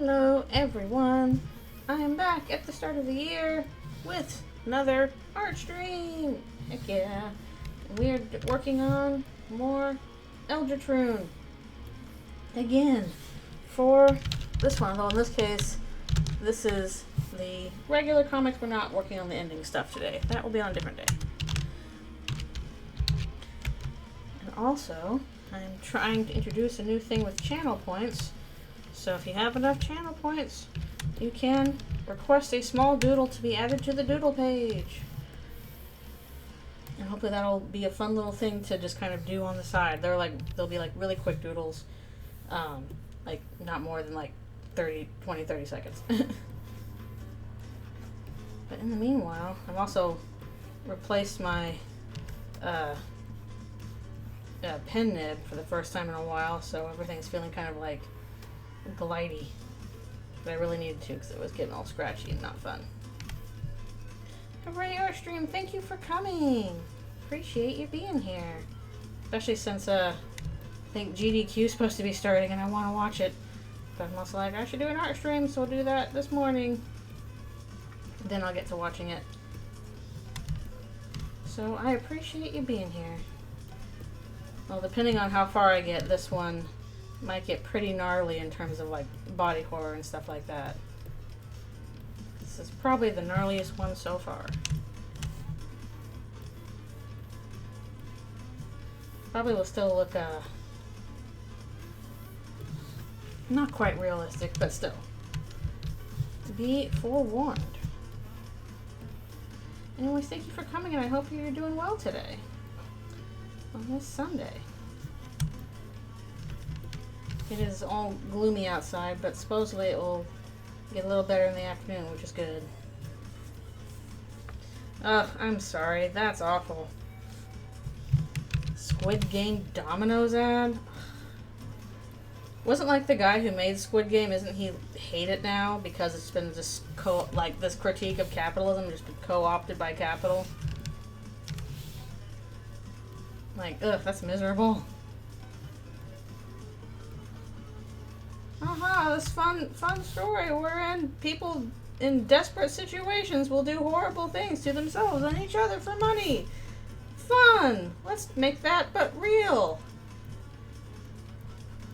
Hello everyone, I am back at the start of the year with another art stream. Heck yeah. We're working on more Eldritchrune again for this one, although in this case this is the regular comics. We're not working on the ending stuff today. That will be on a different day. And also I'm trying to introduce a new thing with channel points. So if you have enough channel points, you can request a small doodle to be added to the doodle page. And hopefully that'll be a fun little thing to just kind of do on the side. They'll be like really quick doodles. Like not more than like 30 seconds. But in the meanwhile, I've also replaced my pen nib for the first time in a while, so everything's feeling kind of like glidey, but I really needed to because it was getting all scratchy and not fun. Hooray, our stream! Thank you for coming. Appreciate you being here, especially since I think GDQ is supposed to be starting and I want to watch it. But I'm also like, I should do an art stream, so I'll do that this morning. Then I'll get to watching it. So I appreciate you being here. Well, depending on how far I get, this one might get pretty gnarly in terms of like body horror and stuff like that. This is probably the gnarliest one so far. Probably will still look not quite realistic, but still. To be forewarned. Anyways, thank you for coming and I hope you're doing well today. On this Sunday. It is all gloomy outside, but supposedly it will get a little better in the afternoon, which is good. Ugh, I'm sorry. That's awful. Squid Game Domino's ad? Wasn't like the guy who made Squid Game, isn't he hate it now because it's been just this critique of capitalism just been co-opted by capital? Like, ugh, that's miserable. This fun story wherein people in desperate situations will do horrible things to themselves and each other for money. Fun! Let's make that but real.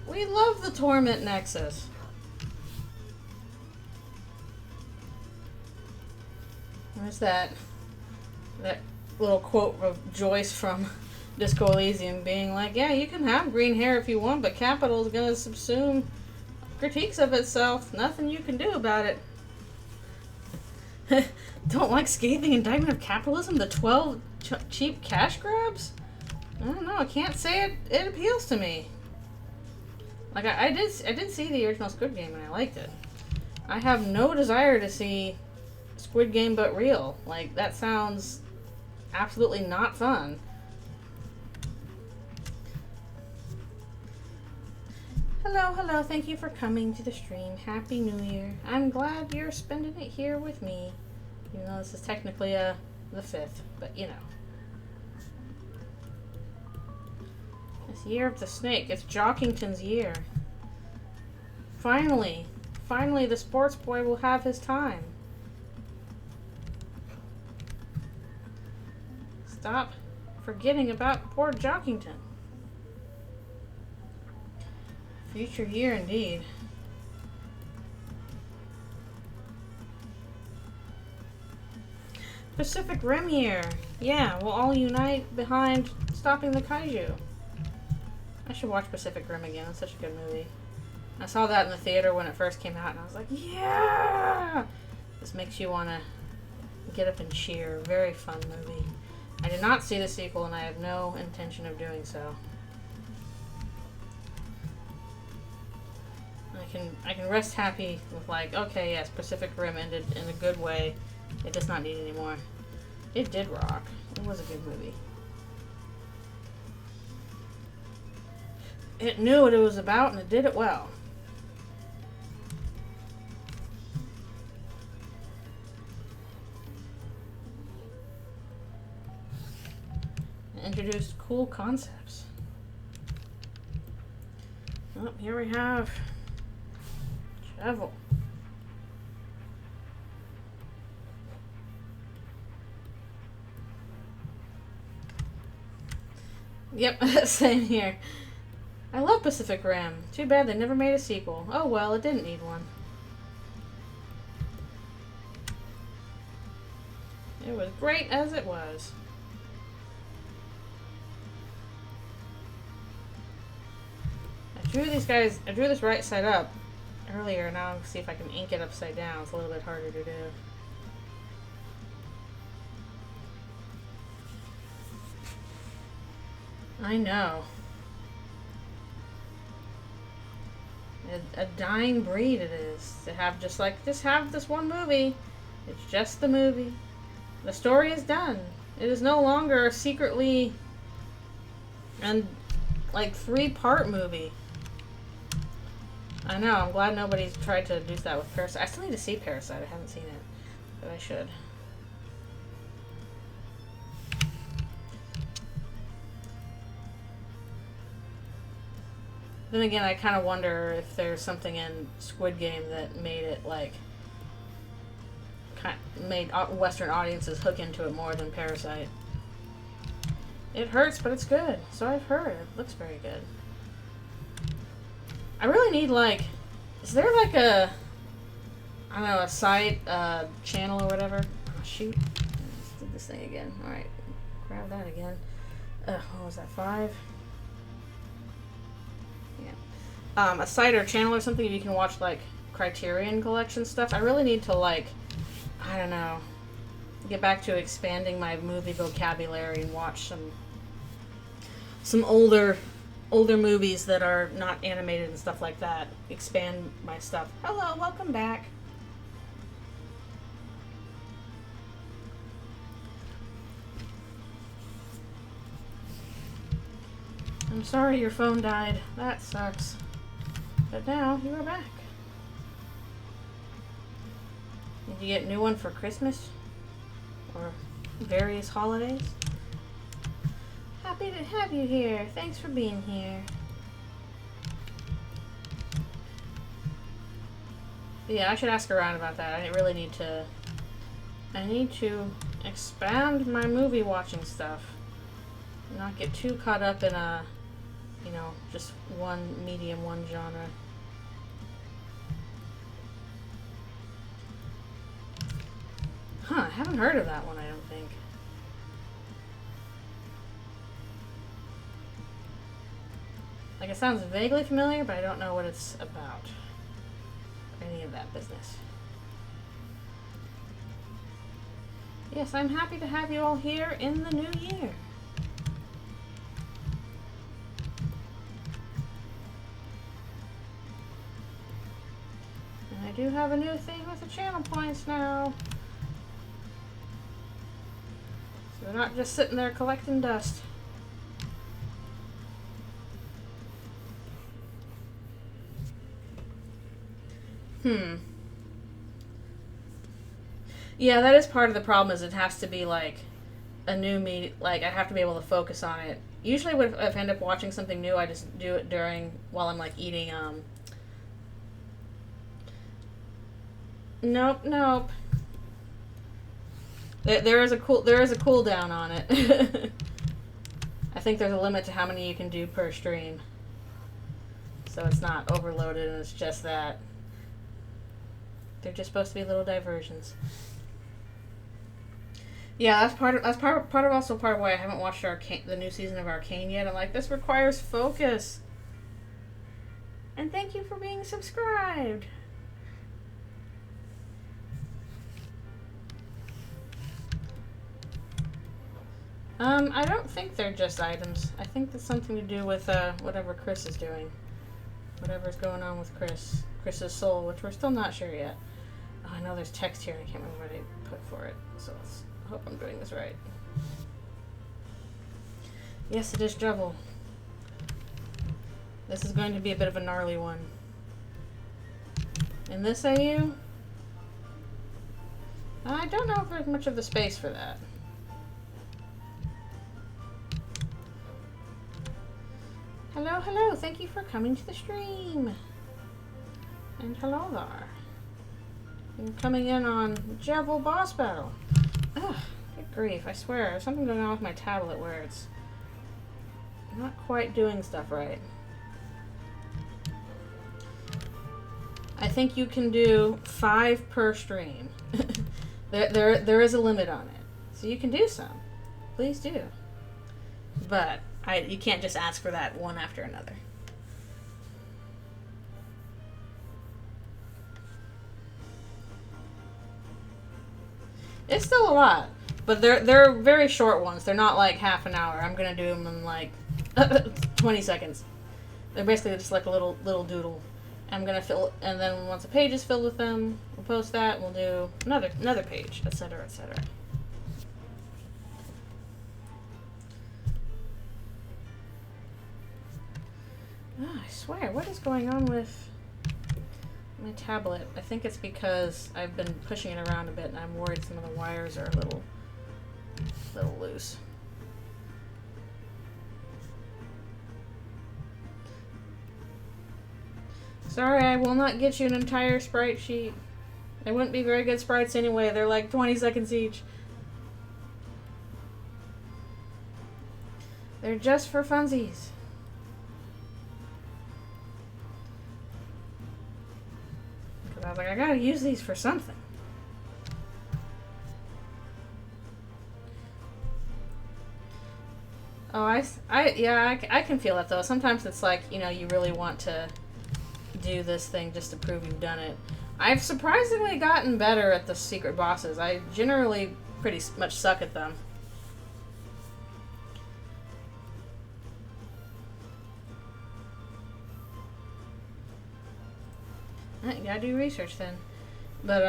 We love the Torment Nexus. There's that little quote of Joyce from Disco Elysium being like, yeah, you can have green hair if you want, but capital is going to subsume critiques of itself. Nothing you can do about it. Don't like scathing indictment of capitalism? The 12 cheap cash grabs? I don't know. I can't say it appeals to me. Like I did see the original Squid Game and I liked it. I have no desire to see Squid Game but real. Like that sounds absolutely not fun. Hello, thank you for coming to the stream. Happy New Year. I'm glad you're spending it here with me. Even though this is technically the 5th, but you know. It's Year of the Snake. It's Jockington's year. Finally the sports boy will have his time. Stop forgetting about poor Jockington. Future year indeed. Pacific Rim year. Yeah, we'll all unite behind stopping the kaiju. I should watch Pacific Rim again. It's such a good movie. I saw that in the theater when it first came out and I was like, yeah! This makes you want to get up and cheer. Very fun movie. I did not see the sequel and I have no intention of doing so. I can rest happy with like, okay, yes, Pacific Rim ended in a good way. It does not need any more. It did rock. It was a good movie. It knew what it was about and it did it well. It introduced cool concepts. Oh, here we have Jevil. Yep, same here. I love Pacific Rim. Too bad they never made a sequel. Oh well, it didn't need one. It was great as it was. I drew this right side up earlier. Now I'll see if I can ink it upside down. It's a little bit harder to do. I know. A dying breed it is. To have just have this one movie. It's just the movie. The story is done. It is no longer a secretly and like 3-part movie. I know, I'm glad nobody's tried to do that with Parasite. I still need to see Parasite. I haven't seen it, but I should. Then again, I kind of wonder if there's something in Squid Game that made it like made Western audiences hook into it more than Parasite. It hurts, but it's good. So I've heard. It looks very good. I really need is there like a, I don't know, a side channel or whatever? Oh, shoot. Let's do this thing again. Alright. Grab that again. What was that, 5? Yeah. A site or channel or something you can watch like Criterion Collection stuff. I really need to I don't know, get back to expanding my movie vocabulary and watch some older movies that are not animated and stuff like that. Expand my stuff. Hello, welcome back. I'm sorry your phone died. That sucks. But now you are back. Did you get a new one for Christmas? Or various holidays? Happy to have you here. Thanks for being here. Yeah, I should ask around about that. I really need to expand my movie watching stuff. Not get too caught up in just one medium, one genre. Huh, I haven't heard of that one, I don't think. Like, it sounds vaguely familiar, but I don't know what it's about. Or any of that business. Yes, I'm happy to have you all here in the new year. And I do have a new thing with the channel points now. So we're not just sitting there collecting dust. Yeah, that is part of the problem, is it has to be like a new media, like I have to be able to focus on it. Usually if I end up watching something new, I just do it while I'm like eating, Nope. There is a cooldown on it. I think there's a limit to how many you can do per stream. So it's not overloaded, and it's just that. They're just supposed to be little diversions. Yeah, that's part of why I haven't watched the new season of Arcane yet. I'm like, this requires focus. And thank you for being subscribed. I don't think they're just items. I think that's something to do with whatever Chris is doing. Whatever's going on with Chris's soul, which we're still not sure yet. Oh, I know there's text here. I can't remember what I put for it. So I hope I'm doing this right. Yes, it is Jevil. This is going to be a bit of a gnarly one. In this AU, I don't know if there's much of the space for that. Hello, hello. Thank you for coming to the stream. And hello there. I'm coming in on Jevil boss battle. Ugh, good grief, I swear. There's something going on with my tablet where it's not quite doing stuff right. I think you can do 5 per stream. there is a limit on it. So you can do some. Please do. But you can't just ask for that one after another. It's still a lot, but they're very short ones. They're not like half an hour. I'm gonna do them in like 20 seconds. They're basically just like a little doodle. I'm gonna fill, and then once a page is filled with them, we'll post that. We'll do another page, etc., etc. Oh, I swear, what is going on with my tablet? I think it's because I've been pushing it around a bit, and I'm worried some of the wires are a little loose. Sorry, I will not get you an entire sprite sheet. They wouldn't be very good sprites anyway. They're like 20 seconds each. They're just for funsies. Because I was like, I gotta use these for something. Oh, I can feel that though. Sometimes it's like, you know, you really want to do this thing just to prove you've done it. I've surprisingly gotten better at the secret bosses. I generally pretty much suck at them. You gotta do research then. But,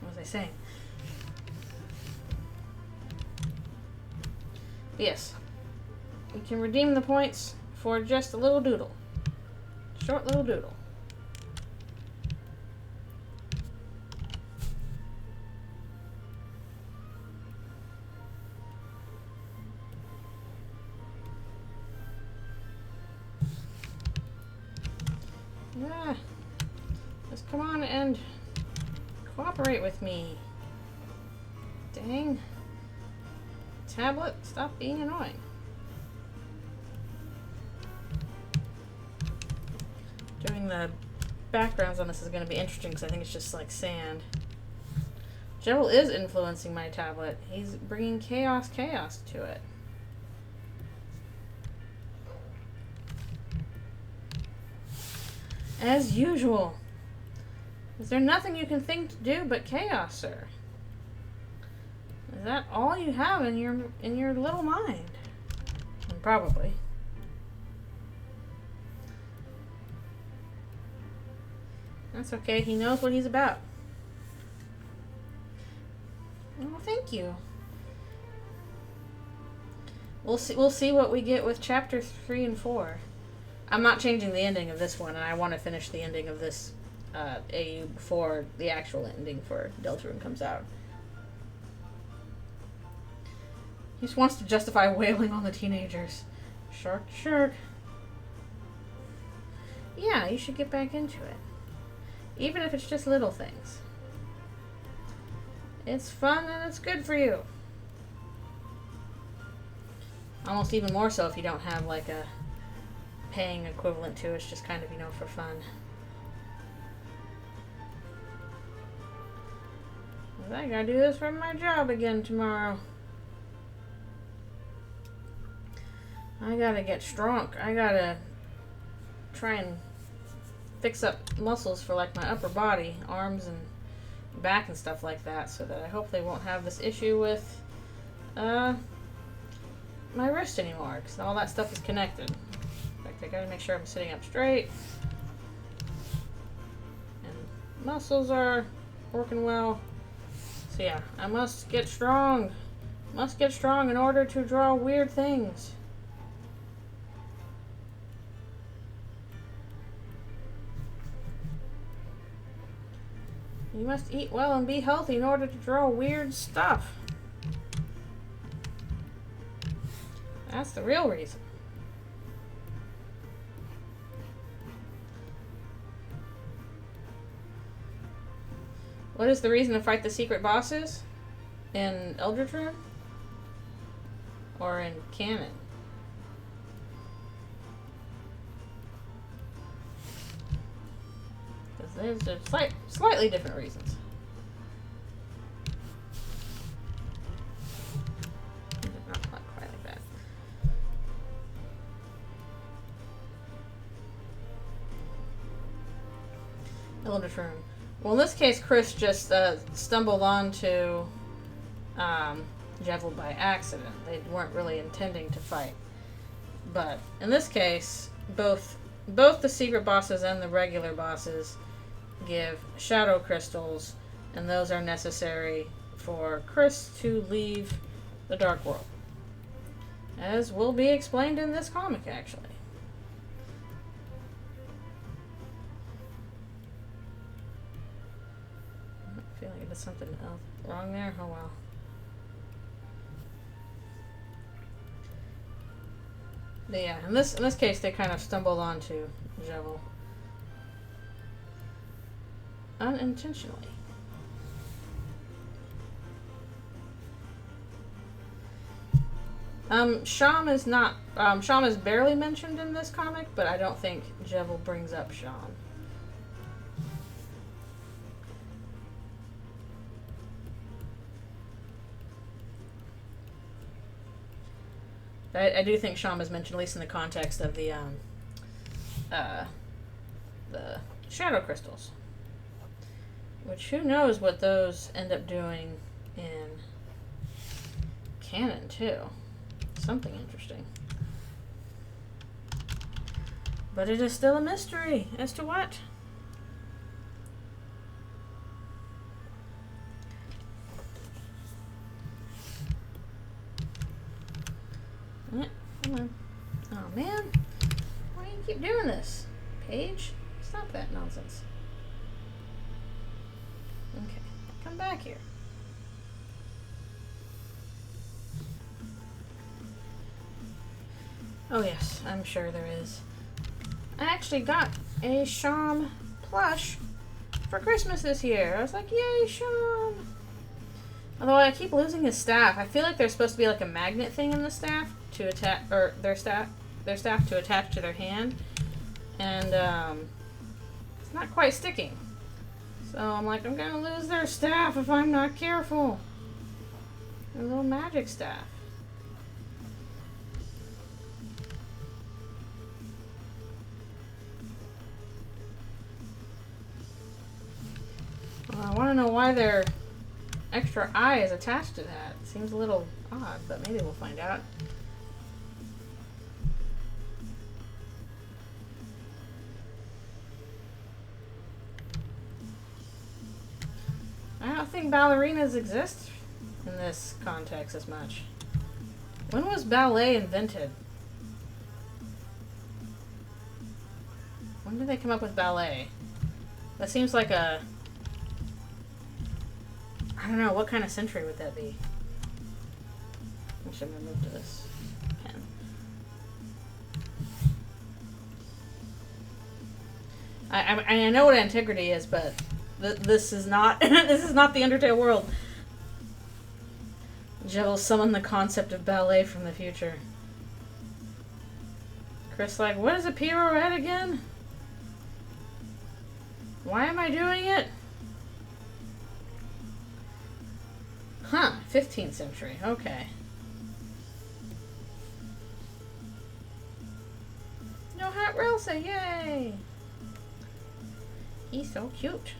what was I saying? Yes. You can redeem the points for just a little doodle. Short little doodle. Yeah. Just come on and cooperate with me. Dang. Tablet, stop being annoying. Doing the backgrounds on this is going to be interesting because I think it's just like sand. Jevil is influencing my tablet. He's bringing chaos to it. As usual. Is there nothing you can think to do but chaos, sir? Is that all you have in your little mind? Probably. That's okay. He knows what he's about. Oh, thank you. We'll see what we get with chapter 3 and 4. I'm not changing the ending of this one, and I want to finish the ending of this AU before the actual ending for Eldritchrune comes out. He just wants to justify wailing on the teenagers. Shark. Yeah, you should get back into it. Even if it's just little things. It's fun and it's good for you. Almost even more so if you don't have like a paying equivalent to it. It's just kind of, you know, for fun. I gotta do this for my job again tomorrow. I gotta get strong. I gotta try and fix up muscles for like my upper body, arms and back and stuff like that, so that I hope they won't have this issue with my wrist anymore, because all that stuff is connected. In fact, I gotta make sure I'm sitting up straight and muscles are working well. So yeah, I must get strong. Must get strong in order to draw weird things. You must eat well and be healthy in order to draw weird stuff. That's the real reason. What is the reason to fight the secret bosses in Eldritchrune? Or in canon? Because there's slightly different reasons. Not quite like that. Eldritchrune. Well, in this case, Chris just stumbled onto Jevil by accident. They weren't really intending to fight. But in this case, both the secret bosses and the regular bosses give shadow crystals, and those are necessary for Chris to leave the Dark World. As will be explained in this comic, actually. I feel like I did something else wrong there. Oh well. But yeah, in this case, they kind of stumbled onto Jevil unintentionally. Sham is not. Sham is barely mentioned in this comic, but I don't think Jevil brings up Sham. I do think Sham is mentioned, at least in the context of the shadow crystals. Which, who knows what those end up doing in canon, too. Something interesting. But it is still a mystery as to what. Come on. Oh, man. Why do you keep doing this? Paige? Stop that nonsense. Okay. Come back here. Oh, yes. I'm sure there is. I actually got a Sham plush for Christmas this year. I was like, yay, Sham! Although I keep losing his staff. I feel like there's supposed to be like a magnet thing in the staff to attach, or their staff to attach to their hand, and it's not quite sticking. So I'm like, I'm gonna lose their staff if I'm not careful. Their little magic staff. Well, I want to know why their extra eye is attached to that. It seems a little odd, but maybe we'll find out. I don't think ballerinas exist in this context as much. When was ballet invented? When did they come up with ballet? That seems like a... I don't know, what kind of century would that be? I should have moved to this pen. I know what antiquity is, but this is not this is not the Undertale world. Jevil summoned the concept of ballet from the future. Chris like, what is a pirouette again? Why am I doing it? Huh, 15th century, okay. No Hot Relsa, yay! He's so cute.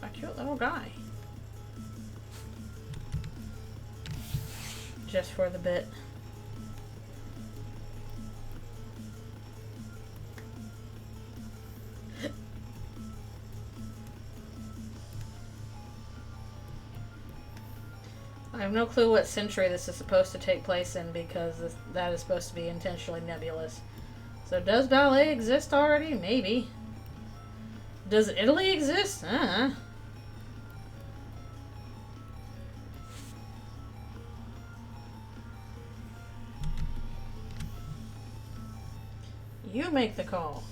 A cute little guy. Just for the bit. I have no clue what century this is supposed to take place in because that is supposed to be intentionally nebulous. So does ballet exist already? Maybe. Does Italy exist? You make the call.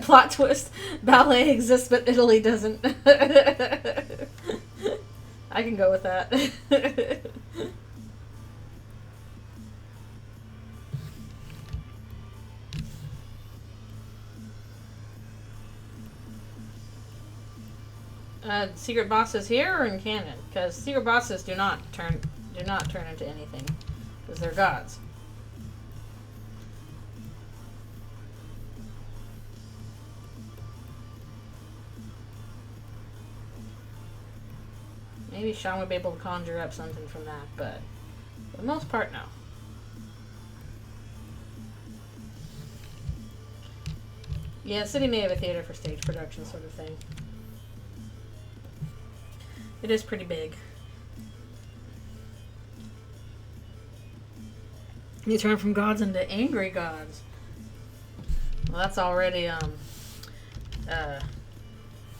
Plot twist. Ballet exists, but Italy doesn't. I can go with that. Secret bosses here or in canon? Because secret bosses do not turn into anything, because they're gods. Maybe Sean would be able to conjure up something from that, but for the most part, no. Yeah, the city may have a theater for stage production sort of thing. It is pretty big. You turn from gods into angry gods. Well, that's already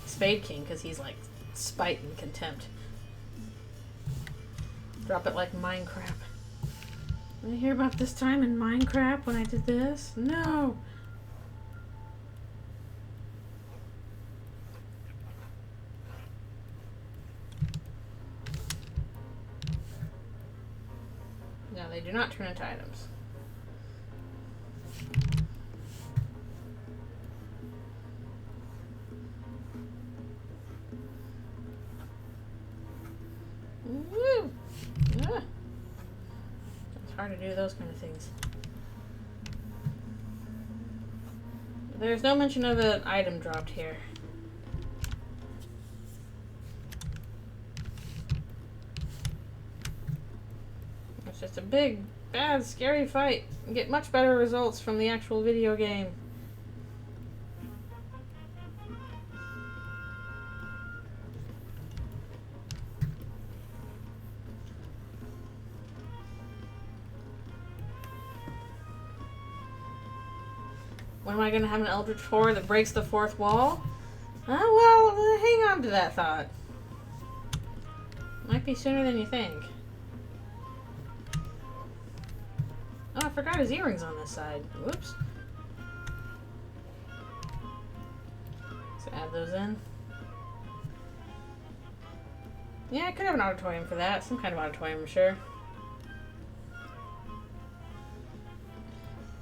Spade King, because he's like spite and contempt. Drop it like Minecraft. Did you hear about this time in Minecraft when I did this? No! No, they do not turn into items. Woo! Ah. It's hard to do those kind of things. There's no mention of an item dropped here. It's just a big, bad, scary fight. You get much better results from the actual video game. When am I going to have an Eldritch Horror that breaks the fourth wall? Well, hang on to that thought. Might be sooner than you think. Oh, I forgot his earrings on this side. Whoops. So add those in. Yeah, I could have an auditorium for that. Some kind of auditorium, I'm sure.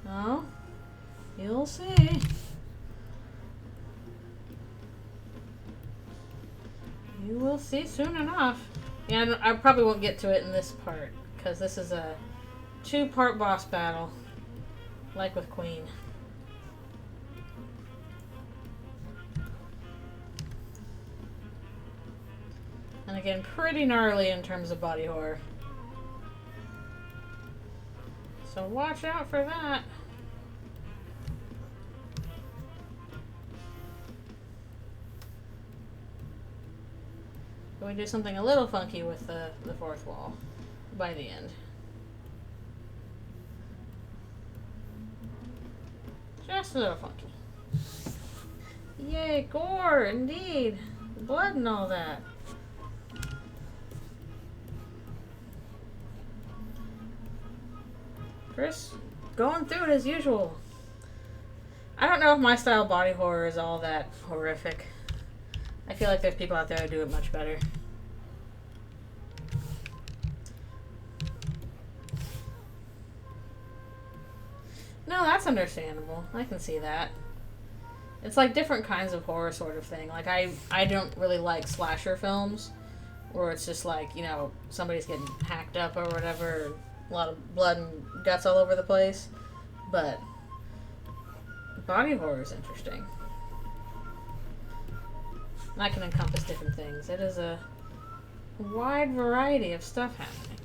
Oh. You'll see. You will see soon enough. Yeah, I probably won't get to it in this part, because this is a 2-part boss battle, like with Queen. And again, pretty gnarly in terms of body horror. So watch out for that. We do something a little funky with the fourth wall by the end. Just a little funky. Yay, gore, indeed. Blood and all that. Chris, going through it as usual. I don't know if my style body horror is all that horrific. I feel like there's people out there who do it much better. No, that's understandable. I can see that. It's like different kinds of horror sort of thing. Like, I don't really like slasher films where it's just like, you know, somebody's getting hacked up or whatever, a lot of blood and guts all over the place. But body horror is interesting. That can encompass different things. It is a wide variety of stuff happening.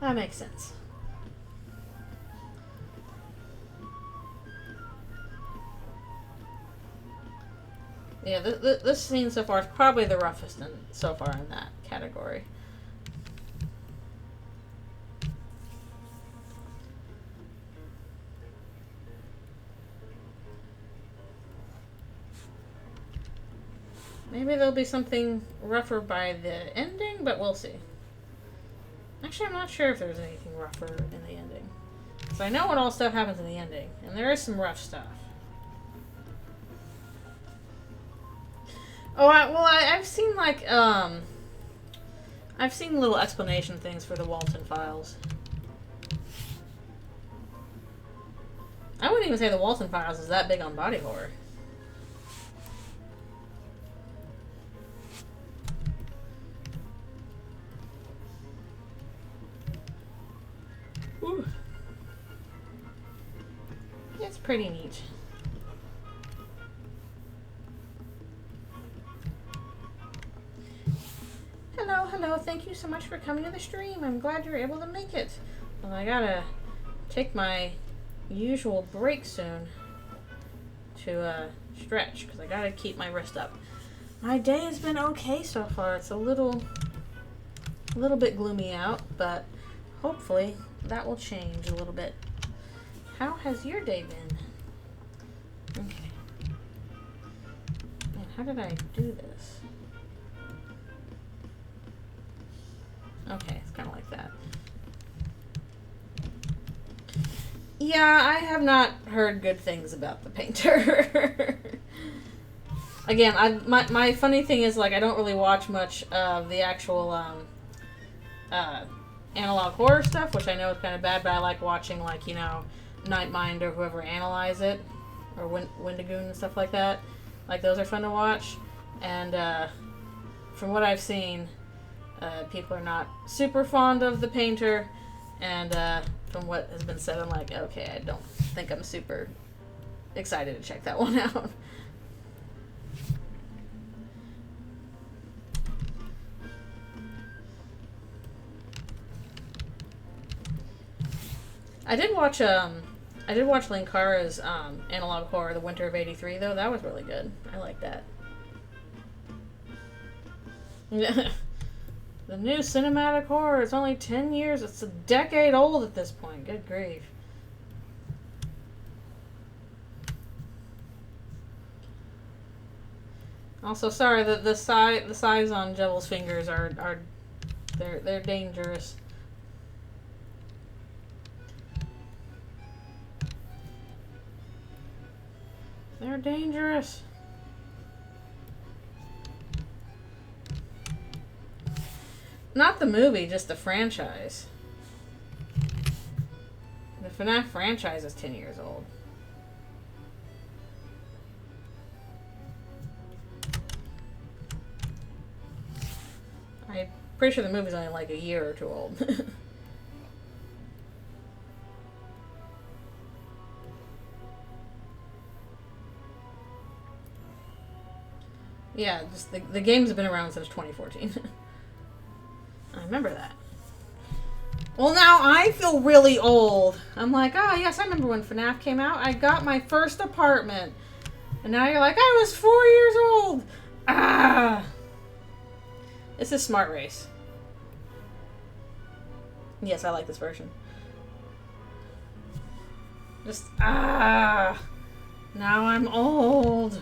That makes sense. Yeah, this scene so far is probably the roughest so far in that category. Maybe there'll be something rougher by the ending, but we'll see. Actually, I'm not sure if there's anything rougher in the ending. Because I know what all stuff happens in the ending. And there is some rough stuff. Oh, I've seen, like, I've seen little explanation things for the Walton Files. I wouldn't even say the Walton Files is that big on body horror. Ooh. It's pretty neat. Hello, thank you so much for coming to the stream. I'm glad you're able to make it. Well, I gotta take my usual break soon to stretch, because I gotta keep my wrist up. My day has been okay so far. It's a little bit gloomy out, but hopefully that will change a little bit. How has your day been? Okay. Man, how did I do this? Okay, it's kind of like that. Yeah, I have not heard good things about the painter. Again, my funny thing is, like, I don't really watch much of the actual analog horror stuff, which I know is kind of bad, but I like watching, like, you know, Nightmind or whoever analyze it, or Wendigoon and stuff like that. Like, those are fun to watch. And from what I've seen, people are not super fond of the painter, and from what has been said, I'm like, okay, I don't think I'm super excited to check that one out. I did watch Linkara's analog horror, The Winter of '83, though. That was really good. I like that. The new cinematic horror is only 10 years. It's a decade old at this point. Good grief. Also, sorry that the size on Jevil's fingers are they're dangerous. They're dangerous. Not the movie, just the franchise. The FNAF franchise is 10 years old. I'm pretty sure the movie's only like a year or two old. Yeah, just the games have been around since 2014. I remember that. Well, now I feel really old. I'm like, oh, yes, I remember when FNAF came out. I got my first apartment. And now you're like, I was 4 years old. Ah. This is Smart Race. Yes, I like this version. Just, now I'm old.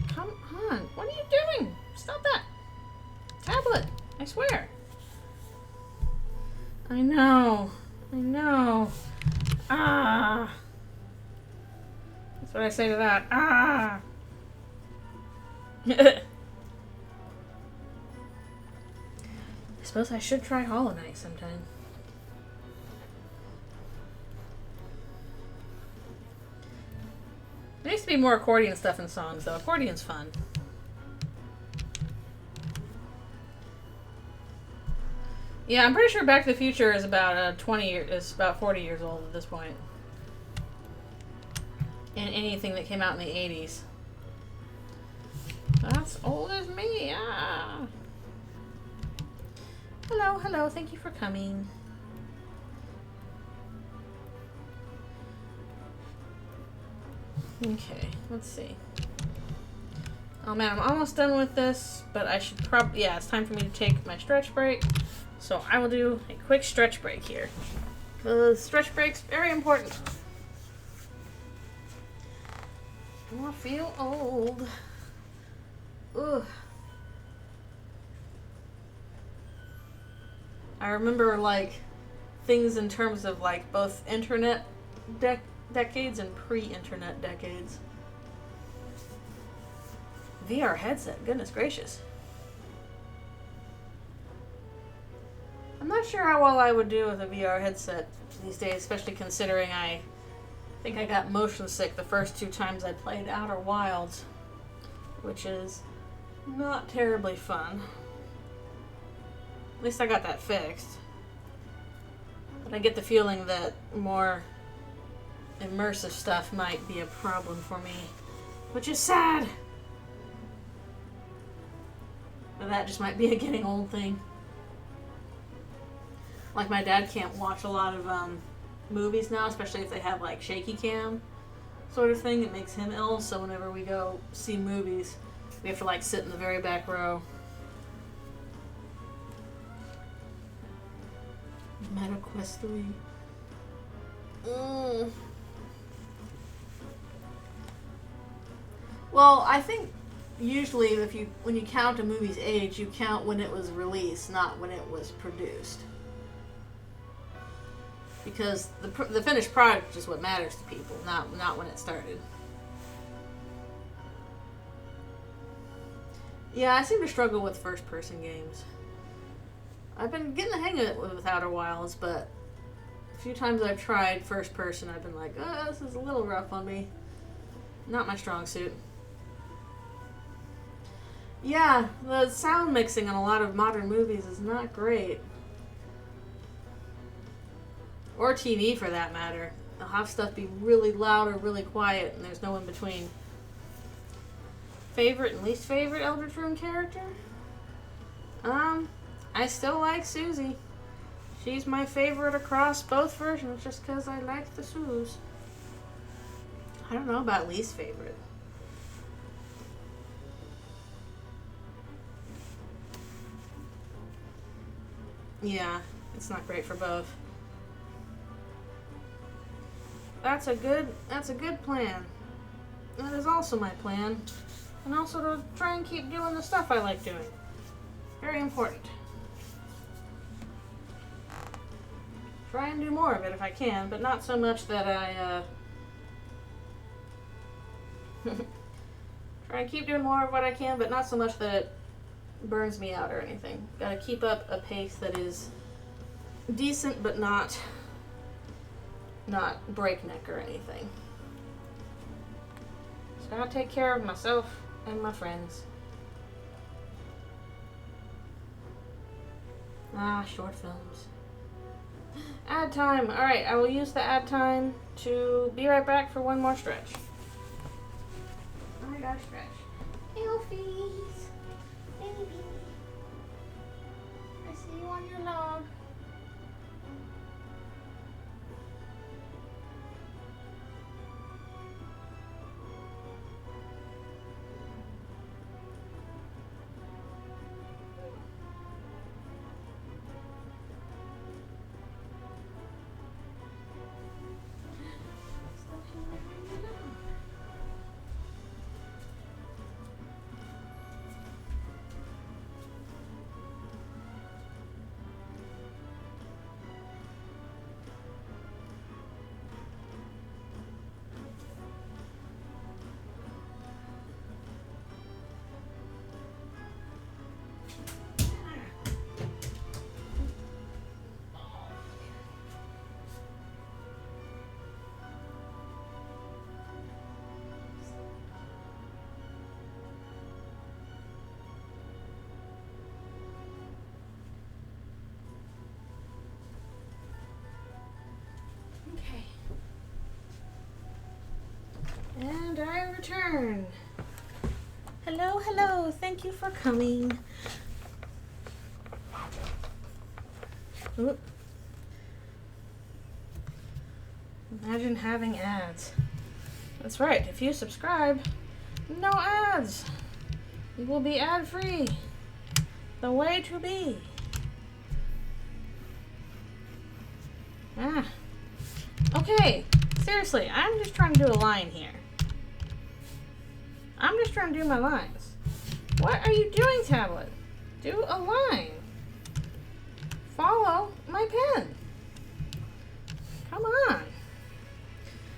Come on. What are you doing? Stop that. Tablet. I swear. I know. That's what I say to that. I suppose I should try Hollow Knight sometime. There needs to be more accordion stuff in songs, though. Accordion's fun. Yeah, I'm pretty sure Back to the Future is about 40 years old at this point. And anything that came out in the 80s. That's old as me. Hello, thank you for coming. Okay, let's see. Oh man, I'm almost done with this, but I should probably, yeah, it's time for me to take my stretch break. So I will do a quick stretch break here. The stretch break's very important. I feel old. Ugh. I remember, like, things in terms of like both internet decades and pre-internet decades. VR headset, goodness gracious. I'm not sure how well I would do with a VR headset these days, especially considering I think I got motion sick the first 2 times I played Outer Wilds, which is not terribly fun. At least I got that fixed. But I get the feeling that more immersive stuff might be a problem for me, which is sad. But that just might be a getting old thing. Like my dad can't watch a lot of movies now, especially if they have like shaky cam sort of thing. It makes him ill, so whenever we go see movies, we have to like sit in the very back row. Meta Quest 3. Well, I think usually when you count a movie's age, you count when it was released, not when it was produced. Because the finished product is what matters to people, not when it started. Yeah, I seem to struggle with first-person games. I've been getting the hang of it with Outer Wilds, but a few times I've tried first-person, I've been like, oh, this is a little rough on me. Not my strong suit. Yeah, the sound mixing on a lot of modern movies is not great. Or TV, for that matter. They'll have stuff be really loud or really quiet, and there's no in between. Favorite and least favorite Eldritchrune character? I still like Susie. She's my favorite across both versions, just because I like the Suze. I don't know about least favorite. Yeah, it's not great for both. That's a good plan. That is also my plan. And also to try and keep doing the stuff I like doing. Very important. Try and do more of it if I can, but not so much that I try and keep doing more of what I can, but not so much that it burns me out or anything. Gotta keep up a pace that is decent, but not breakneck or anything. Just gotta take care of myself and my friends. Short films. Ad time. Alright, I will use the ad time to be right back for one more stretch. I gotta stretch. Elfies. Baby. I see you on your log. And I return. Hello, hello. Thank you for coming. Oop. Imagine having ads. That's right. If you subscribe, no ads. You will be ad-free. The way to be. Okay. Seriously, I'm just trying to do a line here. I'm just trying to do my lines. What are you doing, tablet? Do a line. Follow my pen. Come on.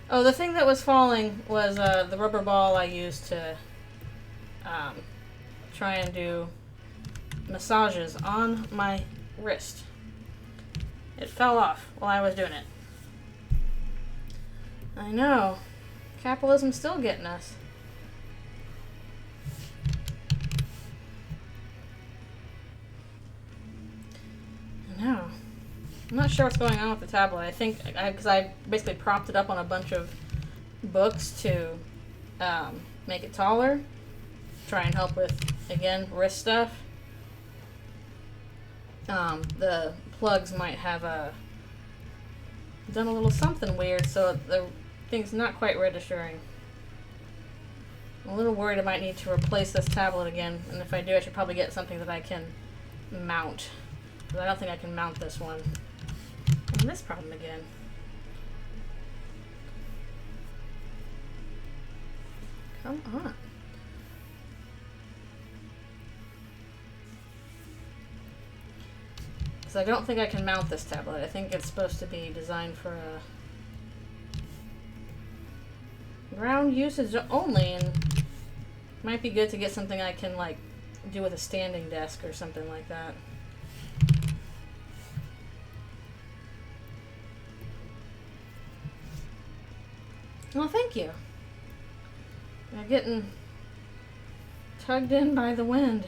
Oh, the thing that was falling was the rubber ball I used to try and do massages on my wrist. It fell off while I was doing it. I know. Capitalism's still getting us. I know. I'm not sure what's going on with the tablet. I think, because I basically propped it up on a bunch of books to make it taller. Try and help with, again, wrist stuff. The plugs might have done a little something weird, so the thing's not quite registering. I'm a little worried I might need to replace this tablet again, and if I do, I should probably get something that I can mount. Because I don't think I can mount this one. And this problem again. Come on. Because I don't think I can mount this tablet. I think it's supposed to be designed for ground usage only, and it might be good to get something I can like do with a standing desk or something like that. Well, thank you. I'm getting tugged in by the wind.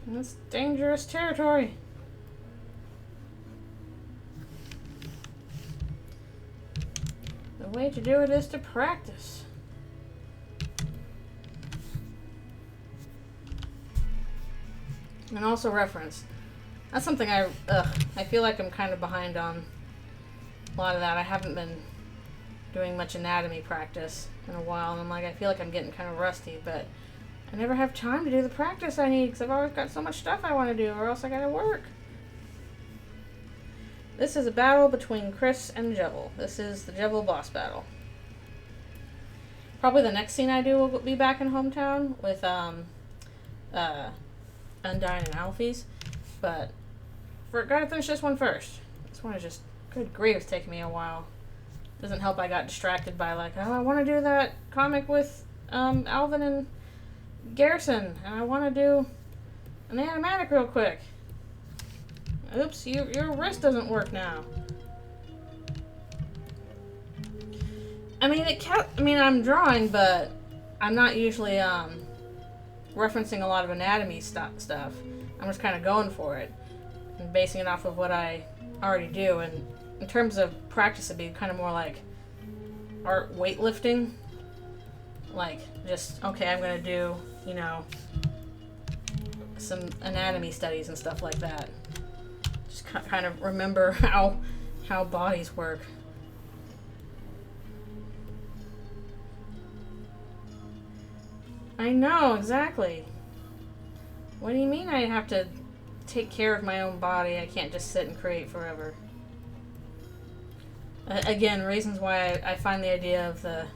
That's dangerous territory. The way to do it is to practice. And also reference. That's something I feel like I'm kind of behind on a lot of that. I haven't been doing much anatomy practice in a while, and I feel like I'm getting kind of rusty, but I never have time to do the practice I need because I've always got so much stuff I want to do, or else I gotta work. This is a battle between Chris and Jevil. This is the Jevil boss battle. Probably the next scene I do will be back in hometown with Undyne and Alfie's, but gotta finish this one first. This one is just, good grief, it's taking me a while. Doesn't help I got distracted by oh, I want to do that comic with Alvin and Garrison, and I want to do an animatic real quick. Oops, your wrist doesn't work now. I mean, I'm drawing, but I'm not usually referencing a lot of anatomy stuff. I'm just kind of going for it and basing it off of what I already do. And in terms of practice, it'd be kind of more like art weightlifting. Just, okay, I'm going to do, some anatomy studies and stuff like that. Just kind of remember how bodies work. I know, exactly. What do you mean I have to take care of my own body? I can't just sit and create forever. Again, reasons why I find the idea of the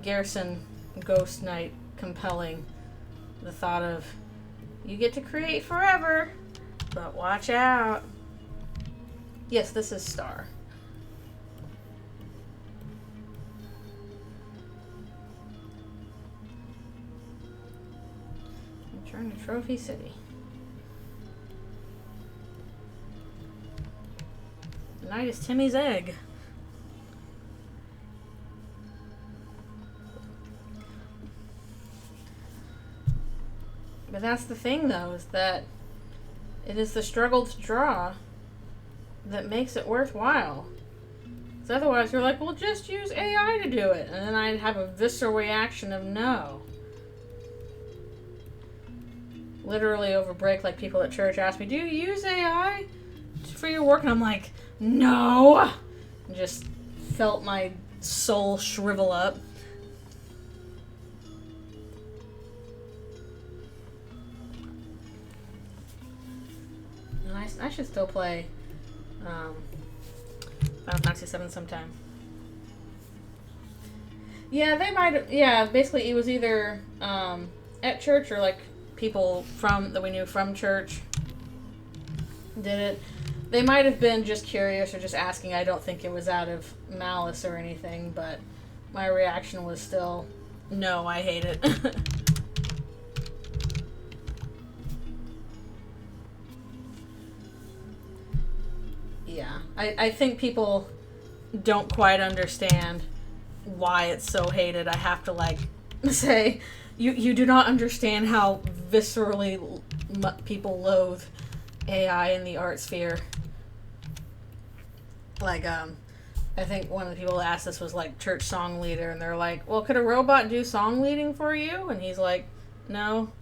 Garrison Ghost Knight compelling. The thought of, you get to create forever, but watch out. Yes, this is Star. Return to Trophy City. Tonight is Timmy's egg. But that's the thing, though, is that it is the struggle to draw that makes it worthwhile. Because otherwise you're like, well, just use AI to do it. And then I'd have a visceral reaction of no. Literally over break, people at church ask me, do you use AI for your work? And I'm like, no! And just felt my soul shrivel up. I should still play Final Fantasy VII sometime. Yeah, they might. Yeah, basically it was either at church or people that we knew from church did it. They might have been just curious or just asking. I don't think it was out of malice or anything, but my reaction was still, no, I hate it. Yeah, I think people don't quite understand why it's so hated. I have to, like, say, you do not understand how viscerally people loathe AI in the art sphere. Like, I think one of the people that asked this was, like, church song leader, and they're like, well, could a robot do song leading for you? And he's like, no,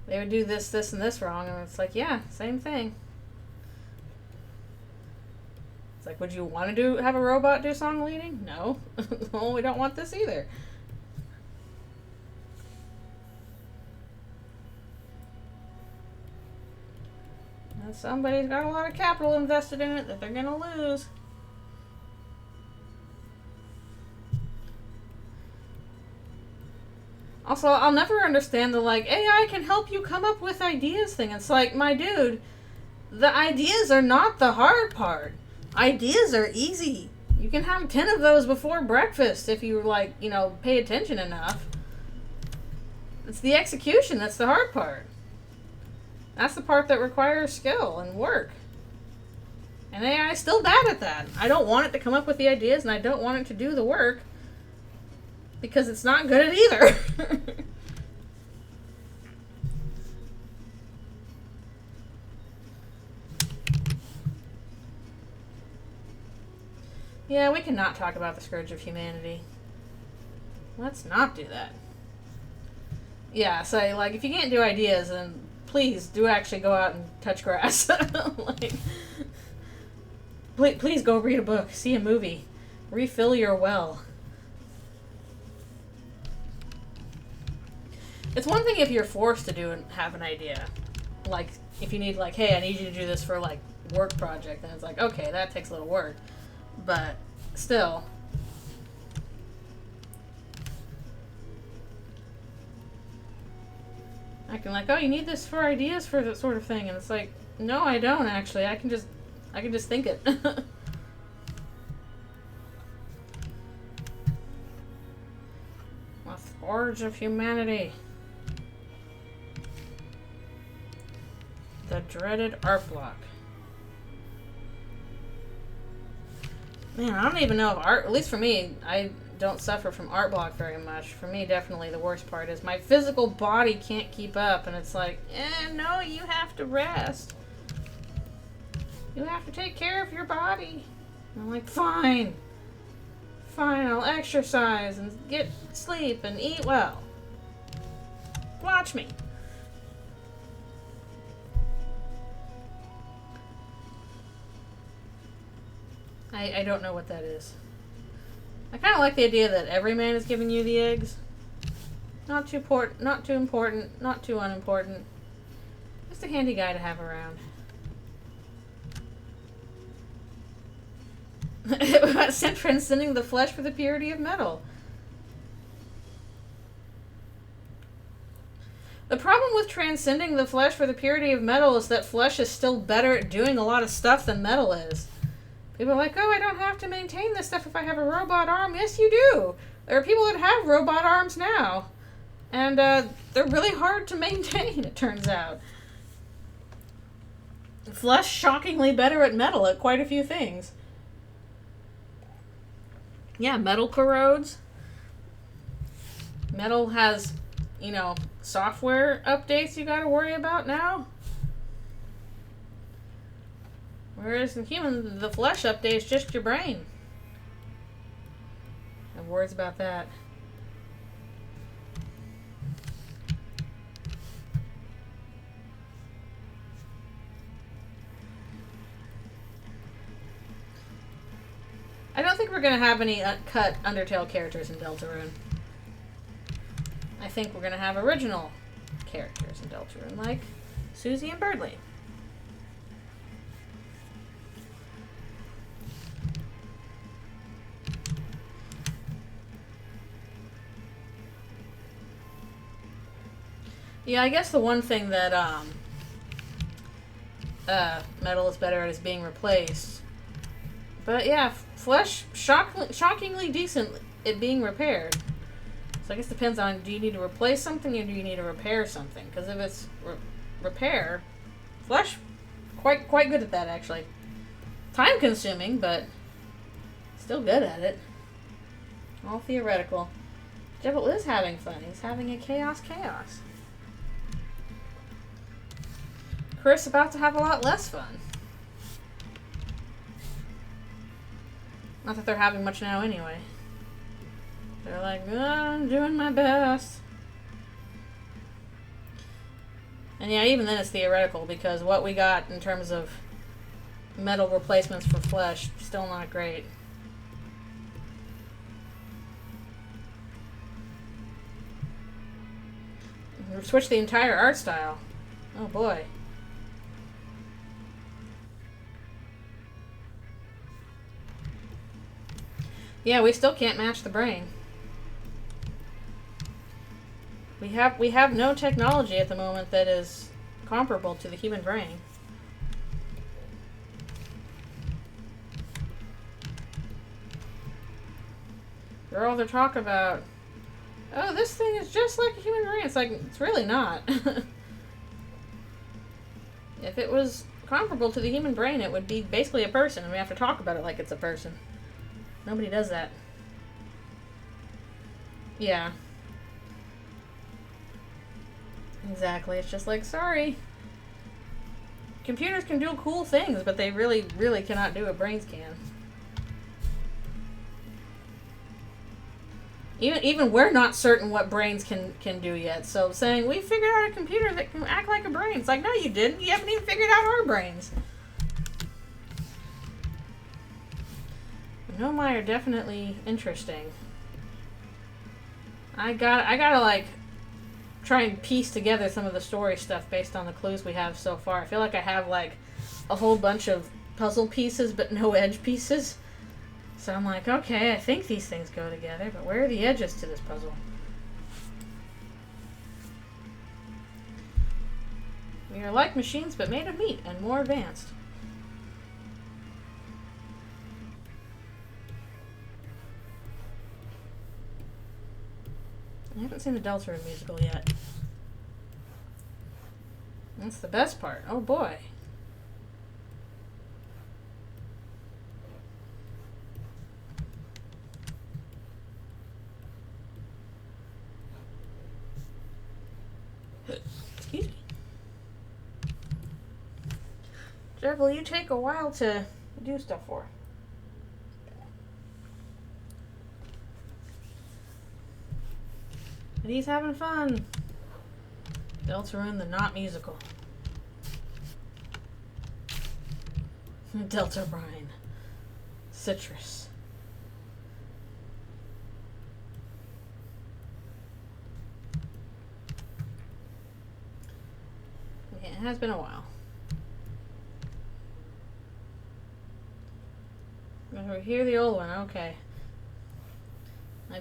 they would do this, this, and this wrong. And it's like, yeah, same thing. It's like, would you want to have a robot do song leading? No. Well, we don't want this either. And somebody's got a lot of capital invested in it that they're going to lose. Also, I'll never understand the, like, AI can help you come up with ideas thing. It's like, my dude, the ideas are not the hard part. Ideas are easy. You can have 10 of those before breakfast if you, like, you know, pay attention enough. It's the execution that's the hard part. That's the part that requires skill and work. And AI is still bad at that. I don't want it to come up with the ideas, and I don't want it to do the work because it's not good at either. Yeah, we cannot talk about the scourge of humanity. Let's not do that. Yeah, so, like, if you can't do ideas, then please do actually go out and touch grass. Like, please go read a book, see a movie, refill your well. It's one thing if you're forced to do and have an idea. Like, if you need, like, hey, I need you to do this for, like, work project, then it's like, okay, that takes a little work. But still, I can, like, oh, you need this for ideas for that sort of thing, and it's like, no, I don't actually. I can just think it. The scourge of humanity. The dreaded art block. Man, I don't even know if art, at least for me, I don't suffer from art block very much. For me, definitely the worst part is my physical body can't keep up, and it's like, no, you have to rest. You have to take care of your body. And I'm like, fine. Fine, I'll exercise and get sleep and eat well. Watch me. I don't know what that is. I kind of like the idea that every man is giving you the eggs. Not too important, not too unimportant. Just a handy guy to have around. Transcending the flesh for the purity of metal. The problem with transcending the flesh for the purity of metal is that flesh is still better at doing a lot of stuff than metal is. People are like, oh, I don't have to maintain this stuff if I have a robot arm. Yes, you do. There are people that have robot arms now. And they're really hard to maintain, it turns out. Flesh shockingly better at metal at quite a few things. Yeah, metal corrodes. Metal has, software updates you gotta worry about now. Whereas in human, the flesh update is just your brain. I have words about that. I don't think we're going to have any cut Undertale characters in Deltarune. I think we're going to have original characters in Deltarune, like Susie and Birdley. Yeah, I guess the one thing that metal is better at is being replaced. But yeah, flesh shockingly decent at being repaired. So I guess it depends on, do you need to replace something or do you need to repair something? Because if it's repair, flesh quite good at that actually. Time consuming, but still good at it. All theoretical. Jevil is having fun. He's having a chaos. Chris about to have a lot less fun. Not that they're having much now anyway. They're like, oh, I'm doing my best. And yeah, even then it's theoretical because what we got in terms of metal replacements for flesh, still not great. We've switched the entire art style. Oh boy. Yeah, we still can't match the brain. We have no technology at the moment that is comparable to the human brain. For all their talk about, oh, this thing is just like a human brain. It's like, it's really not. If it was comparable to the human brain, it would be basically a person, and we have to talk about it like it's a person. Nobody does that. Yeah. Exactly. It's just like, sorry. Computers can do cool things, but they really cannot do what brains can. Even we're not certain what brains can do yet. So saying, we figured out a computer that can act like a brain. It's like, no, you didn't. You haven't even figured out our brains. Nomai are definitely interesting. I gotta like try and piece together some of the story stuff based on the clues we have so far. I feel like I have like a whole bunch of puzzle pieces but no edge pieces. So I'm like, okay, I think these things go together, but where are the edges to this puzzle? We are like machines but made of meat and more advanced. I haven't seen the Eldritchrune musical yet. That's the best part. Oh boy. Excuse me. Jevil, you take a while to do stuff for. But he's having fun. Eldritchrune, the not musical. Delta brine. Citrus. Yeah, it has been a while. Over here, the old one. Okay.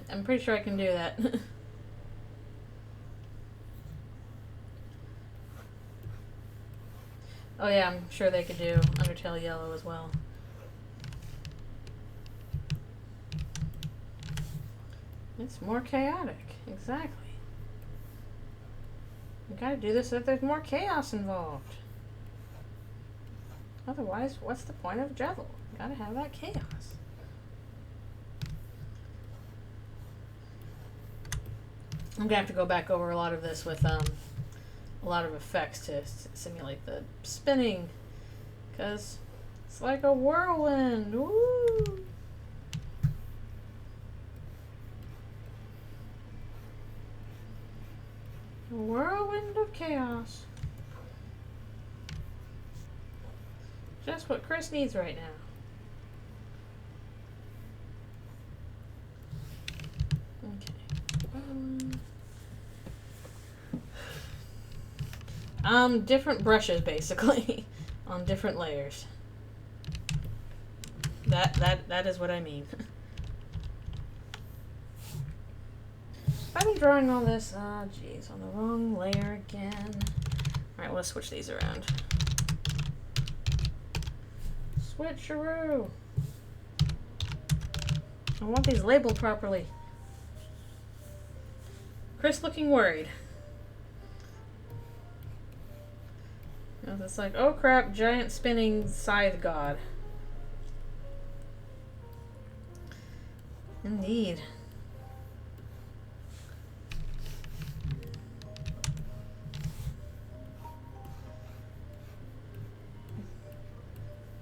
I'm pretty sure I can do that. Oh yeah, I'm sure they could do Undertale Yellow as well. It's more chaotic. Exactly. You gotta do this so that there's more chaos involved. Otherwise, what's the point of Jevil? You gotta have that chaos. I'm gonna have to go back over a lot of this with a lot of effects to simulate the spinning, because it's like a whirlwind. Woo! A whirlwind of chaos. Just what Chris needs right now. Okay. Different brushes basically on different layers. That is what I mean. I've been drawing all this. Ah, jeez, on the wrong layer again. Alright, let's switch these around. Switcheroo! I want these labeled properly. Chris looking worried. It's like, oh crap, giant spinning scythe god. Indeed.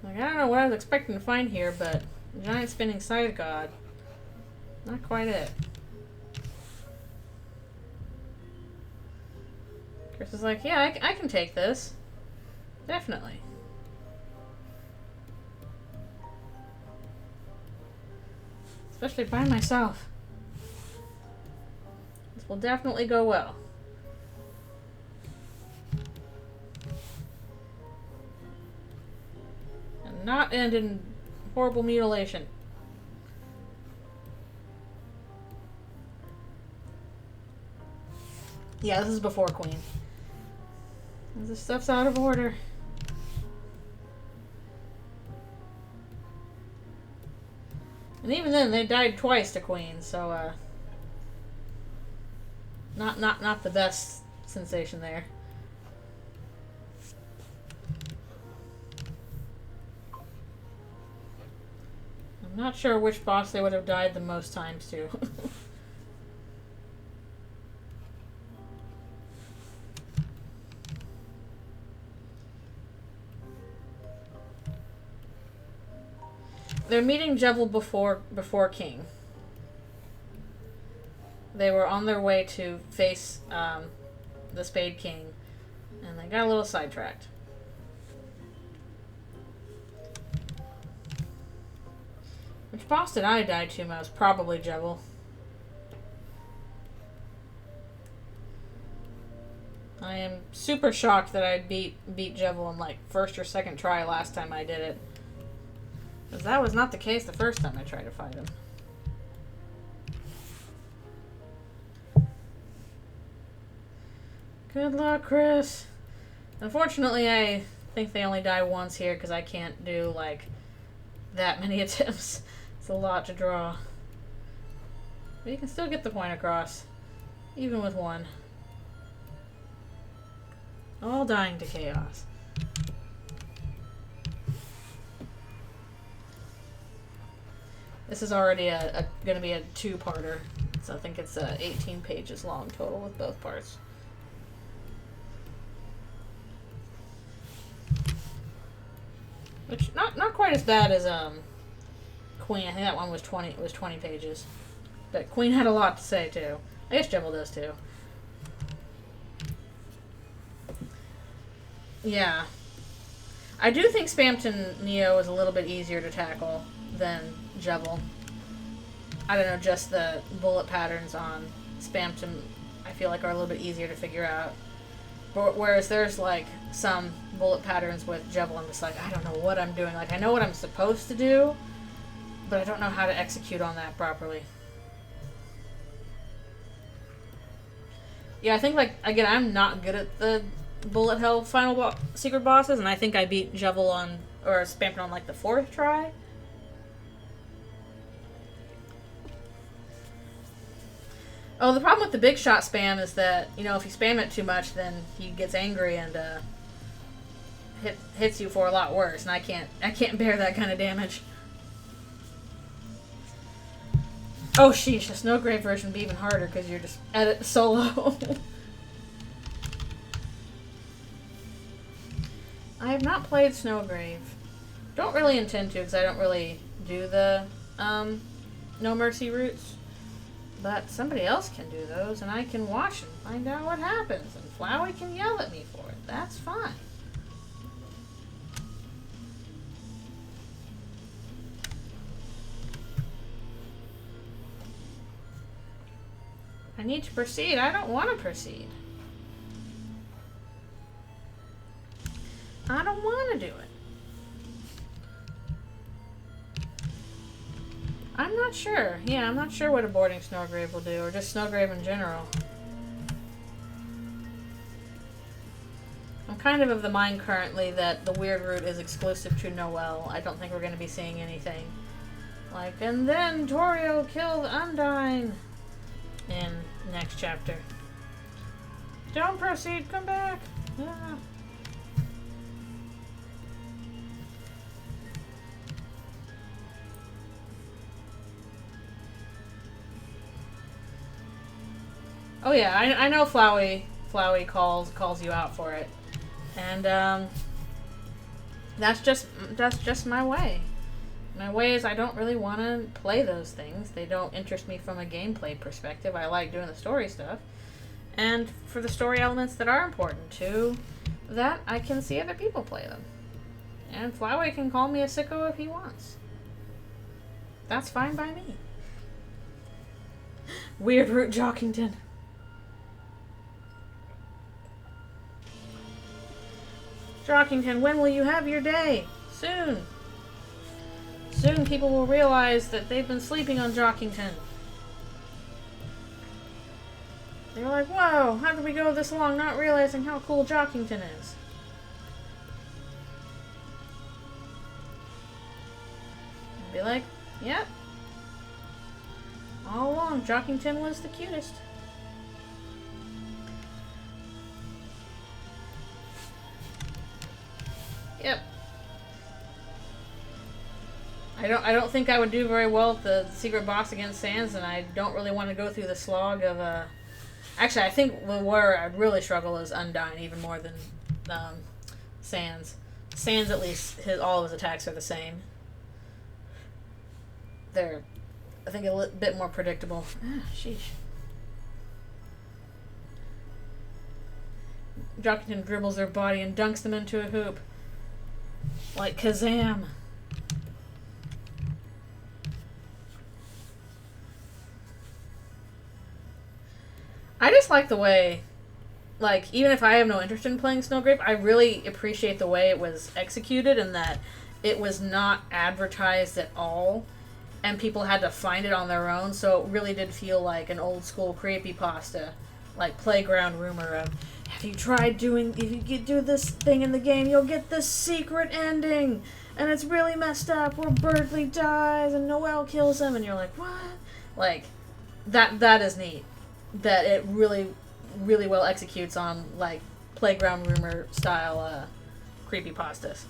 Like, I don't know what I was expecting to find here, but giant spinning scythe god. Not quite it. Chris is like, yeah, I can take this. Definitely. Especially by myself. This will definitely go well. And not end in horrible mutilation. Yeah, this is before Queen. This stuff's out of order. And even then, they died twice to Queen, so not the best sensation there. I'm not sure which boss they would have died the most times to. They're meeting Jevil before King. They were on their way to face the Spade King, and they got a little sidetracked. Which boss did I die to most? Probably Jevil. I am super shocked that I beat Jevil in like first or second try last time I did it. Because that was not the case the first time I tried to fight him. Good luck, Chris. Unfortunately, I think they only die once here because I can't do, like, that many attempts. It's a lot to draw. But you can still get the point across, even with one. All dying to chaos. This is already going to be a two-parter, so I think it's 18 pages long total with both parts. Which not quite as bad as Queen. I think that one was 20. It was 20 pages, but Queen had a lot to say too. I guess Jevil does too. Yeah, I do think Spamton Neo is a little bit easier to tackle than Jevil. I don't know, just the bullet patterns on Spamton I feel like are a little bit easier to figure out. But whereas there's like some bullet patterns with Jevil, I'm just like, I don't know what I'm doing. Like, I know what I'm supposed to do, but I don't know how to execute on that properly. Yeah, I think, like, again, I'm not good at the bullet hell final secret bosses, and I think I beat Jevil on, or Spamton on, like, the 4th try. Oh, the problem with the big shot spam is that, you know, if you spam it too much, then he gets angry and hits you for a lot worse, and I can't bear that kind of damage. Oh, sheesh, the Snowgrave version would be even harder because you're just at it solo. I have not played Snowgrave. Don't really intend to because I don't really do the No Mercy routes. But somebody else can do those, and I can watch and find out what happens, and Flowey can yell at me for it. That's fine. I need to proceed. I don't want to proceed. I don't want to do it. I'm not sure. Yeah, I'm not sure what a boarding snowgrave will do, or just snowgrave in general. I'm kind of the mind currently that the weird route is exclusive to Noelle. I don't think we're going to be seeing anything. Like, and then Torio killed Undyne in next chapter. Don't proceed, come back. Yeah. Oh yeah, I know Flowey calls you out for it, and that's just my way. My way is I don't really want to play those things. They don't interest me from a gameplay perspective. I like doing the story stuff, and for the story elements that are important to that, I can see other people play them, and Flowey can call me a sicko if he wants. That's fine by me. Weird Root Jockington. Jockington, when will you have your day? Soon. Soon people will realize that they've been sleeping on Jockington. They were like, whoa, how did we go this long not realizing how cool Jockington is? And be like, yep. All along, Jockington was the cutest. Yep. I don't think I would do very well at the secret boss against Sans, and I don't really want to go through the slog of actually, I think where I'd really struggle is Undyne even more than Sans. Sans, at least, all of his attacks are the same. They're, I think, a bit more predictable. Sheesh. Jockington dribbles their body and dunks them into a hoop. Like Kazam. I just like the way, like, even if I have no interest in playing Snowgrave, I really appreciate the way it was executed and that it was not advertised at all and people had to find it on their own, so it really did feel like an old school creepypasta, like playground rumor of, have you tried doing, if you do this thing in the game, you'll get this secret ending, and it's really messed up, where Birdley dies and Noelle kills him, and you're like, what? Like, that is neat. That it really, really well executes on, like, playground rumor style creepypastas.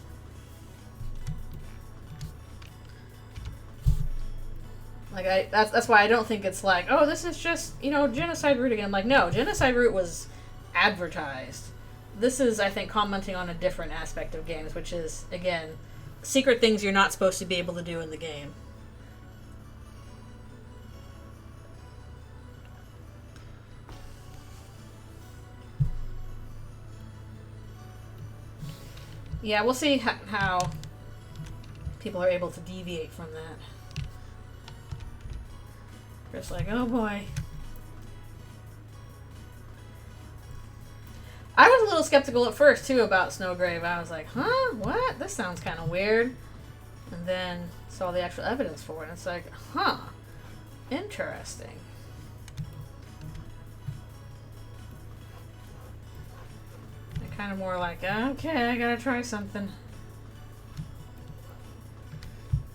Like, that's why I don't think it's like, oh, this is just, Genocide Root again. I'm like, no, Genocide Root was advertised. This is, I think, commenting on a different aspect of games, which is, again, secret things you're not supposed to be able to do in the game. Yeah, we'll see how people are able to deviate from that. Just like, oh boy. I was a little skeptical at first, too, about Snowgrave. I was like, huh? What? This sounds kind of weird. And then saw the actual evidence for it, and it's like, huh. Interesting. Kind of more like, okay, I gotta try something.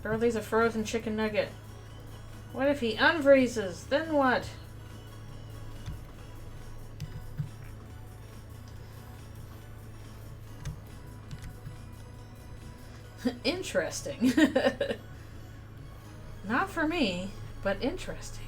Burley's a frozen chicken nugget. What if he unfreezes? Then what? Interesting. Not for me, but interesting.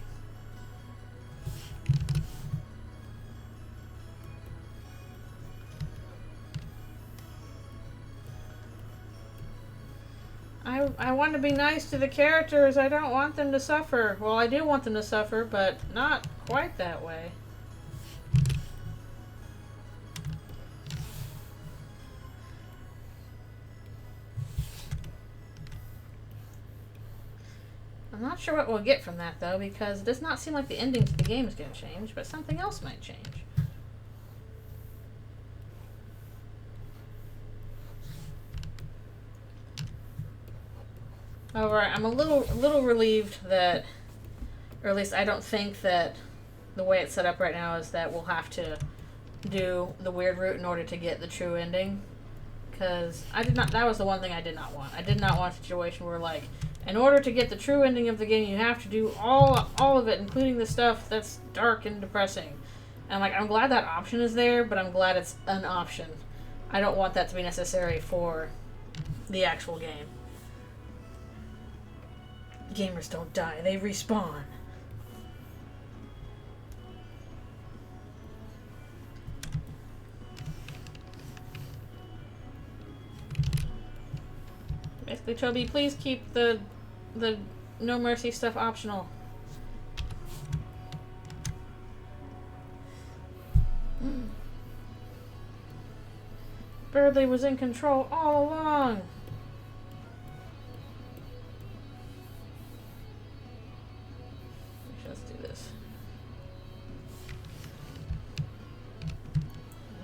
I want to be nice to the characters. I don't want them to suffer. Well, I do want them to suffer, but not quite that way. I'm not sure what we'll get from that, though, because it does not seem like the ending to the game is going to change, but something else might change. However, I'm a little relieved that, or at least I don't think that the way it's set up right now is that we'll have to do the weird route in order to get the true ending. Because that was the one thing I did not want. I did not want a situation where, like, in order to get the true ending of the game, you have to do all of it, including the stuff that's dark and depressing. And, like, I'm glad that option is there, but I'm glad it's an option. I don't want that to be necessary for the actual game. Gamers don't die, they respawn. Basically, Toby, please keep the No Mercy stuff optional. Birdley was in control all along. Let's do this.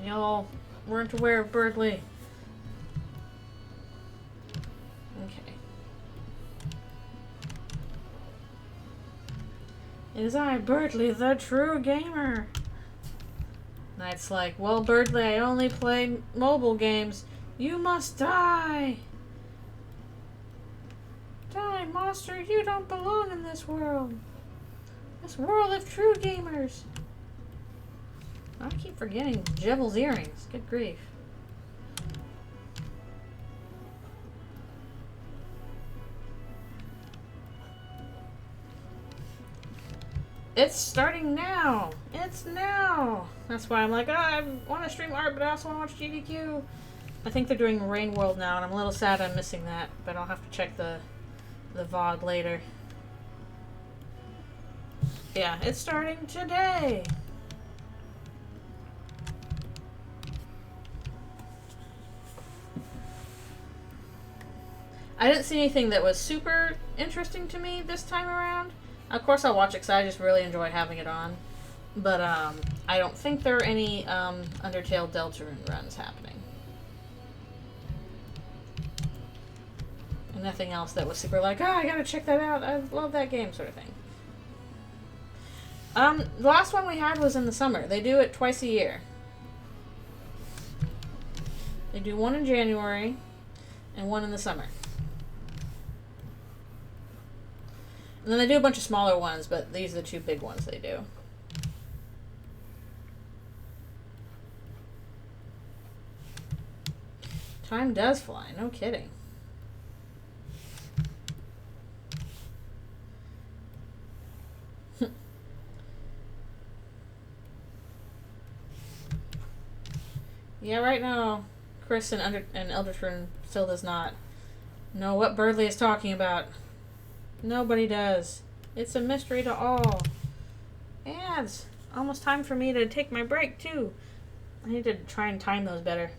Y'all weren't aware of Birdley. It is I, Birdley, the true gamer. Knight's like, well, Birdley, I only play mobile games. You must die. Die, monster. You don't belong in this world. This world of true gamers. I keep forgetting Jevil's earrings. Good grief. It's starting now. It's now. That's why I'm like, I want to stream art, but I also want to watch GDQ. I think they're doing Rain World now, and I'm a little sad I'm missing that, but I'll have to check the VOD later. Yeah, it's starting today. I didn't see anything that was super interesting to me this time around. Of course I'll watch it because I just really enjoy having it on. But I don't think there are any Undertale Deltarune runs happening. And nothing else that was super like, I gotta check that out, I love that game sort of thing. The last one we had was in the summer. They do it twice a year. They do one in January and one in the summer. And then they do a bunch of smaller ones, but these are the two big ones they do. Time does fly, no kidding. Yeah, right now, Chris and Eldritchrune still does not know what Birdley is talking about. Nobody does. It's a mystery to all. Ads. Almost time for me to take my break, too. I need to try and time those better.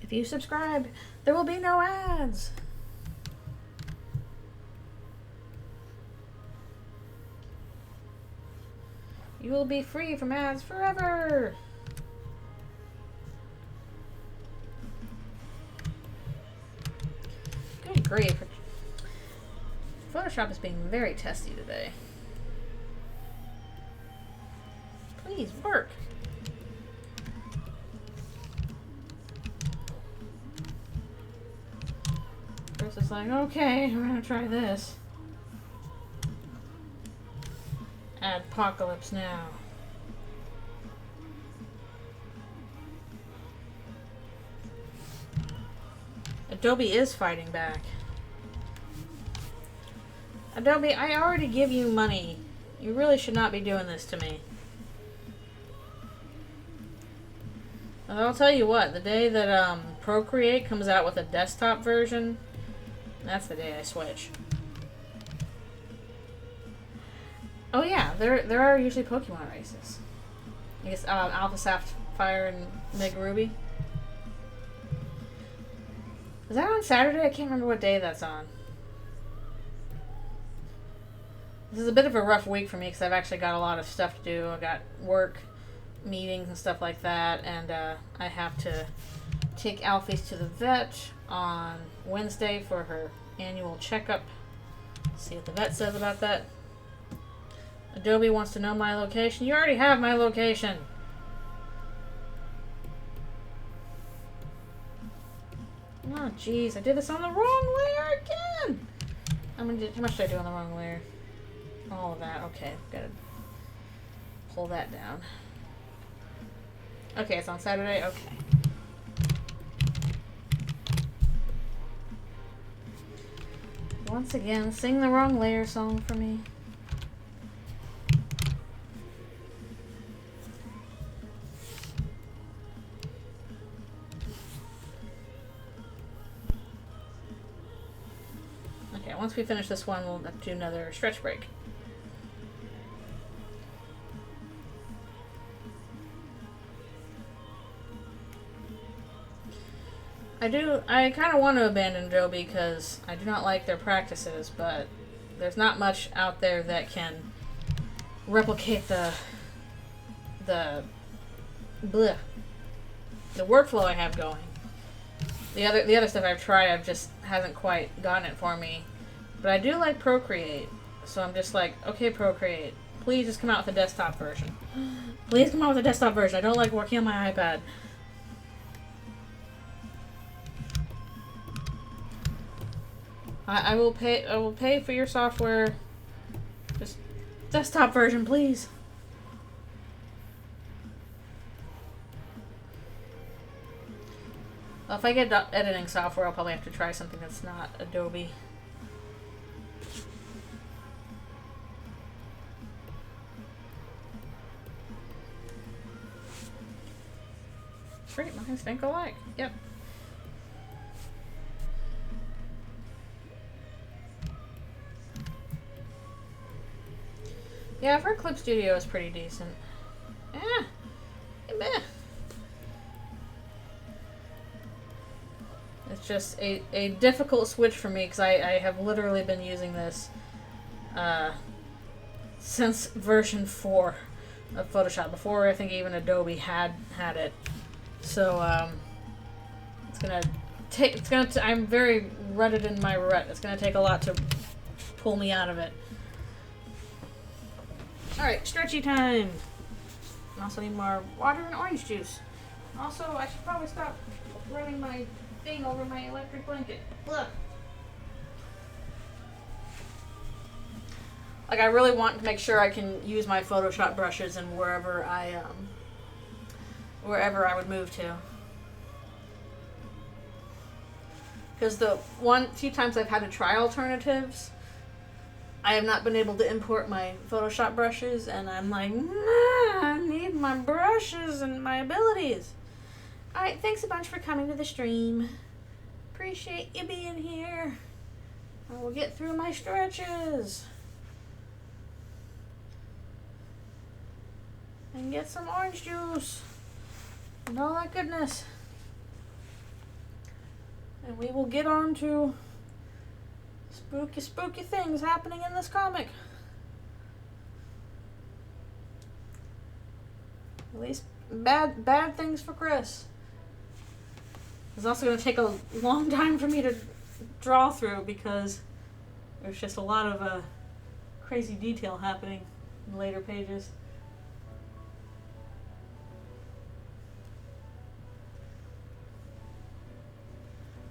If you subscribe, there will be no ads. You will be free from ads forever. Good grief. Photoshop is being very testy today. Please work. Chris is like, okay, we're gonna try this. Adpocalypse now. Adobe is fighting back. Adobe, I already give you money. You really should not be doing this to me. And I'll tell you what, the day that Procreate comes out with a desktop version, that's the day I switch. Oh yeah, there are usually Pokemon races. I guess Alpha Sapphire and Mega Ruby. Is that on Saturday? I can't remember what day that's on. This is a bit of a rough week for me because I've actually got a lot of stuff to do. I got work, meetings and stuff like that, and I have to take Alfie to the vet on Wednesday for her annual checkup. See what the vet says about that. Adobe wants to know my location. You already have my location. Oh, jeez. I did this on the wrong layer again. How much did I do on the wrong layer? All of that. Okay. Gotta pull that down. Okay, it's on Saturday. Okay. Once again, sing the wrong layer song for me. Okay, once we finish this one, we'll do another stretch break. I kind of want to abandon Adobe because I do not like their practices, but there's not much out there that can replicate the workflow I have going. The other stuff I've tried, hasn't quite gotten it for me. But I do like Procreate, so I'm just like, okay, Procreate, please just come out with a desktop version. Please come out with a desktop version. I don't like working on my iPad. I will pay for your software. Just desktop version, please. Well, if I get editing software, I'll probably have to try something that's not Adobe. Great, mine think alike. Yep. Yeah, I've heard Clip Studio is pretty decent. Meh. It's just a difficult switch for me because I have literally been using this since version 4 of Photoshop. Before I think even Adobe had it. So I'm very rutted in my rut. It's gonna take a lot to pull me out of it. Alright, stretchy time. I also need more water and orange juice. Also, I should probably stop running my thing over my electric blanket. Ugh. Like, I really want to make sure I can use my Photoshop brushes in wherever I would move to. Because the few times I've had to try alternatives, I have not been able to import my Photoshop brushes, and I'm like, nah, I need my brushes and my abilities. Alright, thanks a bunch for coming to the stream. Appreciate you being here. I will get through my stretches. And get some orange juice. And all that goodness. And we will get on to spooky things happening in this comic. At least bad things for Chris. It's also going to take a long time for me to draw through because there's just a lot of crazy detail happening in later pages.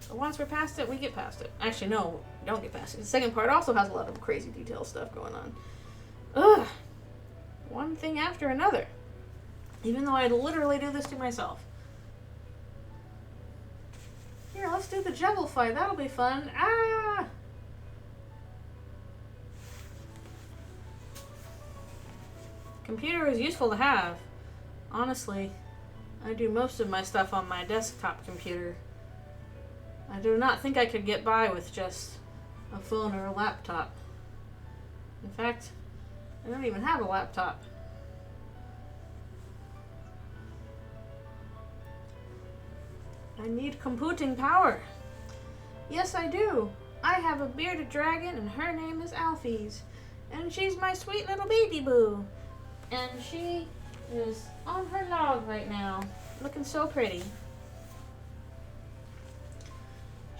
But once we're past it, we get past it. Actually, no, we don't get past it. The second part also has a lot of crazy detail stuff going on. Ugh. One thing after another. Even though I literally do this to myself. Here, let's do the Jevil fight. That'll be fun. Ah! Computer is useful to have. Honestly, I do most of my stuff on my desktop computer. I do not think I could get by with just a phone or a laptop. In fact, I don't even have a laptop. I need computing power. Yes, I do. I have a bearded dragon and her name is Alphys. And she's my sweet little baby boo. And she is on her log right now, looking so pretty.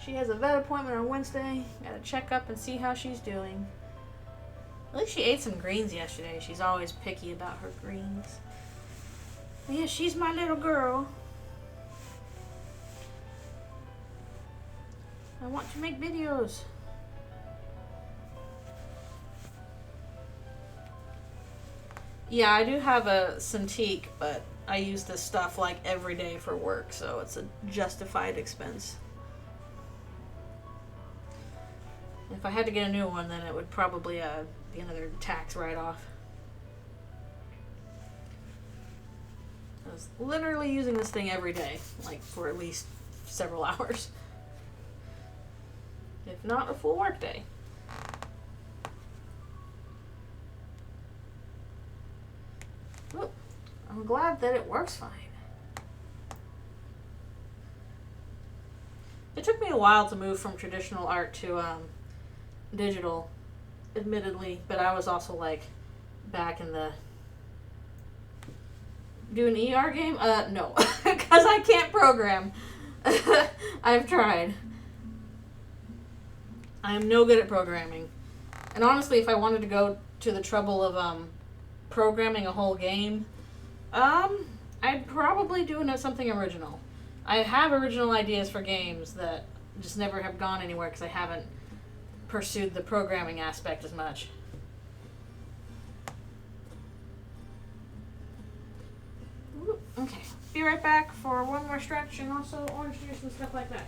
She has a vet appointment on Wednesday. Gotta check up and see how she's doing. At least she ate some greens yesterday. She's always picky about her greens. But yeah, she's my little girl. I want to make videos. Yeah, I do have a Cintiq, but I use this stuff like every day for work, so it's a justified expense. If I had to get a new one, then it would probably be another tax write-off. I was literally using this thing every day, like for at least several hours. If not a full work day. Ooh, I'm glad that it works fine. It took me a while to move from traditional art to digital, admittedly, but I was also like back in the... Do an ER game? No, because I can't program. I've tried. I'm no good at programming. And honestly, if I wanted to go to the trouble of programming a whole game, I'd probably do something original. I have original ideas for games that just never have gone anywhere because I haven't pursued the programming aspect as much. Ooh, okay, be right back for one more stretch and also orange juice and stuff like that.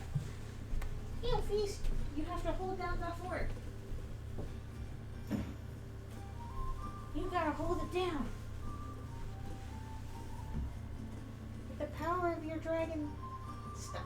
Ew, feast. You have to hold down that fork. You gotta hold it down. With the power of your dragon stuff.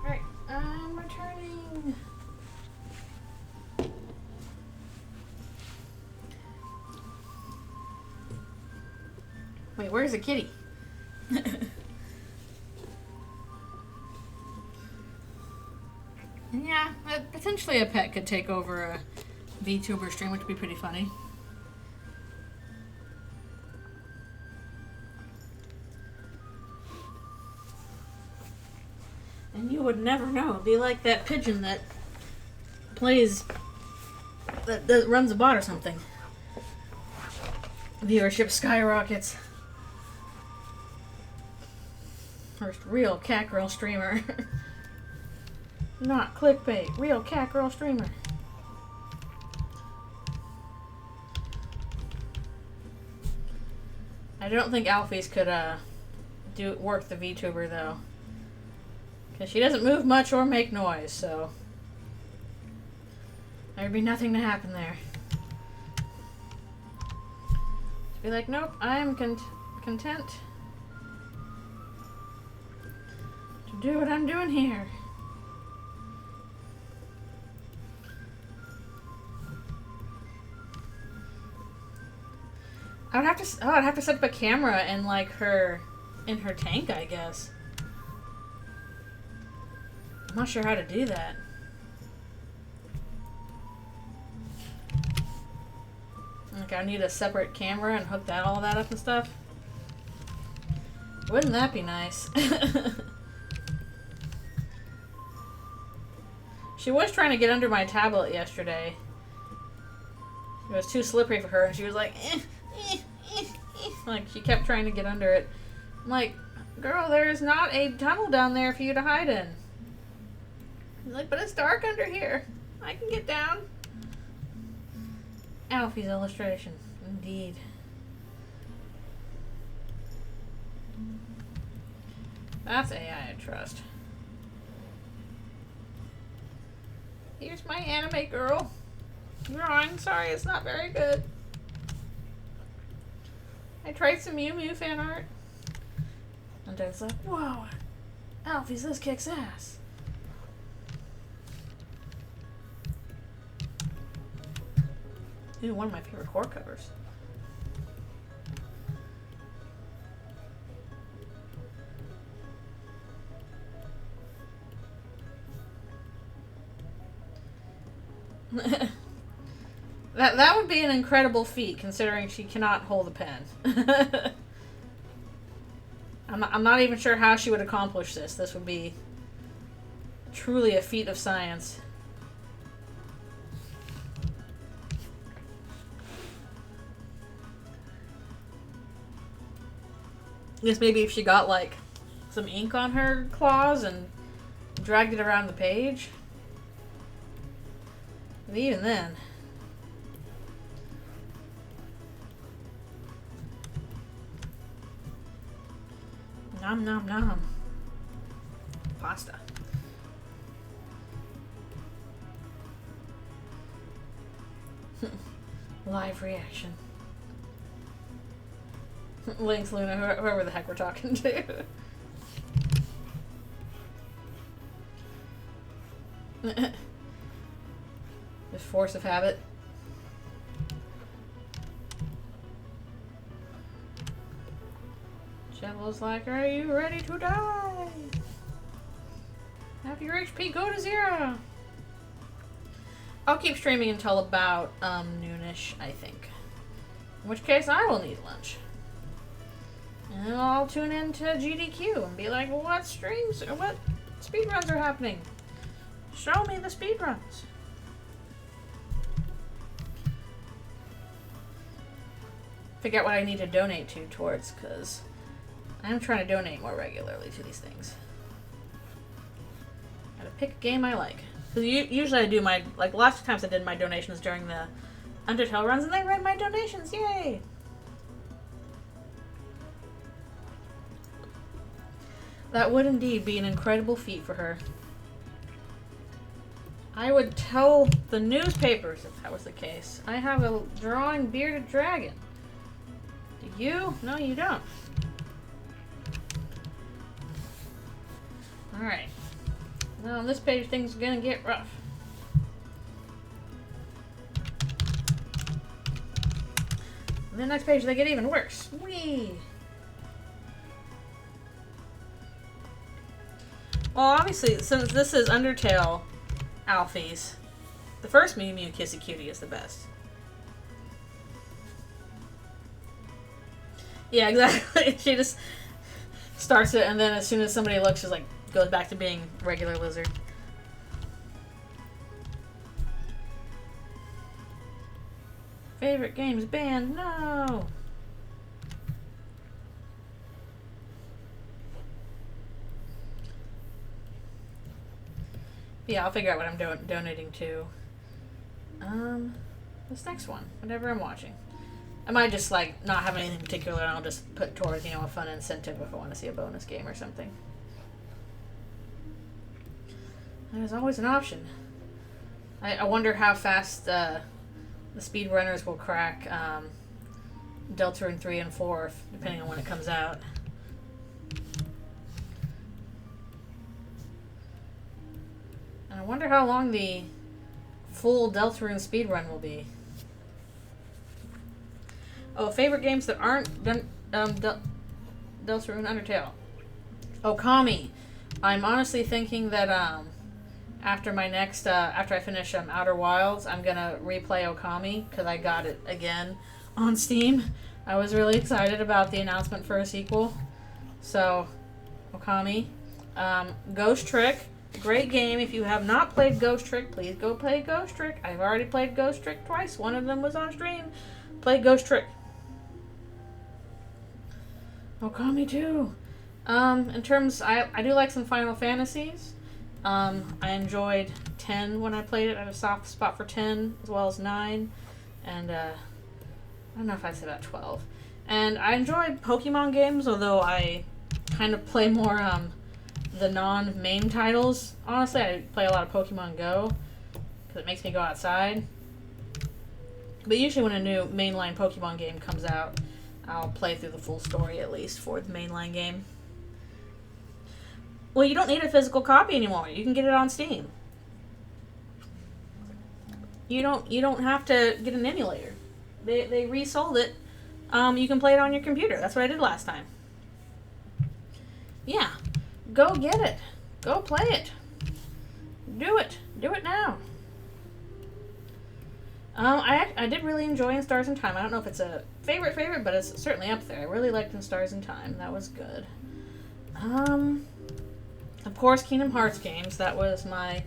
Alright, I'm returning. Wait, where's the kitty? Yeah, potentially a pet could take over a VTuber stream, which would be pretty funny. And you would never know. It'd be like that pigeon that plays, that runs a bot or something. Viewership skyrockets. First real cat girl streamer. Not clickbait, real cat girl streamer. I don't think Alphys could work the VTuber though, because she doesn't move much or make noise, so there'd be nothing to happen there. She'd be like, nope, I'm content to do what I'm doing here. I'd have to set up a camera in like her tank, I guess. I'm not sure how to do that. Like, I need a separate camera and hook all that up and stuff. Wouldn't that be nice? She was trying to get under my tablet yesterday. It was too slippery for her, and she was like, like, she kept trying to get under it. I'm like, girl, there's not a tunnel down there for you to hide in. She's like, but it's dark under here. I can get down. Alfie's illustration. Indeed. That's AI I trust. Here's my anime girl. Drawing. Sorry, it's not very good. I tried some Mew Mew fan art. And Dad's like, whoa, Alfie's, this kicks ass. Ooh, one of my favorite horror covers. That would be an incredible feat, considering she cannot hold a pen. I'm not even sure how she would accomplish this. This would be truly a feat of science. I guess maybe if she got, like, some ink on her claws and dragged it around the page. But even then... Nom nom nom. Pasta. Live reaction. Lynx, Luna, whoever the heck we're talking to. The force of habit. Jevil's like, are you ready to die? Have your HP go to 0. I'll keep streaming until about noonish, I think. In which case I will need lunch. And I'll tune into GDQ and be like, what streams or what speedruns are happening? Show me the speedruns. Figure out what I need to donate towards, because I'm trying to donate more regularly to these things. Gotta pick a game I like. Because usually I do my, like, last times I did my donations during the Undertale runs, and they read my donations. Yay! That would indeed be an incredible feat for her. I would tell the newspapers if that was the case. I have a drawing bearded dragon. Do you? No, you don't. Alright. Now on this page things are gonna get rough. And the next page they get even worse. Whee! Well, obviously, since this is Undertale Alphys, the first Mew Mew Kissy Cutie is the best. Yeah, exactly. She just starts it, and then as soon as somebody looks, she's like, goes back to being regular lizard. Favorite games banned? No! Yeah, I'll figure out what I'm donating to. This next one, whatever I'm watching. I might just like not have anything particular, and I'll just put towards, you know, a fun incentive if I want to see a bonus game or something. There's always an option. I wonder how fast the speedrunners will crack Deltarune 3 and 4, depending on when it comes out. And I wonder how long the full Deltarune speedrun will be. Oh, favorite games that aren't Deltarune Undertale. Okami. I'm honestly thinking that after my next after I finish Outer Wilds, I'm gonna replay Okami because I got it again on Steam. I was really excited about the announcement for a sequel. So, Okami. Ghost Trick. Great game. If you have not played Ghost Trick, please go play Ghost Trick. I've already played Ghost Trick twice. One of them was on stream. Play Ghost Trick. Okami too. In terms, I do like some Final Fantasies. I enjoyed 10 when I played it. I have a soft spot for 10 as well as 9. And I don't know if I'd say about 12. And I enjoy Pokemon games, although I kind of play more the non-main titles. Honestly, I play a lot of Pokemon Go because it makes me go outside. But usually when a new mainline Pokemon game comes out, I'll play through the full story at least for the mainline game. Well, you don't need a physical copy anymore. You can get it on Steam. You don't have to get an emulator. They resold it. You can play it on your computer. That's what I did last time. Yeah. Go get it. Go play it. Do it. Do it now. I did really enjoy In Stars in Time. I don't know if it's a favorite, but it's certainly up there. I really liked In Stars in Time. That was good. Of course, Kingdom Hearts games. That was my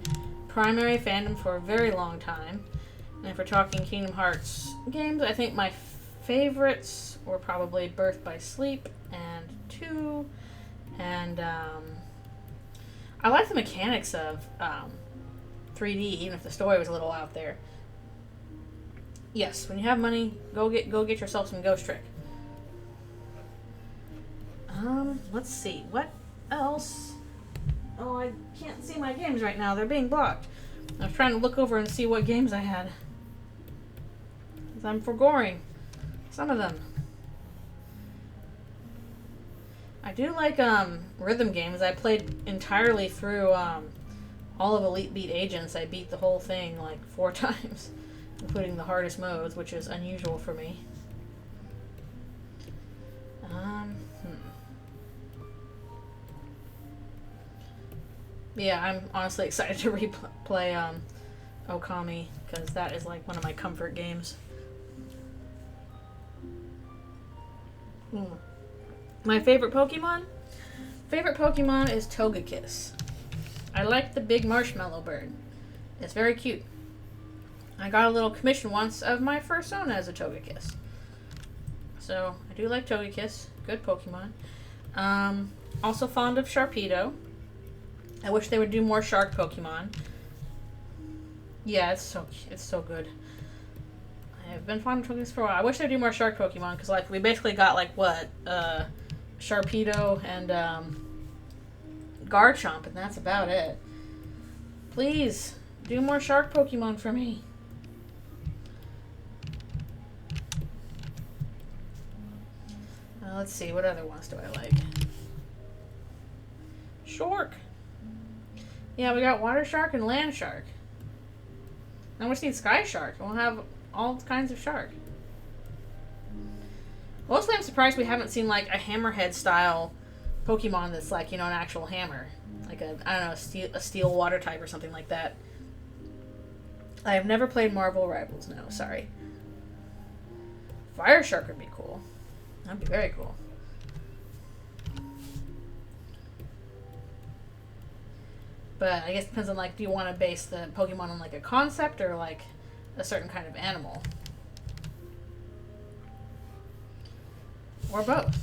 primary fandom for a very long time. And if we're talking Kingdom Hearts games, I think my favorites were probably Birth by Sleep and 2. And I like the mechanics of 3D, even if the story was a little out there. Yes, when you have money, go get yourself some Ghost Trick. Let's see. What else? Oh, I can't see my games right now. They're being blocked. I was trying to look over and see what games I had. Because I'm forgoing some of them. I do like rhythm games. I played entirely through all of Elite Beat Agents. I beat the whole thing like 4 times, including the hardest modes, which is unusual for me. Yeah, I'm honestly excited to replay Okami, because that is like one of my comfort games. My favorite Pokemon? Favorite Pokemon is Togekiss. I like the big marshmallow bird. It's very cute. I got a little commission once of my first own as a Togekiss. So, I do like Togekiss. Good Pokemon. Also fond of Sharpedo. I wish they would do more shark Pokemon. Yeah, it's so good. I've been fond of Togekiss for a while. I wish they'd do more shark Pokemon, because like we basically got like what? Sharpedo and Garchomp, and that's about it. Please, do more shark Pokemon for me. Let's see, what other ones do I like? Shork. Yeah, we got Water Shark and Land Shark. Now we just need Sky Shark. We'll have all kinds of shark. Mostly I'm surprised we haven't seen like a Hammerhead style Pokemon that's like, you know, an actual hammer. Like a, I don't know, a steel water type or something like that. I have never played Marvel Rivals, no, sorry. Fire Shark would be cool. That'd be very cool. But I guess it depends on, like, do you want to base the Pokemon on, like, a concept or, like, a certain kind of animal? Or both.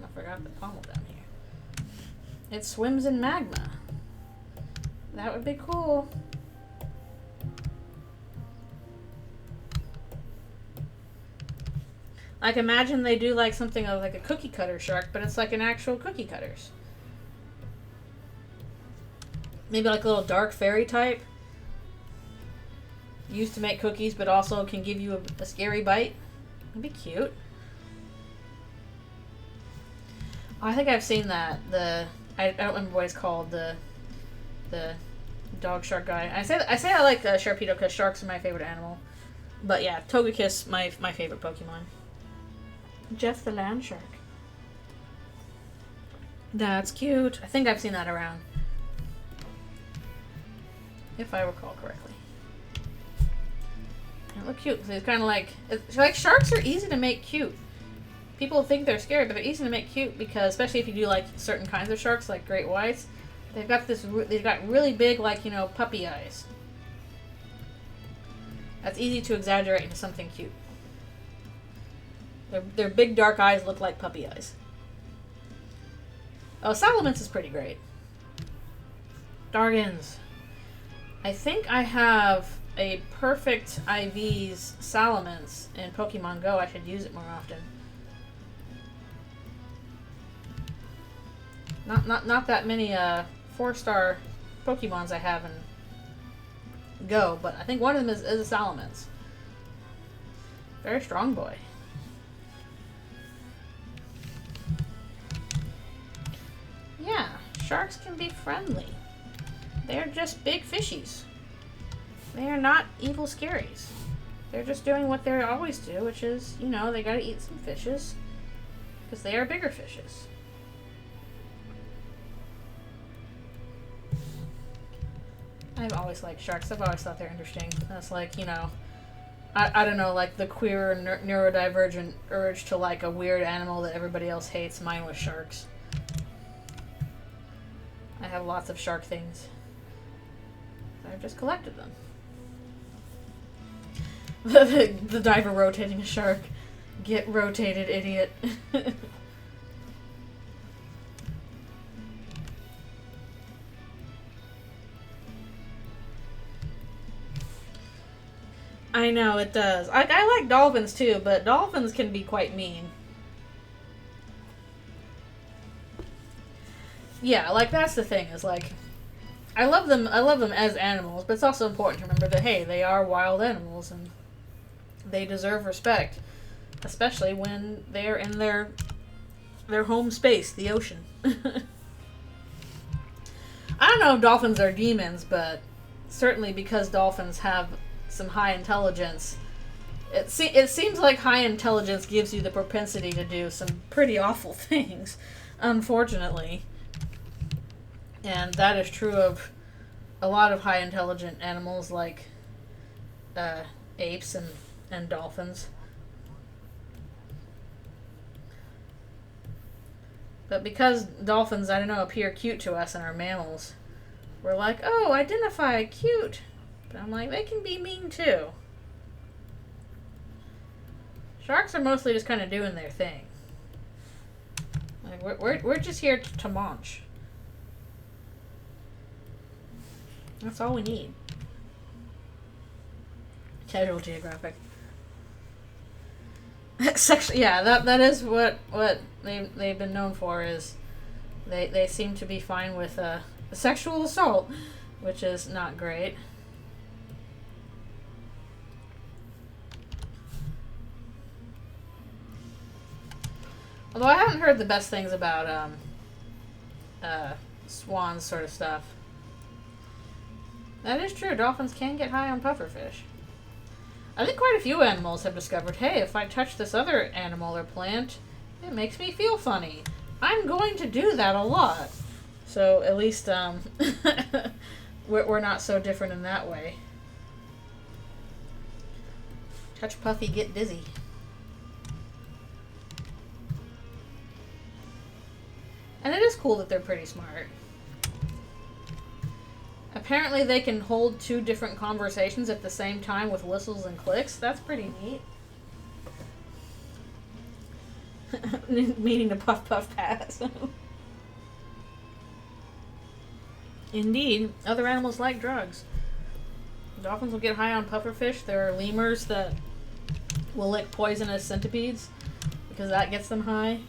I forgot the pommel down here. It swims in magma. That would be cool. Like, imagine they do like something like a cookie cutter shark, but it's like an actual cookie cutters. Maybe like a little dark fairy type. Used to make cookies, but also can give you a scary bite. That'd be cute. I think I've seen that. I don't remember what it's called. The dog shark guy. I say I like Sharpedo because sharks are my favorite animal. But yeah, Togekiss, my favorite Pokemon. Jeff the land shark. That's cute. I think I've seen that around. If I recall correctly. They look cute. It's kind of like sharks are easy to make cute. People think they're scary, but they're easy to make cute because, especially if you do like certain kinds of sharks, like great whites, they've got really big, like, you know, puppy eyes. That's easy to exaggerate into something cute. Their big dark eyes look like puppy eyes. Oh, Salamence is pretty great. Dargans. I think I have a perfect IV's Salamence in Pokemon Go. I should use it more often. Not that many 4-star Pokemons I have in Go, but I think one of them is a Salamence. Very strong boy. Yeah, sharks can be friendly. They're just big fishies. They are not evil scaries. They're just doing what they always do, which is, you know, they gotta eat some fishes. Because they are bigger fishes. I've always liked sharks. I've always thought they're interesting. That's like, you know, I don't know, like the queer neurodivergent urge to like a weird animal that everybody else hates. Mine was sharks. I have lots of shark things. I've just collected them. The diver rotating a shark. Get rotated, idiot. I know, it does. I like dolphins too, but dolphins can be quite mean. Yeah, like that's the thing, is like I love them as animals, but it's also important to remember that, hey, they are wild animals and they deserve respect, especially when they're in their home space, the ocean. I don't know if dolphins are demons, but certainly because dolphins have some high intelligence, it seems like high intelligence gives you the propensity to do some pretty awful things, unfortunately. And that is true of a lot of high intelligent animals like apes and dolphins. But because dolphins, I don't know, appear cute to us and are mammals, we're like, oh, identify cute. But I'm like, they can be mean too. Sharks are mostly just kind of doing their thing. Like we're just here to munch. That's all we need. Casual Geographic. Yeah, that is what they've been known for, is they seem to be fine with sexual assault, which is not great. Although I haven't heard the best things about swans sort of stuff. That is true. Dolphins can get high on pufferfish. I think quite a few animals have discovered, hey, if I touch this other animal or plant, it makes me feel funny. I'm going to do that a lot. So at least we're not so different in that way. Touch Puffy, get dizzy. And it is cool that they're pretty smart. Apparently they can hold 2 different conversations at the same time with whistles and clicks. That's pretty neat. Meaning to puff puff pass. Indeed, other animals like drugs. Dolphins will get high on pufferfish. There are lemurs that will lick poisonous centipedes. because that gets them high.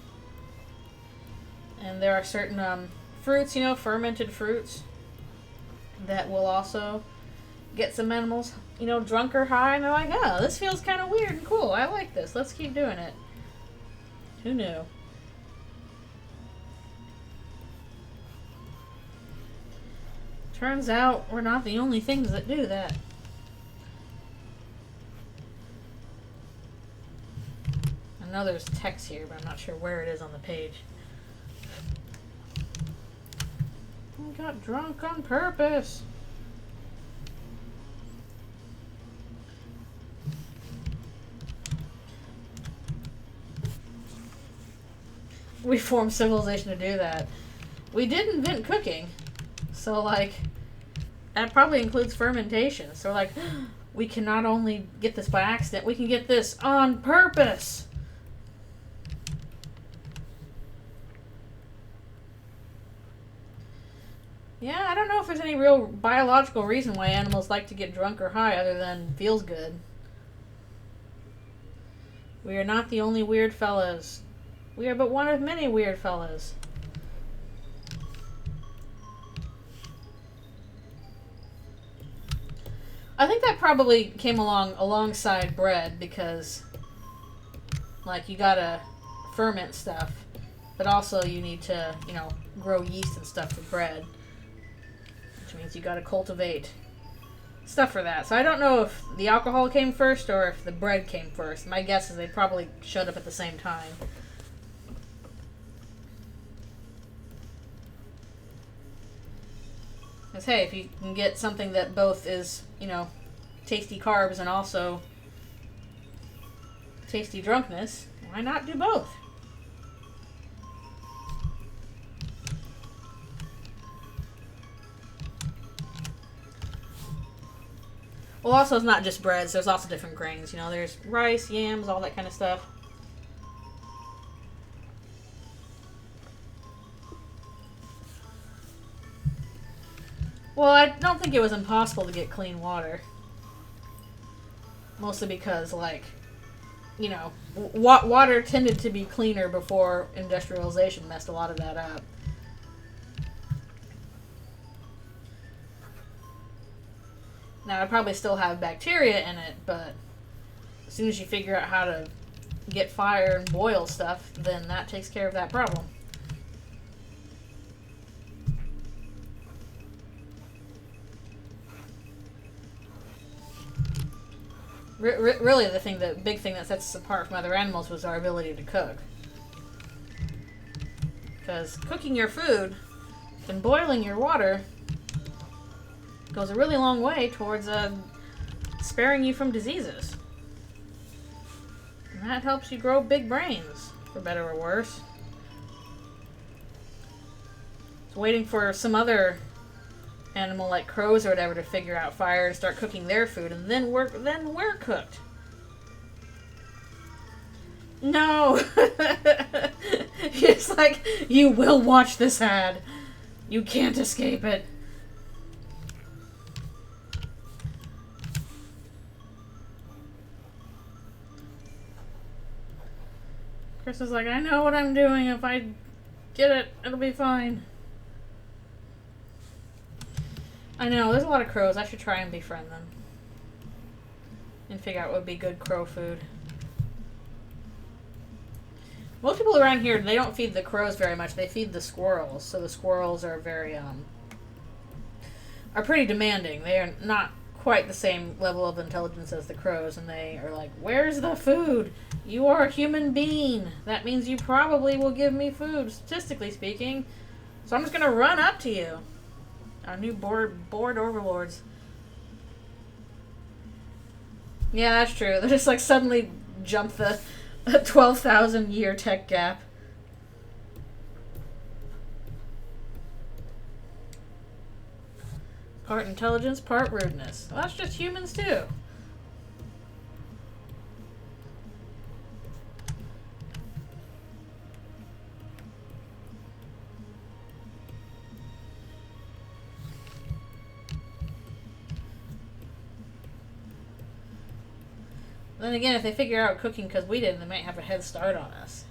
And there are certain fruits, you know, fermented fruits, that will also get some animals, you know, drunk or high, and they're like, oh, this feels kind of weird and cool. I like this. Let's keep doing it. Who knew? Turns out we're not the only things that do that. I know there's text here, but I'm not sure where it is on the page. I got drunk on purpose. We formed civilization to do that. We did invent cooking. So, like, that probably includes fermentation. So, like, we can not only get this by accident, we can get this on purpose. Yeah, I don't know if there's any real biological reason why animals like to get drunk or high other than feels good. We are not the only weird fellas. We are but one of many weird fellas. I think that probably came along alongside bread because, like, you gotta ferment stuff, but also you need to, you know, grow yeast and stuff for bread. Which means you gotta cultivate stuff for that. So I don't know if the alcohol came first or if the bread came first. My guess is they probably showed up at the same time. Because, hey, if you can get something that both is, you know, tasty carbs and also tasty drunkenness, why not do both? Well, also, it's not just breads. There's also different grains. You know, there's rice, yams, all that kind of stuff. Well, I don't think it was impossible to get clean water. Mostly because, like, you know, water tended to be cleaner before industrialization messed a lot of that up. Now, it probably still have bacteria in it, but as soon as you figure out how to get fire and boil stuff, then that takes care of that problem. Really, the big thing that sets us apart from other animals was our ability to cook. Because cooking your food and boiling your water goes a really long way towards sparing you from diseases. And that helps you grow big brains, for better or worse. It's waiting for some other animal like crows or whatever to figure out fire and start cooking their food, and then we're cooked. No! It's like, you will watch this ad. You can't escape it. Chris is like, I know what I'm doing. If I get it, it'll be fine. I know, there's a lot of crows. I should try and befriend them. And figure out what would be good crow food. Most people around here, they don't feed the crows very much. They feed the squirrels. So the squirrels are are pretty demanding. They are not quite the same level of intelligence as the crows. And they are like, where's the food? You are a human being. That means you probably will give me food, statistically speaking. So I'm just going to run up to you. Our new board overlords. Yeah, that's true. They just like suddenly jump the 12,000 year tech gap. Part intelligence, part rudeness. Well, that's just humans too. Then again, if they figure out cooking because we didn't, they might have a head start on us.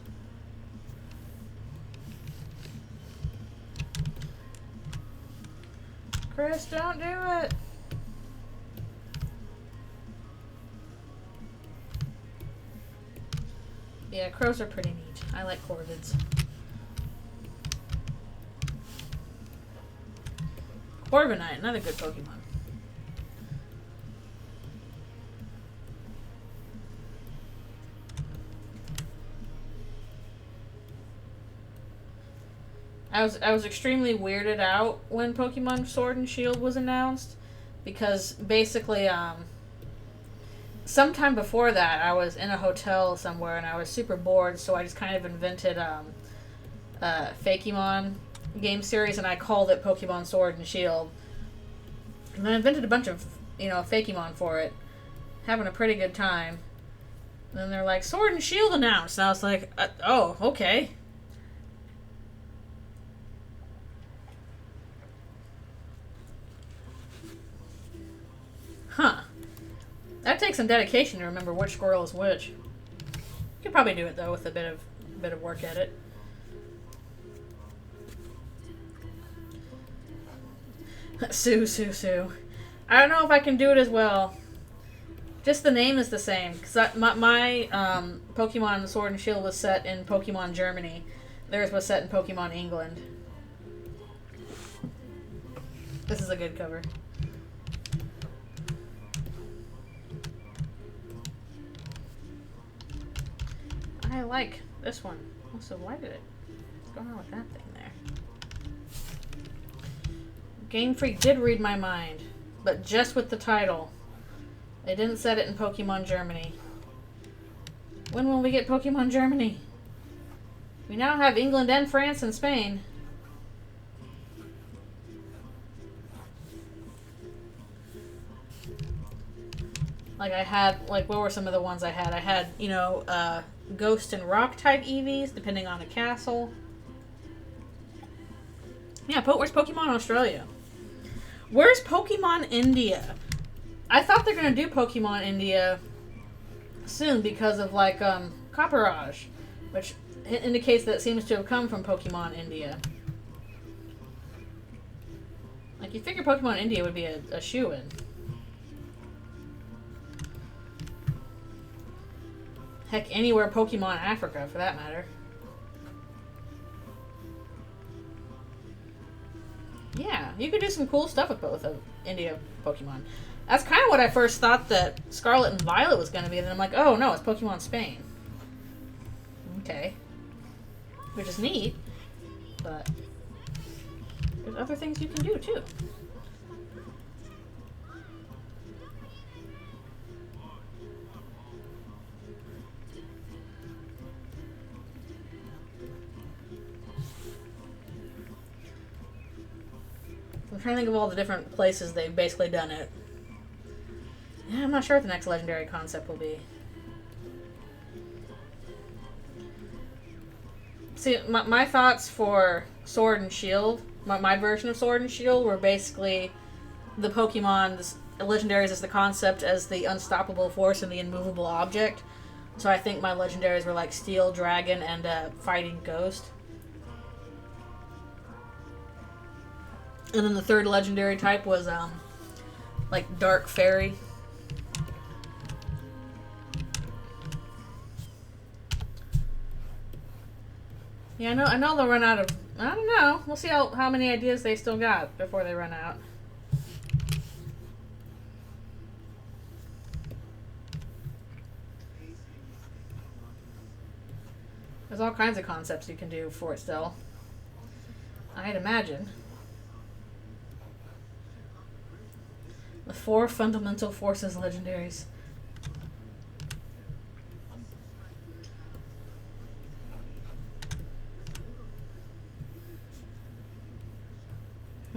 Chris, don't do it! Yeah, crows are pretty neat. I like corvids. Corviknight, another good Pokemon. I was extremely weirded out when Pokemon Sword and Shield was announced, because basically sometime before that I was in a hotel somewhere and I was super bored, so I just kind of invented Fakemon game series and I called it Pokemon Sword and Shield. And I invented a bunch of, Fakemon for it, having a pretty good time. And then they're like, Sword and Shield announced, and I was like, oh, okay. Huh. That takes some dedication to remember which squirrel is which. You could probably do it though with a bit of work at it. Sue. I don't know if I can do it as well. Just the name is the same. Because my Pokemon Sword and Shield was set in Pokemon Germany. Theirs was set in Pokemon England. This is a good cover. I like this one. Also, what's going on with that thing there? Game Freak did read my mind, but just with the title. They didn't set it in Pokemon Germany. When will we get Pokemon Germany? We now have England and France and Spain. What were some of the ones I had? I had, Ghost and Rock type EVs, depending on the castle. Yeah, where's Pokemon Australia? Where's Pokemon India? I thought they're going to do Pokemon India soon because of, Copperage, which indicates that it seems to have come from Pokemon India. You figure Pokemon India would be a shoo-in. Heck, anywhere Pokemon Africa, for that matter. Yeah, you could do some cool stuff with both of India Pokemon. That's kind of what I first thought that Scarlet and Violet was going to be, and then I'm like, oh no, it's Pokemon Spain. Okay. Which is neat, but there's other things you can do, too. I'm trying to think of all the different places they've basically done it. Yeah, I'm not sure what the next legendary concept will be. See, my thoughts for Sword and Shield, my version of Sword and Shield, were basically the Pokemon's legendaries as the concept as the unstoppable force and the immovable object. So I think my legendaries were like Steel Dragon and Fighting Ghost. And then the third legendary type was Dark Fairy. Yeah, I know they'll run out of... I don't know. We'll see how many ideas they still got before they run out. There's all kinds of concepts you can do for it still. I'd imagine. The 4 fundamental forces legendaries.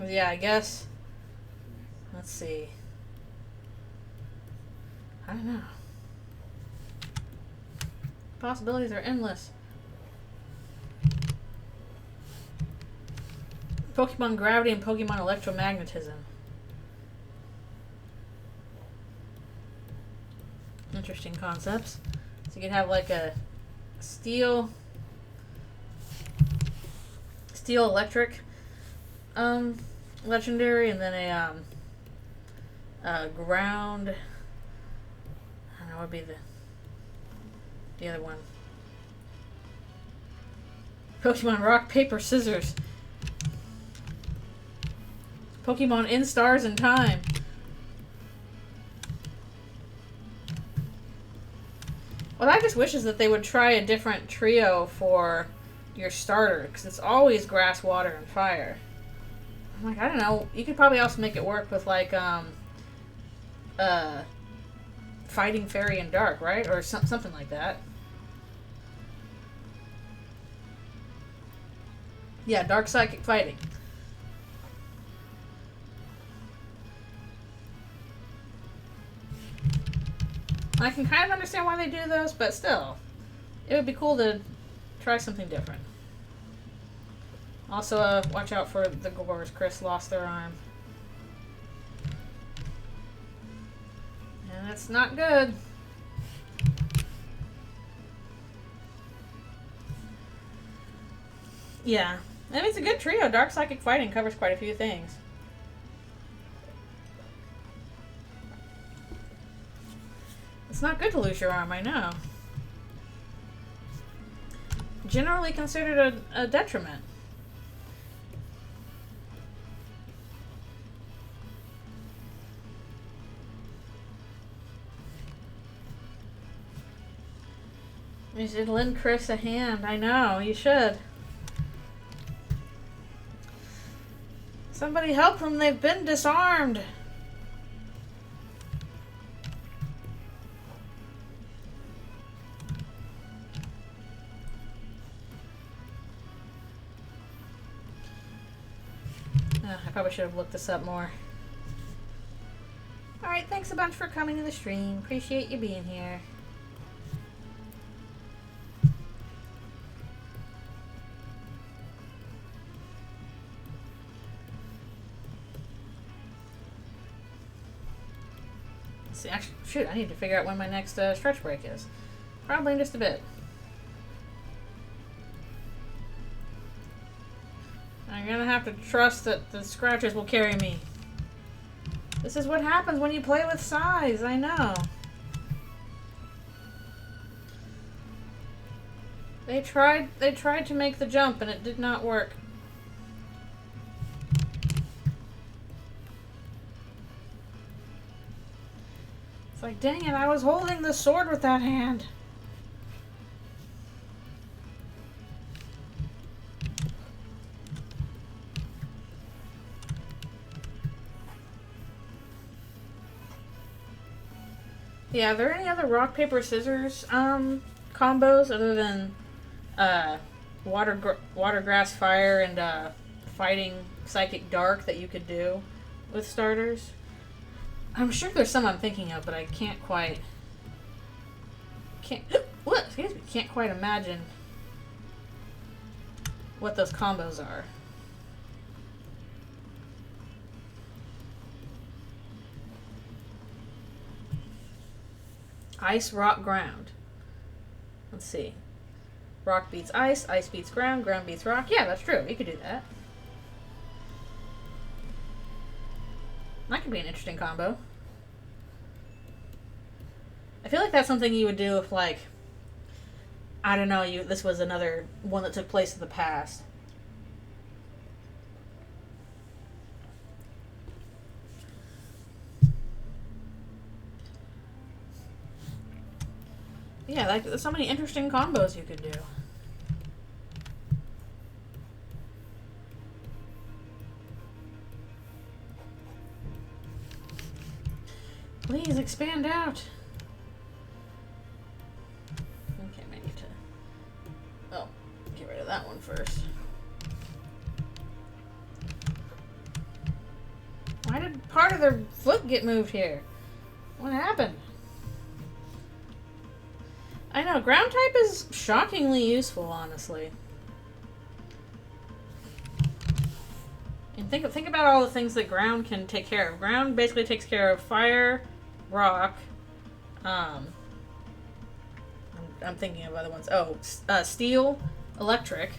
Yeah, I guess. Let's see. I don't know. Possibilities are endless. Pokemon Gravity and Pokemon Electromagnetism. interesting concepts. So you could have like a steel electric legendary, and then a ground. I don't know what would be the other one. Pokemon Rock, Paper, Scissors. Pokemon in Stars and Time. What I just wish is that they would try a different trio for your starter, because it's always grass, water, and fire. I'm like, I don't know. You could probably also make it work with like Fighting Fairy and Dark, right? Or something like that. Yeah, Dark Psychic Fighting. I can kind of understand why they do those, but still, it would be cool to try something different. Also, watch out for the Gores. Chris lost their arm. And it's not good. Yeah. I mean, it's a good trio. Dark Psychic Fighting covers quite a few things. It's not good to lose your arm, I know. Generally considered a detriment. You should lend Chris a hand. I know, you should. Somebody help them, they've been disarmed. I probably should have looked this up more. Alright, thanks a bunch for coming to the stream. Appreciate you being here. See, actually, shoot, I need to figure out when my next stretch break is. Probably in just a bit. I'm gonna have to trust that the scratches will carry me. This is what happens when you play with size, I know. They tried to make the jump and it did not work. It's like, dang it, I was holding the sword with that hand. Yeah, are there any other rock, paper, scissors combos other than water, grass, fire, and fighting psychic dark that you could do with starters? I'm sure there's some I'm thinking of, but I can't quite imagine what those combos are. Ice, rock, ground. Let's see. Rock beats ice, ice beats ground, ground beats rock. Yeah, that's true. You could do that. That could be an interesting combo. I feel like that's something you would do if, like, I don't know, this was another one that took place in the past. Yeah, like, there's so many interesting combos you could do. Please expand out. Okay, I need to... Oh, get rid of that one first. Why did part of their foot get moved here? What happened? I know, ground type is shockingly useful, honestly. And think about all the things that ground can take care of. Ground basically takes care of fire, rock, I'm thinking of other ones. Oh, steel, electric.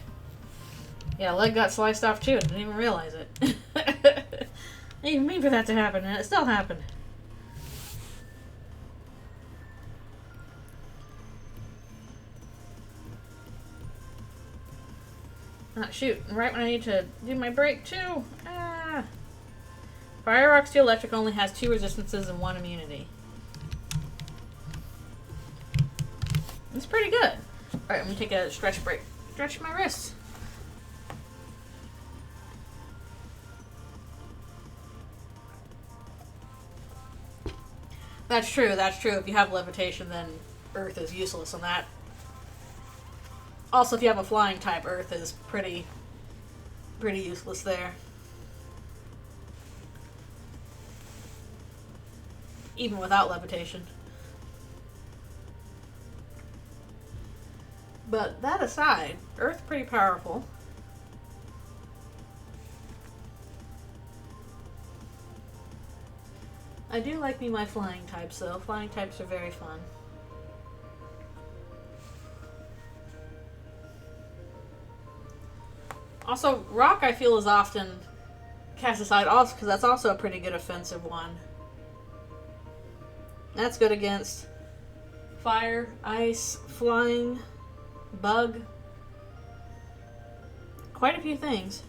Yeah, leg got sliced off too. Didn't even realize it. I didn't mean for that to happen, and it still happened. Ah, shoot. Right when I need to do my break, too. Ah. Fire, rock, steel, electric only has 2 resistances and 1 immunity. It's pretty good. Alright, I'm gonna take a stretch break. Stretch my wrists. That's true, that's true. If you have levitation, then Earth is useless on that. Also, if you have a flying type, Earth is pretty useless there. Even without levitation. But that aside, Earth's pretty powerful. I do like me my flying types, though. Flying types are very fun. Also, rock I feel is often cast aside also because that's also a pretty good offensive one. That's good against fire, ice, flying, bug. Quite a few things.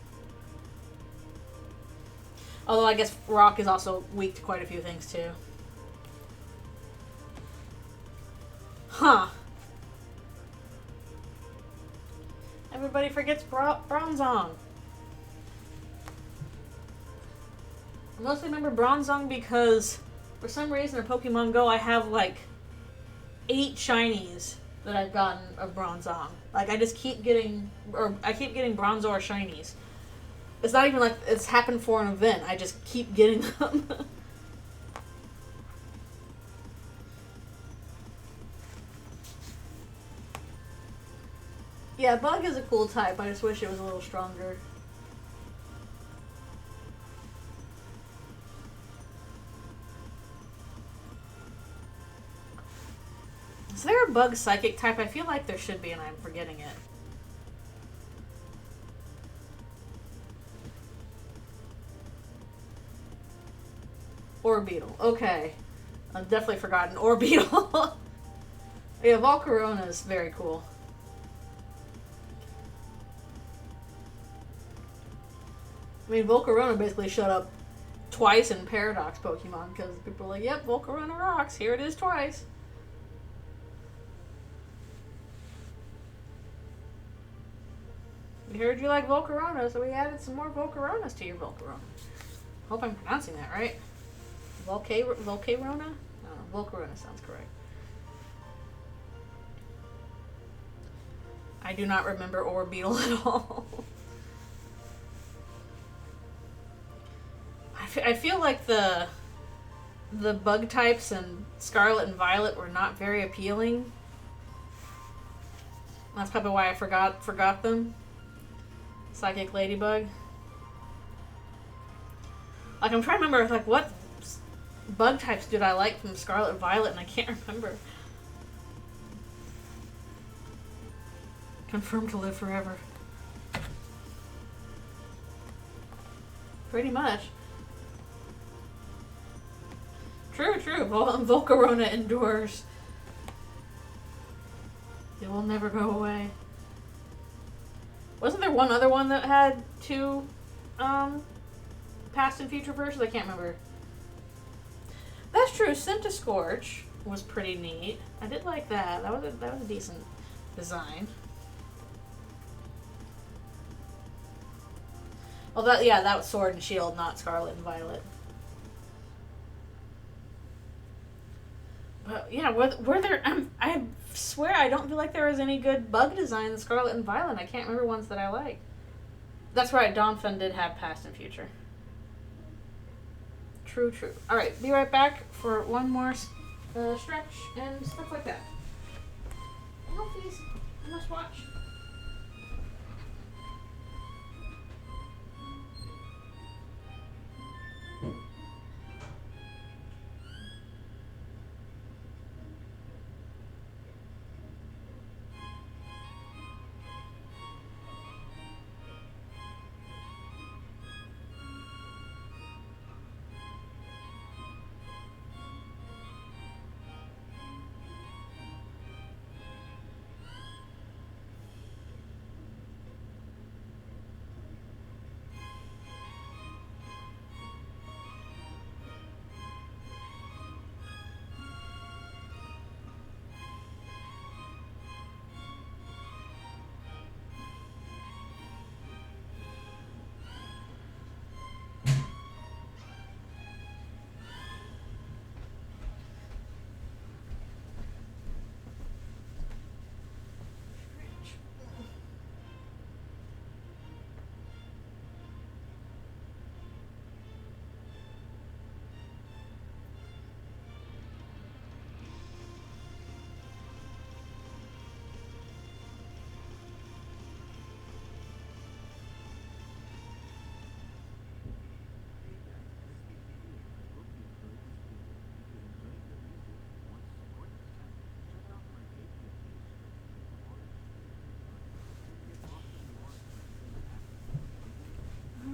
Although I guess rock is also weak to quite a few things too. Huh. Everybody forgets Bronzong. I mostly remember Bronzong because for some reason in Pokemon Go I have like 8 shinies that I've gotten of Bronzong. Like I just keep getting, I keep getting Bronzor shinies. It's not even like it's happened for an event. I just keep getting them. Yeah, Bug is a cool type. I just wish it was a little stronger. Is there a Bug Psychic type? I feel like there should be and I'm forgetting it. Orbeetle. Okay. I've definitely forgotten Orbeetle. Yeah, Volcarona is very cool. I mean, Volcarona basically showed up twice in Paradox Pokemon because people are like, yep, Volcarona rocks. Here it is twice. We heard you like Volcarona, so we added some more Volcaronas to your Volcarona. Hope I'm pronouncing that right. Volcarona? I don't know. Volcarona sounds correct. I do not remember Orbeetle at all. I feel like the bug types in Scarlet and Violet were not very appealing. That's probably why I forgot them. Psychic Ladybug. Like I'm trying to remember like what bug types did I like from Scarlet and Violet and I can't remember. Confirmed to live forever. Pretty much. True. Volcarona endures. It will never go away. Wasn't there one other one that had 2 past and future versions? I can't remember. That's true. Centiskorch was pretty neat. I did like that. That was a decent design. Well, that was Sword and Shield, not Scarlet and Violet. But yeah, were there? I swear I don't feel like there was any good bug design in Scarlet and Violet. I can't remember ones that I like. That's right. Donphan did have past and future. True. All right, be right back for one more stretch and stuff like that. No, please. I must watch.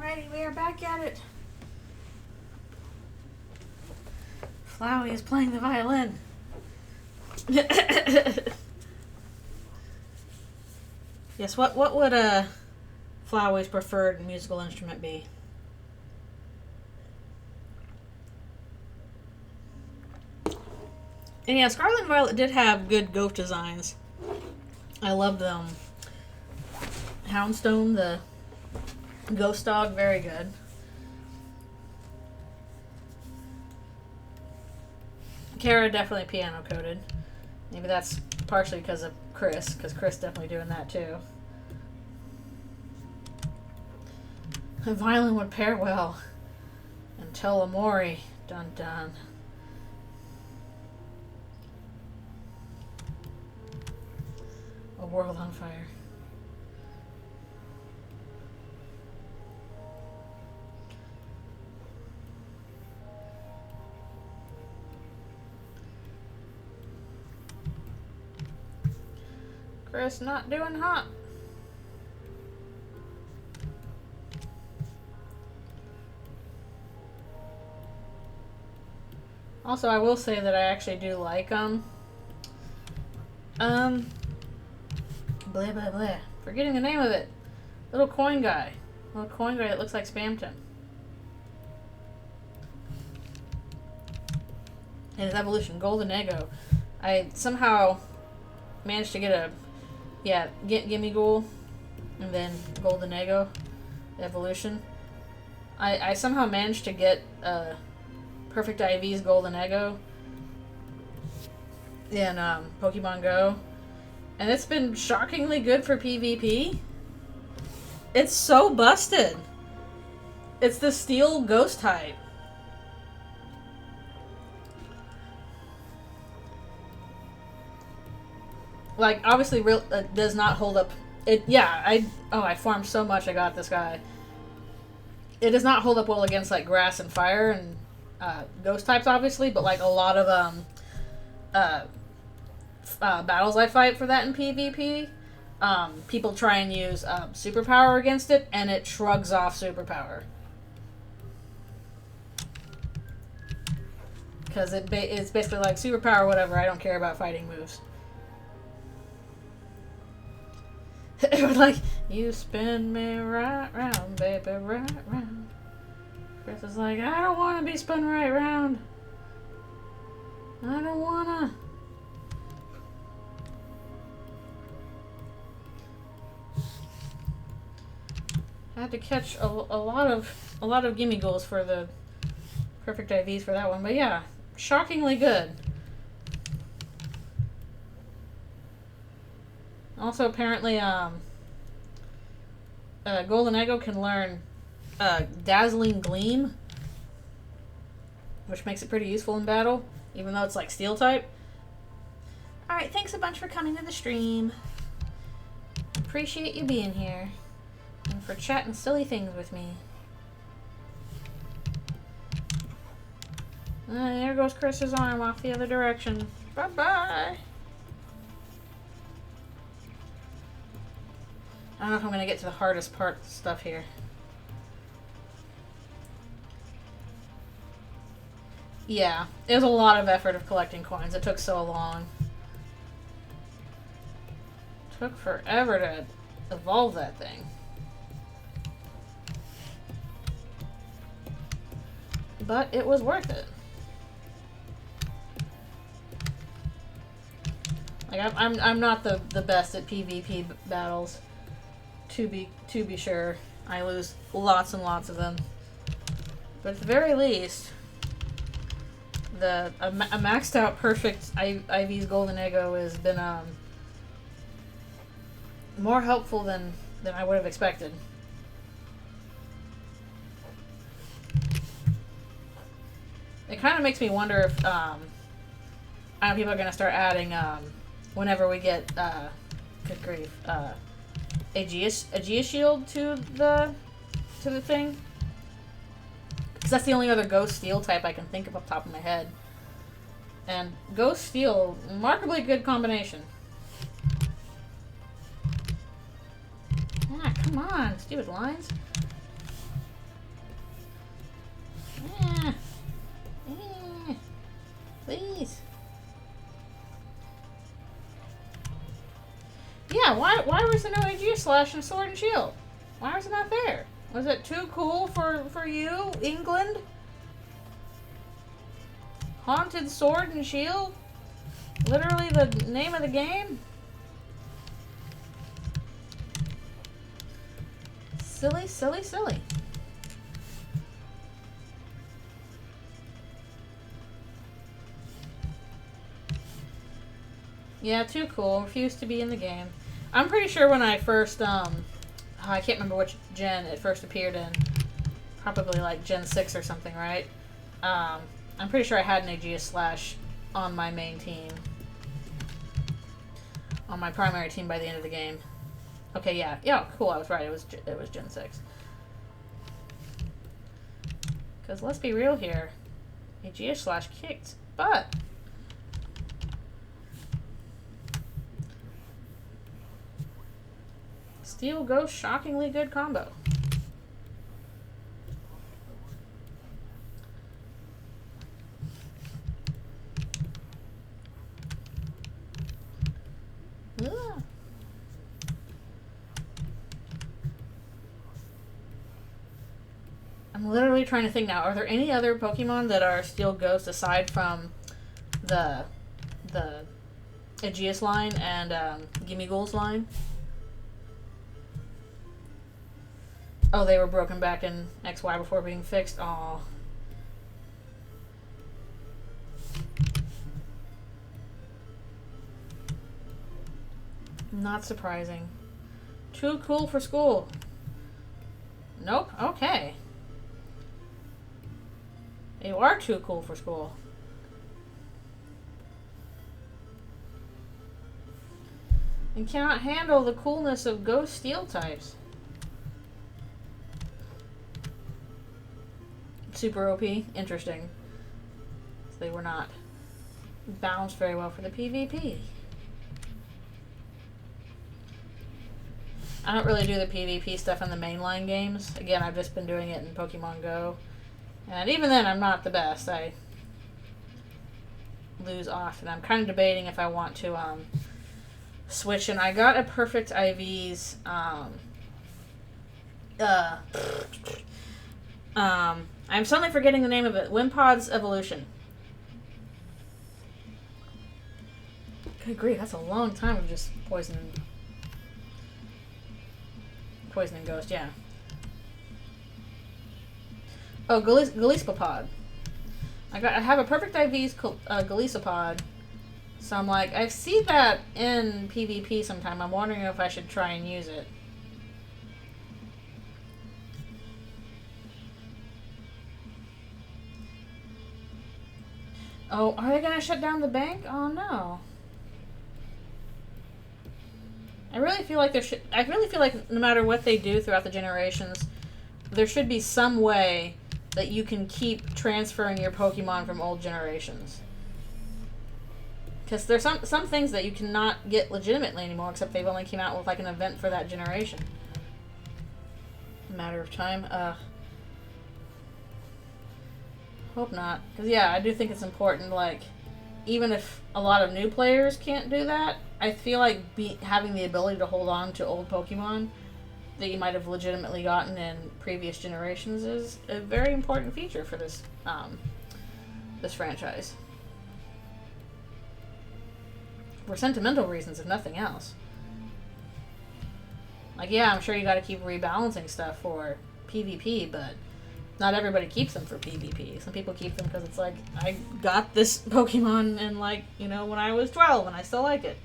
Alrighty, we are back at it. Flowey is playing the violin. Yes, what would Flowey's preferred musical instrument be? And yeah, Scarlet and Violet did have good ghost designs. I loved them. Houndstone, the ghost dog, very good. Kara definitely piano coded. Maybe that's partially because of Chris, because Chris definitely doing that too. A violin would pair well. And Telemori, dun dun. A world on fire. Chris not doing hot. Also, I will say that I actually do like blah blah blah. Forgetting the name of it. Little coin guy. Little coin guy that looks like Spamton. And his evolution, Golden Ego. I somehow managed to get a Gimme Ghoul and then Golden Ego evolution. I somehow managed to get Perfect IV's Golden Ego in Pokemon Go. And it's been shockingly good for PvP. It's so busted. It's the steel ghost type. Like, obviously, does not hold up. I farmed so much I got this guy. It does not hold up well against, like, grass and fire and ghost types, obviously, but, like, a lot of, battles I fight for that in PvP, people try and use superpower against it, and it shrugs off superpower. Because it's basically like, superpower, whatever, I don't care about fighting moves. It was like, you spin me right round, baby, right round. Chris is like, I don't want to be spun right round. I don't wanna. I had to catch a lot of gimme goals for the perfect IVs for that one, but yeah, shockingly good. Also, apparently, Golden Ego can learn Dazzling Gleam, which makes it pretty useful in battle, even though it's like Steel type. Alright, thanks a bunch for coming to the stream. Appreciate you being here. And for chatting silly things with me. There goes Chris's arm off the other direction. Bye-bye! I don't know if I'm going to get to the hardest part stuff here. Yeah, it was a lot of effort of collecting coins. It took so long. It took forever to evolve that thing. But it was worth it. Like, I'm not the best at PvP battles. To be sure, I lose lots and lots of them. But at the very least, a maxed out perfect IV's Golden Ego has been more helpful than I would have expected. It kind of makes me wonder if people are going to start adding whenever we get good grief. Aegea shield to the thing, because that's the only other ghost steel type I can think of off the top of my head. And ghost steel, remarkably good combination. Ah, come on, stupid lines. Please. Yeah, why was there no AG slash and sword and shield? Why was it not there? Was it too cool for you, England? Haunted sword and shield? Literally the name of the game? Silly, silly, silly. Yeah, too cool. Refused to be in the game. I'm pretty sure when I first, I can't remember which gen it first appeared in. Probably like Gen 6 or something, right? I'm pretty sure I had an Aegis Slash on my main team. On my primary team by the end of the game. Okay, yeah. Yeah, cool, I was right. It was Gen 6. Because let's be real here. Aegis Slash kicked butt. Steel Ghost, shockingly good combo. Ugh. I'm literally trying to think now. Are there any other Pokemon that are Steel Ghost aside from the Aegeus line and Gimmighoul's line? Oh, they were broken back in XY before being fixed? Aw. Not surprising. Too cool for school. Nope. Okay. You are too cool for school. And cannot handle the coolness of Ghost Steel types. Super OP. Interesting. So they were not balanced very well for the PvP. I don't really do the PvP stuff in the mainline games. Again, I've just been doing it in Pokemon Go. And even then, I'm not the best. I lose often. I'm kind of debating if I want to switch. And I got a Perfect IV's I'm suddenly forgetting the name of it. Wimpod's Evolution. Good grief, that's a long time of just poisoning Ghost, yeah. Oh, Galiscopod. I have a Perfect IV's Galiscopod. So I'm like, I see that in PvP sometime. I'm wondering if I should try and use it. Oh, are they gonna shut down the bank? Oh no. I really feel like no matter what they do throughout the generations, there should be some way that you can keep transferring your Pokemon from old generations. Because there's some things that you cannot get legitimately anymore, except they've only came out with like an event for that generation. A matter of time. Hope not. Because, yeah, I do think it's important, like, even if a lot of new players can't do that, I feel like having the ability to hold on to old Pokemon that you might have legitimately gotten in previous generations is a very important feature for this, this franchise. For sentimental reasons, if nothing else. Like, yeah, I'm sure you gotta keep rebalancing stuff for PvP, but not everybody keeps them for PvP. Some people keep them because it's like, I got this Pokemon in, like, you know, when I was 12 and I still like it.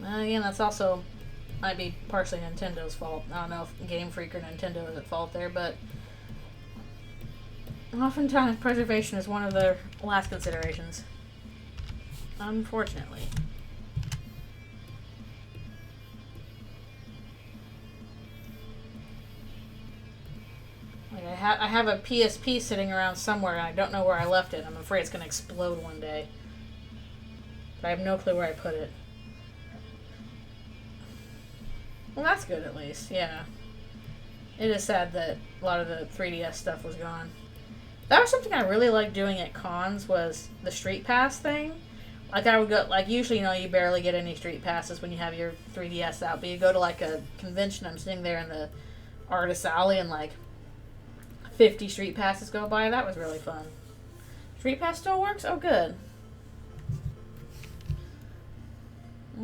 Again, that's also might be partially Nintendo's fault. I don't know if Game Freak or Nintendo is at fault there, but oftentimes preservation is one of their last considerations. Unfortunately. Like I have a PSP sitting around somewhere and I don't know where I left it. I'm afraid it's going to explode one day. But I have no clue where I put it. Well, that's good at least, yeah. It is sad that a lot of the 3DS stuff was gone. That was something I really liked doing at cons, was the street pass thing. Like, I would go, like, usually, you know, you barely get any street passes when you have your 3DS out, but you go to, like, a convention, I'm sitting there in the artist alley, and, like, 50 street passes go by. That was really fun. Street pass still works? Oh, good.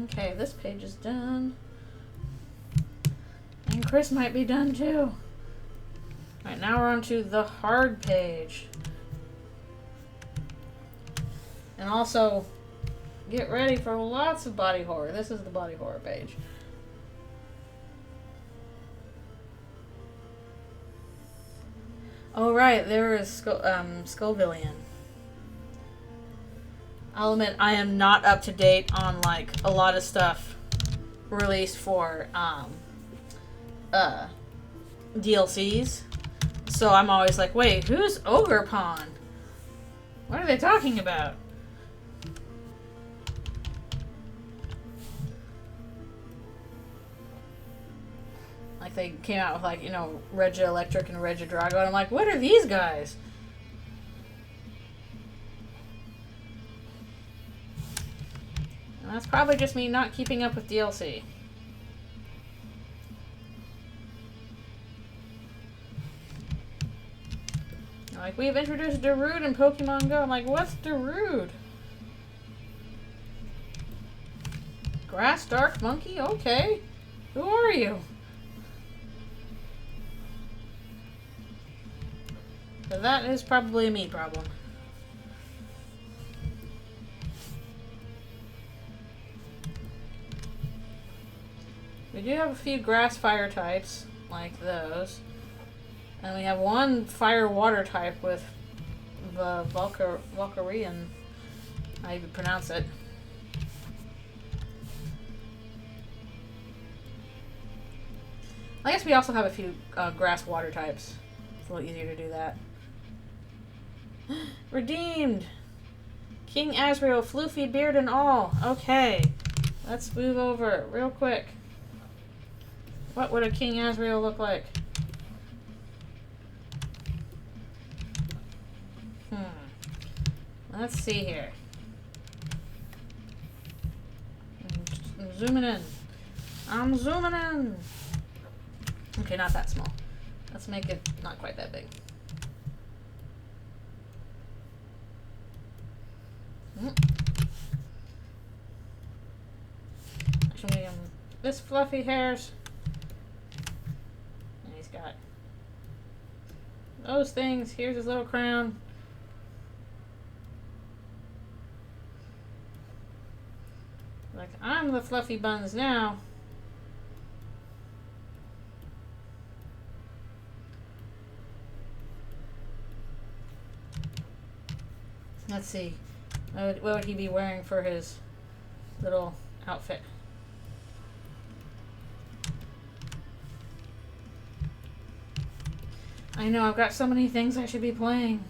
Okay, this page is done. And Chris might be done, too. Alright, now we're on to the hard page. And also, get ready for lots of body horror. This is the body horror page. Oh, right, there is Scovillian. I'll admit, I am not up to date on, like, a lot of stuff released for, DLCs. So I'm always like, wait, who's Ogre Pawn? What are they talking about? Like, they came out with, like, you know, Regia Electric and Regia Drago, and I'm like, what are these guys? And that's probably just me not keeping up with DLC. Like, we've introduced Darude in Pokemon Go. I'm like, what's Darude? Grass Dark Monkey? Okay. Who are you? So that is probably a me problem. We do have a few grass fire types, like those. And we have one fire-water type with the Valkyrian, how you pronounce it. I guess we also have a few grass-water types. It's a little easier to do that. Redeemed! King Azrael, floofy beard and all. Okay, let's move over real quick. What would a King Azrael look like? Let's see here. I'm zooming in. I'm zooming in. Okay, not that small. Let's make it not quite that big. Actually, this fluffy hairs. And he's got those things. Here's his little crown. Like, I'm the fluffy buns now. Let's see. What would he be wearing for his little outfit? I know, I've got so many things I should be playing.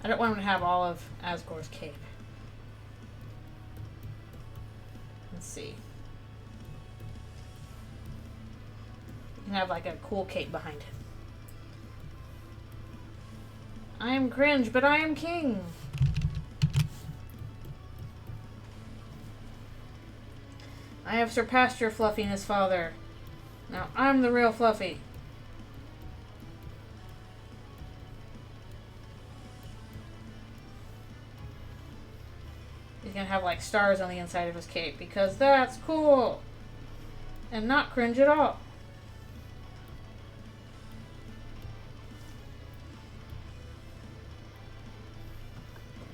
I don't want him to have all of Asgore's cape. Let's see. You can have like a cool cape behind him. I am cringe, but I am king. I have surpassed your fluffiness, father. Now I'm the real Fluffy. He's gonna have like stars on the inside of his cape because that's cool and not cringe at all.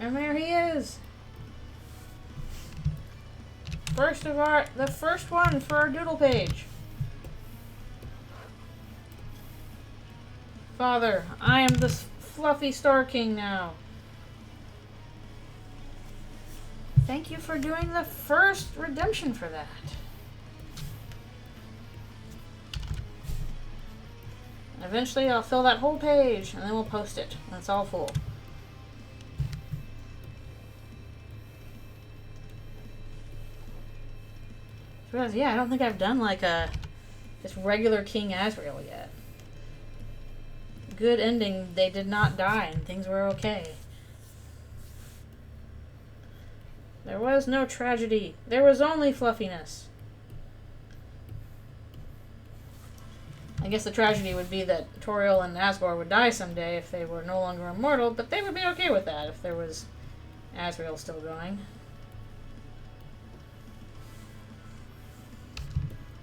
And there he is. The first one for our doodle page. Father, I am the fluffy Star King now. Thank you for doing the first redemption for that. Eventually I'll fill that whole page, and then we'll post it when it's all full. Because, yeah, I don't think I've done like a just regular King Azrael yet. Good ending, they did not die and things were okay. There was no tragedy. There was only fluffiness. I guess the tragedy would be that Toriel and Asgore would die someday if they were no longer immortal, but they would be okay with that if there was Azrael still going.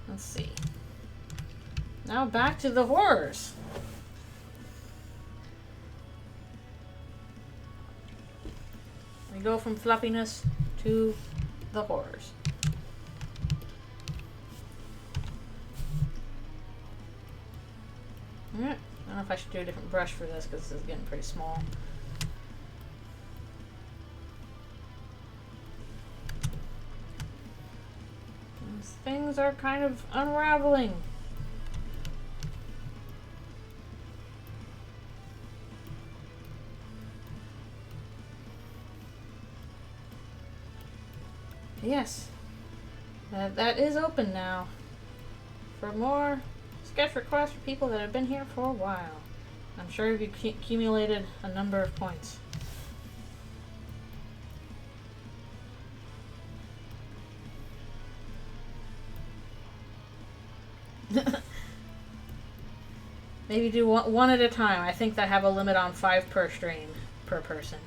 Let's see. Now back to the horrors. We go from fluffiness to the horrors. Alright. I don't know if I should do a different brush for this because this is getting pretty small. These things are kind of unraveling. Yes, that is open now for more sketch requests for people that have been here for a while. I'm sure you've accumulated a number of points. Maybe do one at a time. I think they have a limit on 5 per stream per person.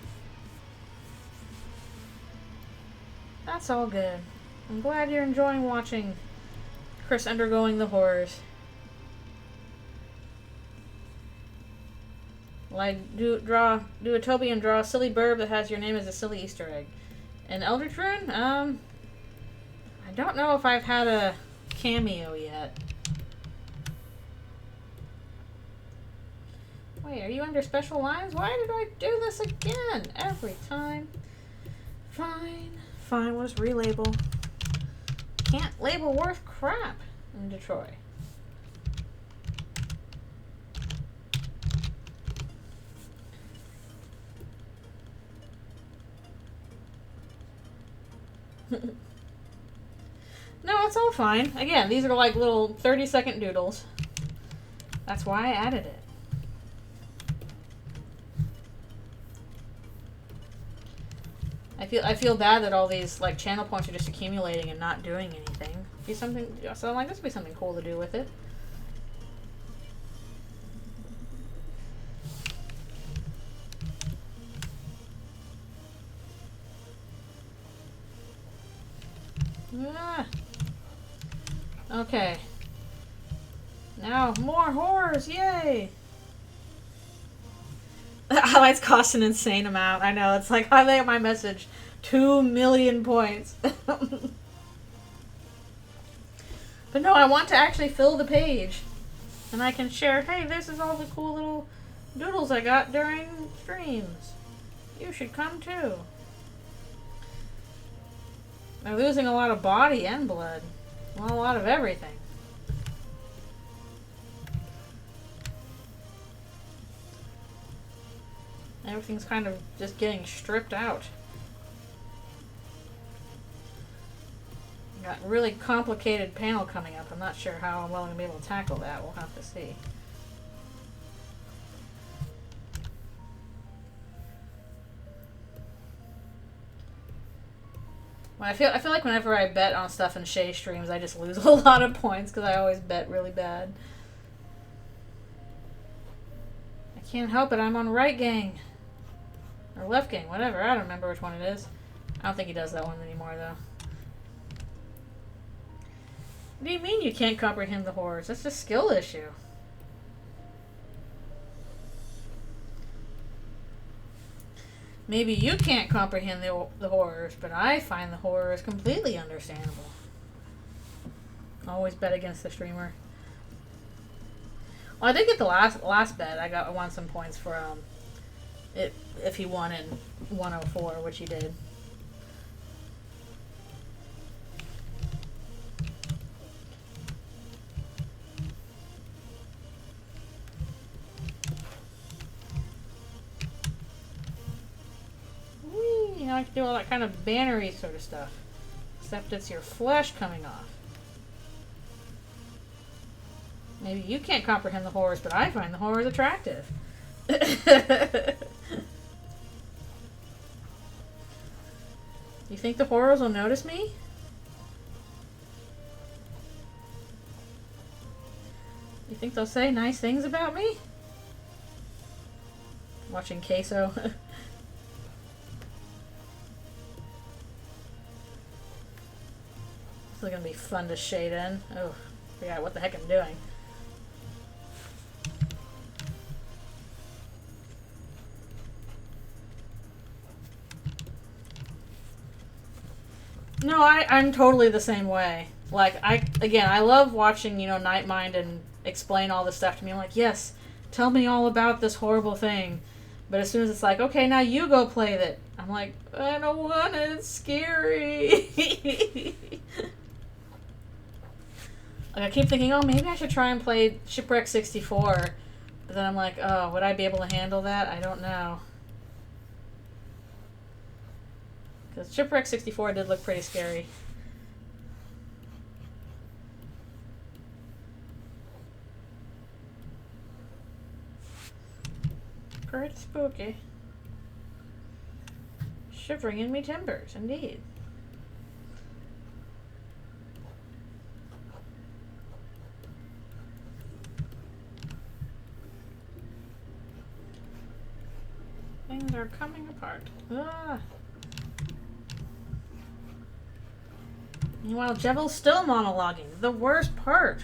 That's all good. I'm glad you're enjoying watching Chris undergoing the horrors. Like, do a Toby and draw a silly burb that has your name as a silly Easter egg. And Eldritchrune, I don't know if I've had a cameo yet. Wait, are you under special lines? Why did I do this again? Every time. Fine. Fine, we'll just relabel. Can't label worth crap in Detroit. No, it's all fine. Again, these are like little 30-second doodles. That's why I added it. I feel bad that all these like channel points are just accumulating and not doing anything. Be something. So like this would be something cool to do with it. Ah. Okay. Now more horrors! Yay! Highlights cost an insane amount. I know, it's like, highlight my message. 2 million points. But no, I want to actually fill the page. And I can share, hey, this is all the cool little doodles I got during streams. You should come too. They're losing a lot of body and blood. Well, a lot of everything. Everything's kind of just getting stripped out. Got a really complicated panel coming up. I'm not sure how well I'm going to be able to tackle that. We'll have to see. Well, I feel like whenever I bet on stuff in Shay streams, I just lose a lot of points because I always bet really bad. I can't help it. I'm on right gang. Or left gang, whatever. I don't remember which one it is. I don't think he does that one anymore, though. What do you mean you can't comprehend the horrors? That's a skill issue. Maybe you can't comprehend the horrors, but I find the horrors completely understandable. Always bet against the streamer. Well, I did get the last bet. I won some points for if he won in 104, which he did. like to do all that kind of bannery sort of stuff. Except it's your flesh coming off. Maybe you can't comprehend the horrors, but I find the horrors attractive. You think the horrors will notice me? You think they'll say nice things about me? Watching Queso. This is gonna be fun to shade in. Oh, forgot what the heck I'm doing. No, I'm totally the same way. Like, I love watching, you know, Nightmind and explain all this stuff to me. I'm like, yes, tell me all about this horrible thing. But as soon as it's like, okay, now you go play it, I'm like, I don't want it, it's scary. Like, I keep thinking, oh, maybe I should try and play Shipwreck 64. But then I'm like, oh, would I be able to handle that? I don't know. Because Shipwreck 64 did look pretty scary. Pretty spooky. Shivering in me timbers, indeed. Things are coming apart. Ah. Meanwhile, Jevil's still monologuing. The worst part.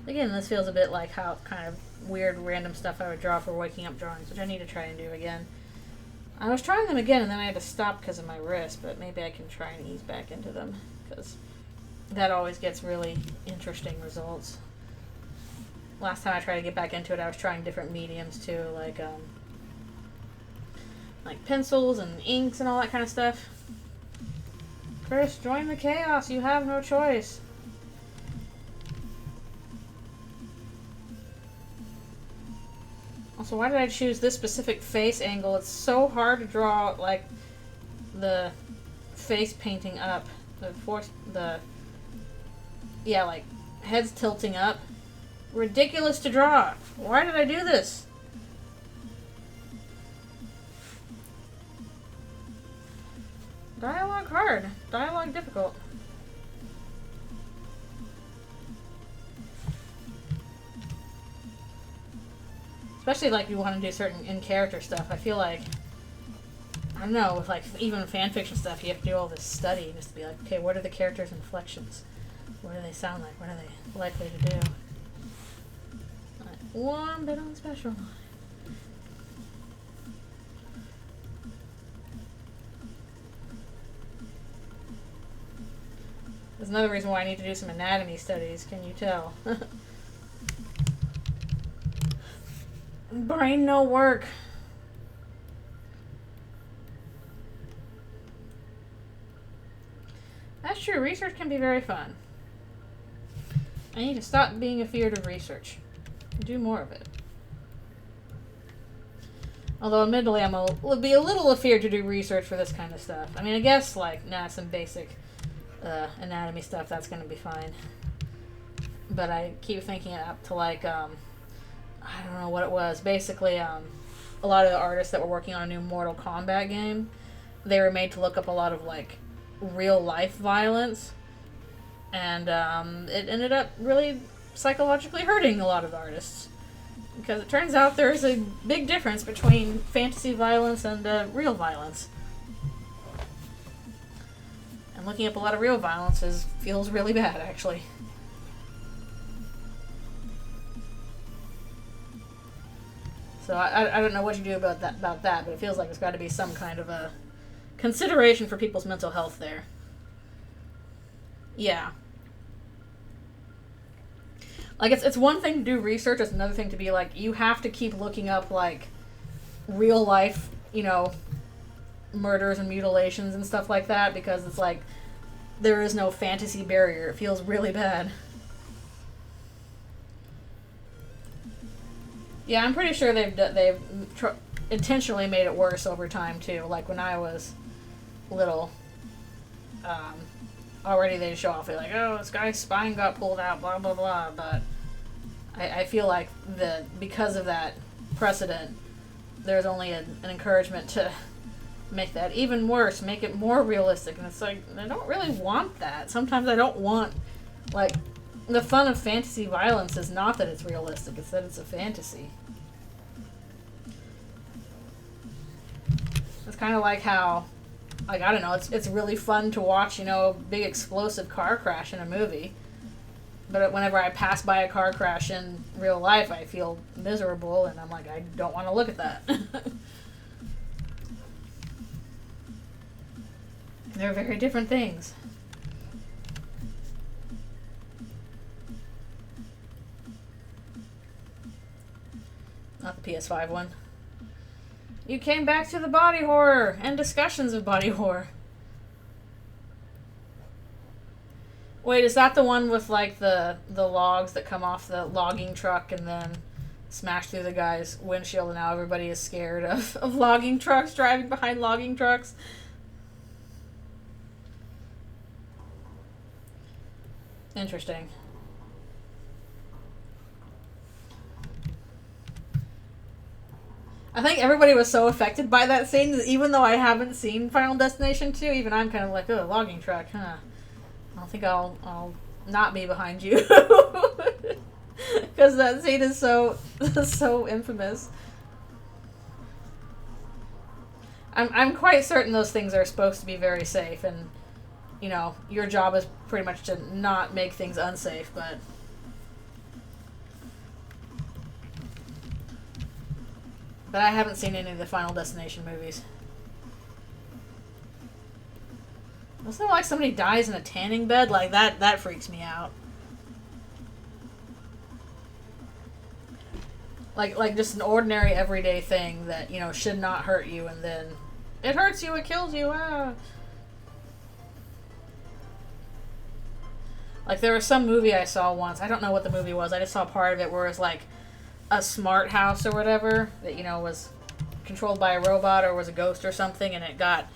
Again, this feels a bit like how kind of weird random stuff I would draw for waking up drawings, which I need to try and do again. I was trying them again and then I had to stop because of my wrist, but maybe I can try and ease back into them because that always gets really interesting results. Last time I tried to get back into it, I was trying different mediums too, like pencils and inks and all that kind of stuff. Chris, join the chaos. You have no choice. Also, why did I choose this specific face angle? It's so hard to draw, like, the face painting up. Yeah, like, heads tilting up. Ridiculous to draw. Why did I do this? Dialogue hard. Dialogue difficult. Especially, like, you want to do certain in-character stuff. I feel like, I don't know, with, like, even fanfiction stuff, you have to do all this study just to be like, okay, what are the characters' inflections? What do they sound like? What are they likely to do? Like, one bit on the special line. There's another reason why I need to do some anatomy studies, can you tell? Brain no work. That's true, research can be very fun. I need to stop being afeared of research. Do more of it. Although admittedly will be a little afeared to do research for this kind of stuff. I mean, I guess, like, some basic anatomy stuff, that's going to be fine. But I keep thinking it up to, like, I don't know what it was. Basically, a lot of the artists that were working on a new Mortal Kombat game, they were made to look up a lot of, like, real-life violence. And it ended up really psychologically hurting a lot of the artists. Because it turns out there's a big difference between fantasy violence and real violence. And looking up a lot of real violence feels really bad, actually. So I don't know what you do about that, but it feels like there's got to be some kind of a consideration for people's mental health there. Yeah. Like, it's one thing to do research, it's another thing to be like, you have to keep looking up, like, real life, you know, murders and mutilations and stuff like that, because it's like, there is no fantasy barrier. It feels really bad. Yeah, I'm pretty sure they've intentionally made it worse over time too. Like when I was little, already they show off. They're like, oh, this guy's spine got pulled out, blah blah blah. But I feel like because of that precedent, there's only an encouragement to make that even worse, make it more realistic. And it's like, I don't really want that. Sometimes I don't want, like, the fun of fantasy violence is not that it's realistic, it's that it's a fantasy. It's kind of like how, like, I don't know, it's really fun to watch, you know, a big explosive car crash in a movie. But whenever I pass by a car crash in real life, I feel miserable, and I'm like, I don't want to look at that. They're very different things. Not the PS5 one. You came back to the body horror and discussions of body horror. Wait, is that the one with, like, the logs that come off the logging truck and then smash through the guy's windshield, and now everybody is scared of logging trucks driving behind logging trucks? Interesting. I think everybody was so affected by that scene that even though I haven't seen Final Destination 2, even I'm kind of like, oh, logging truck, huh? I don't think I'll not be behind you. Because that scene is so infamous. I'm quite certain those things are supposed to be very safe, and, you know, your job is pretty much to not make things unsafe, but... But I haven't seen any of the Final Destination movies. Wasn't it like somebody dies in a tanning bed? Like, that freaks me out. Like just an ordinary everyday thing that, you know, should not hurt you, and then it hurts you, it kills you, ah. Like, there was some movie I saw once, I don't know what the movie was, I just saw part of it where it was like a smart house or whatever that, you know, was controlled by a robot or was a ghost or something, and it got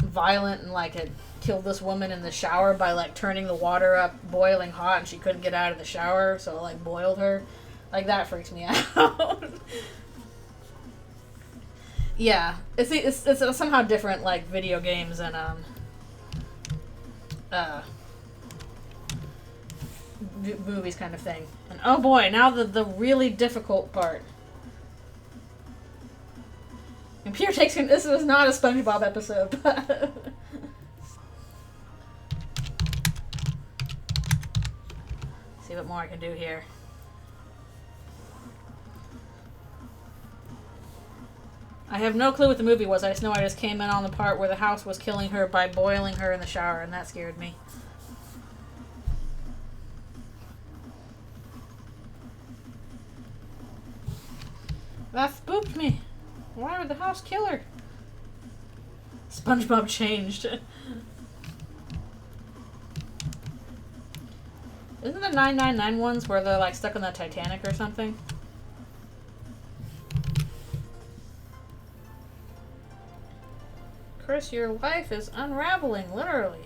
violent and, like, it killed this woman in the shower by, like, turning the water up boiling hot, and she couldn't get out of the shower, so it, like, boiled her. Like, that freaks me out. Yeah, it's somehow different, like, video games and movies kind of thing. And oh boy, now the really difficult part. Computer takes him. This was not a SpongeBob episode, but see what more I can do here. I have no clue what the movie was. I just know I just came in on the part where the house was killing her by boiling her in the shower, and that scared me. That spooked me. Why would the house kill her? SpongeBob changed. Isn't the 999 ones where they're, like, stuck on the Titanic or something? Chris, your life is unraveling, literally.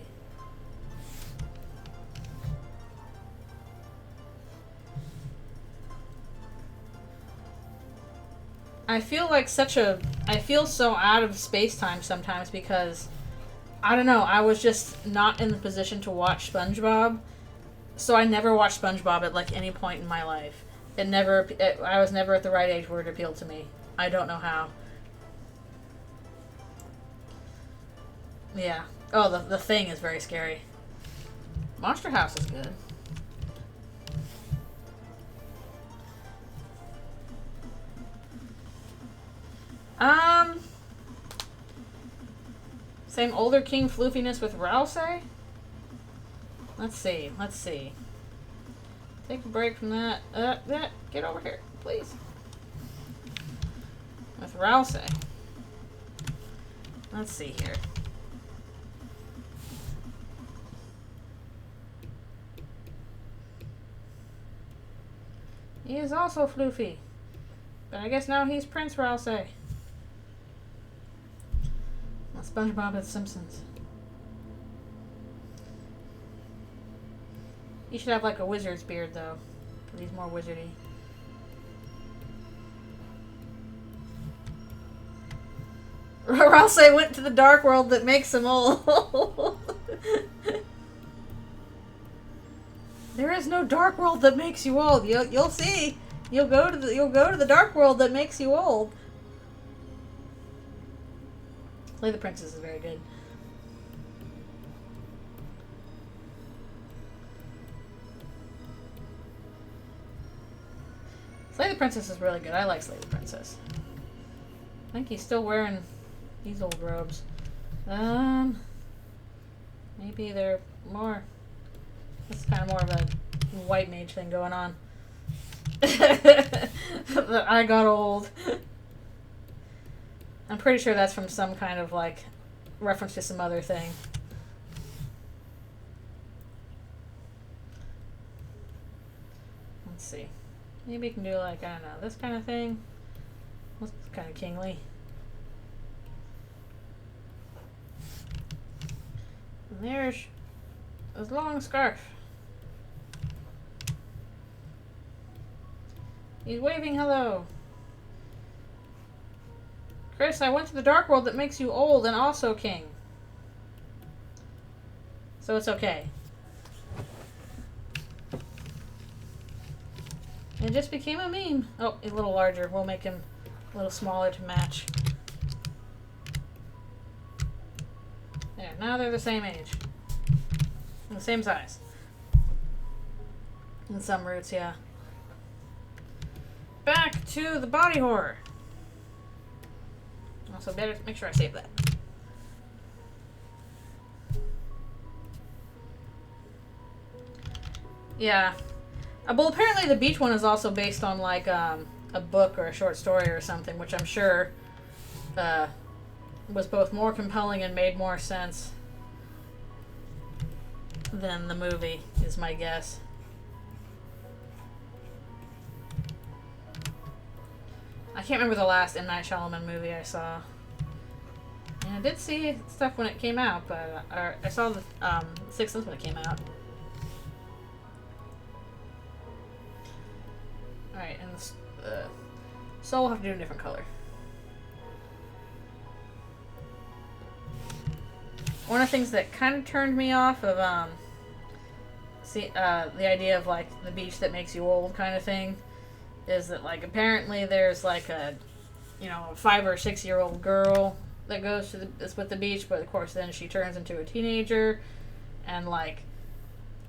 I feel like I feel so out of space-time sometimes because, I don't know, I was just not in the position to watch SpongeBob, so I never watched SpongeBob at, like, any point in my life. I was never at the right age where it appealed to me. I don't know how. Yeah. Oh, the Thing is very scary. Monster House is good. Same older king floofiness with Rouse? Let's see. Take a break from that. Get over here, please. With Rouse. Let's see here. He is also floofy. But I guess now he's Prince Rouse. SpongeBob at Simpsons. He should have like a wizard's beard though. But he's more wizardy. Rouse went to the dark world that makes him old. There is no dark world that makes you old. You'll see. You'll go to the dark world that makes you old. Slay the Princess is very good. Slay the Princess is really good. I like Slay the Princess. I think he's still wearing these old robes. Maybe they're more... This is kind of more of a white mage thing going on. I got old. I'm pretty sure that's from some kind of, like, reference to some other thing. Let's see. Maybe you can do, like, I don't know, this kind of thing. Looks kind of kingly. And there's his long scarf. He's waving hello. Chris, I went to the dark world that makes you old and also king. So it's okay. It just became a meme. Oh, a little larger. We'll make him a little smaller to match. There, now they're the same age. And the same size. In some roots, yeah. Back to the body horror. Also, better make sure I save that. Yeah. Well, apparently the beach one is also based on, like, a book or a short story or something, which I'm sure was both more compelling and made more sense than the movie, is my guess. I can't remember the last M. Night Shyamalan movie I saw. And I did see stuff when it came out, but I saw the Sixth Sense when it came out. Alright, and Soul will have to do a different color. One of the things that kind of turned me off of the idea of, like, the beach that makes you old kind of thing is that, like, apparently there's, like, a 5 or 6 year old girl that goes to is with the beach, but of course then she turns into a teenager and, like,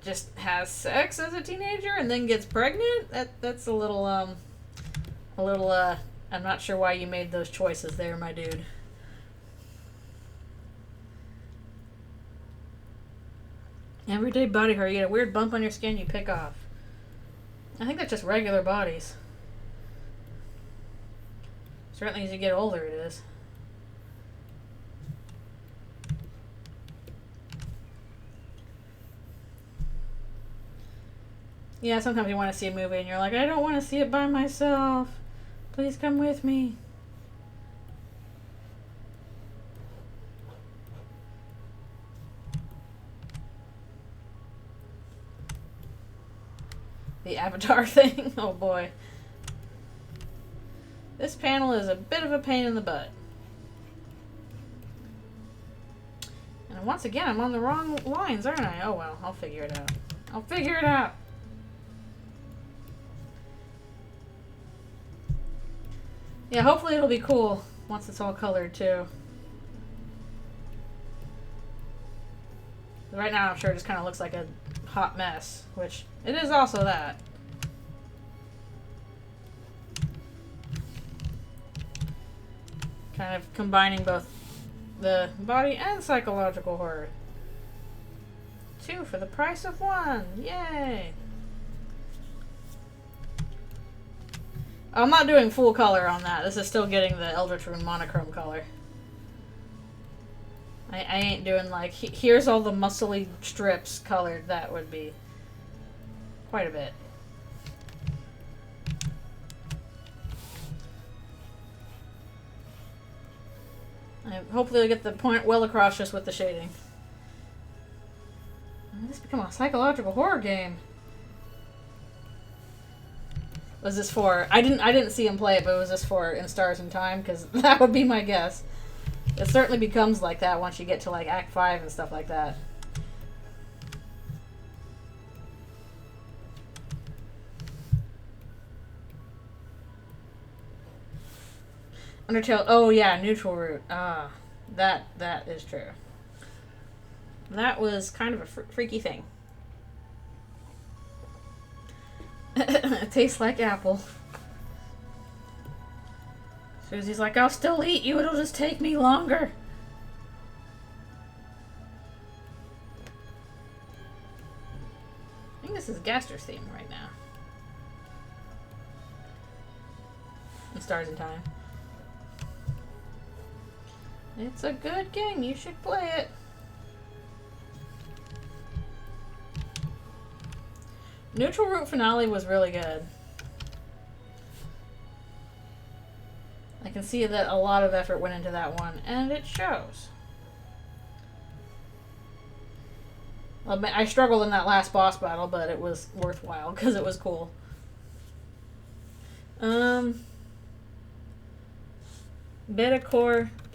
just has sex as a teenager and then gets pregnant. That's a little I'm not sure why you made those choices there, my dude. Everyday body hair, you get a weird bump on your skin, you pick off. I think that's just regular bodies. Certainly as you get older it is. Yeah, sometimes you want to see a movie and you're like, I don't want to see it by myself. Please come with me. The Avatar thing? Oh boy. This panel is a bit of a pain in the butt. And once again, I'm on the wrong lines, aren't I? Oh well, I'll figure it out. I'll figure it out! Yeah, hopefully it'll be cool once it's all colored too. Right now I'm sure it just kind of looks like a hot mess, which it is also that. Kind of combining both the body and psychological horror. 2 for the price of 1. Yay! I'm not doing full color on that. This is still getting the Eldritchrune monochrome color. I ain't doing like, here's all the muscly strips colored. That would be quite a bit. Hopefully I'll get the point well across just with the shading. This become a psychological horror game. Was this for? I didn't see him play it, but was this for In Stars in Time? Because that would be my guess. It certainly becomes like that once you get to like Act 5 and stuff like that. Undertale. Oh yeah, neutral route. Ah, that is true. That was kind of a freaky thing. It tastes like apple. Susie's like, I'll still eat you, it'll just take me longer. I think this is Gaster's theme right now. In Stars in Time. It's a good game, you should play it. Neutral Route Finale was really good. I can see that a lot of effort went into that one, and it shows. Well, I struggled in that last boss battle, but it was worthwhile because it was cool. Betacore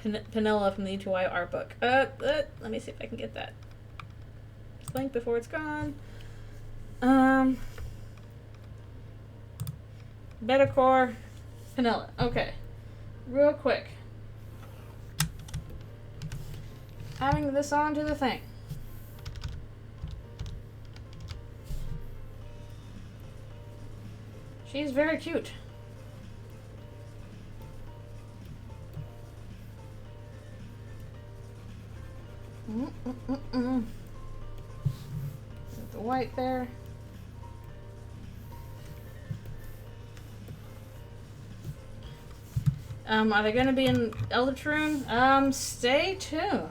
Penella from the E2I art book. Let me see if I can get that. Just link before it's gone. Betacore Penella. Okay. Real quick. Adding this onto the thing. She's very cute. The white there. Are they going to be in Eldritchrune? Stay tuned.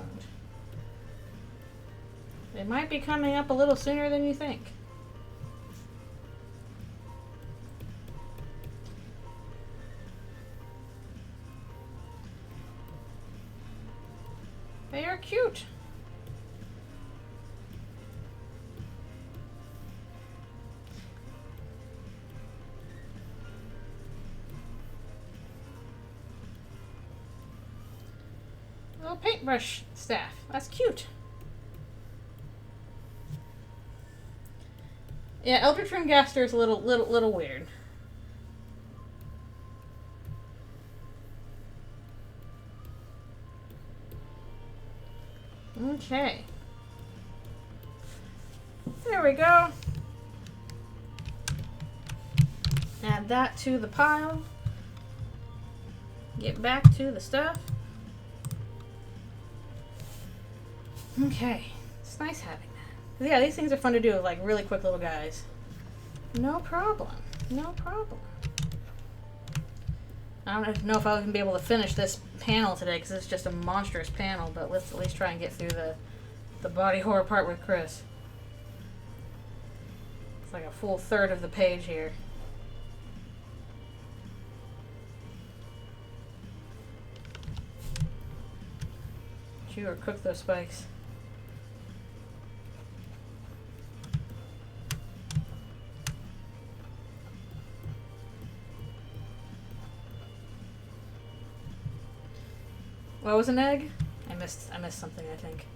They might be coming up a little sooner than you think. They are cute. Little paintbrush staff. That's cute. Yeah, Eldritchrune Gaster is a little weird. Okay. There we go. Add that to the pile. Get back to the stuff. Okay. It's nice having that. Yeah, these things are fun to do with like really quick little guys. No problem. No problem. I don't know if I'll even be able to finish this panel today because it's just a monstrous panel, but let's at least try and get through the body horror part with Chris. It's like a full third of the page here. Chew or cook those spikes. What was an egg? I missed something, I think.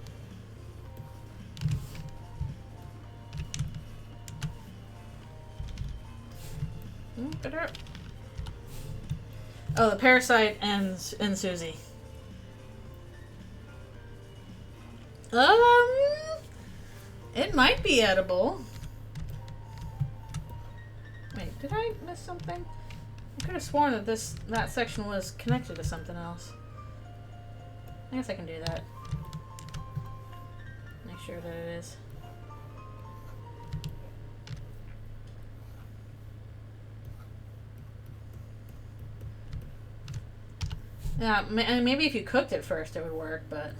Oh, the parasite ends in Susie. It might be edible. Wait, did I miss something? I could have sworn that that section was connected to something else. I guess I can do that. Make sure that it is. Yeah, maybe if you cooked it first it would work, but...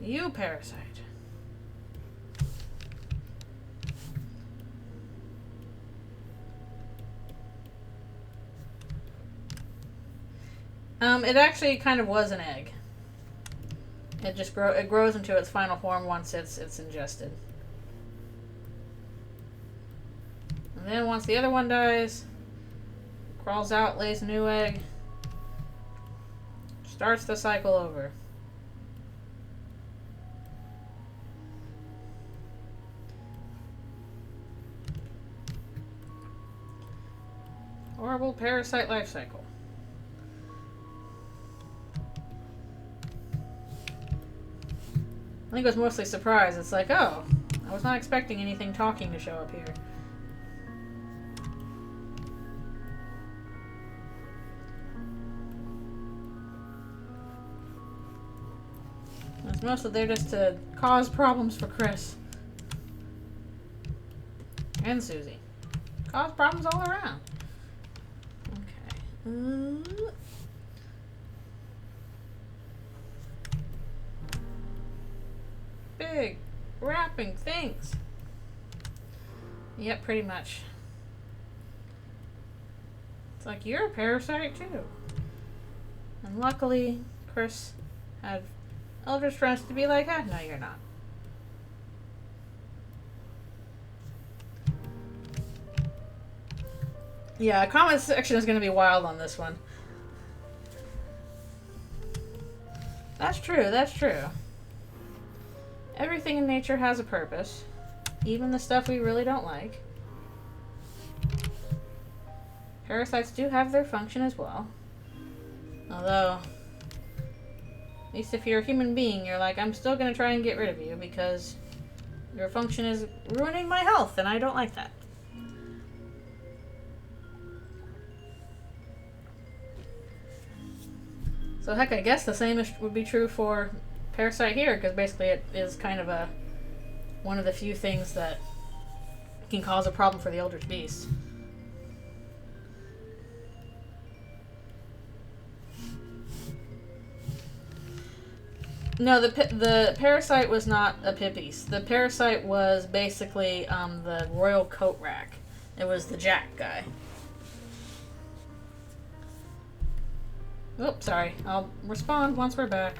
You parasite. It actually kind of was an egg. It grows into its final form once it's ingested. And then once the other one dies, crawls out, lays a new egg, starts the cycle over. Horrible parasite life cycle. I think it was mostly surprise. It's like, oh, I was not expecting anything talking to show up here. It's mostly there just to cause problems for Chris. And Susie. Cause problems all around. Okay. Big wrapping things. Yep, pretty much. It's like, you're a parasite too. And luckily, Chris had Eldritch friends to be like, ah, no, you're not. Yeah, comment section is going to be wild on this one. That's true, that's true. Everything in nature has a purpose. Even the stuff we really don't like. Parasites do have their function as well. Although, at least if you're a human being, you're like, I'm still going to try and get rid of you because your function is ruining my health, and I don't like that. So heck, I guess the same would be true for parasite here, because basically it is kind of one of the few things that can cause a problem for the Eldritch Beast. No, the parasite was not a Pippies. The parasite was basically the Royal Coat Rack. It was the Jack guy. Oops, sorry. I'll respond once we're back.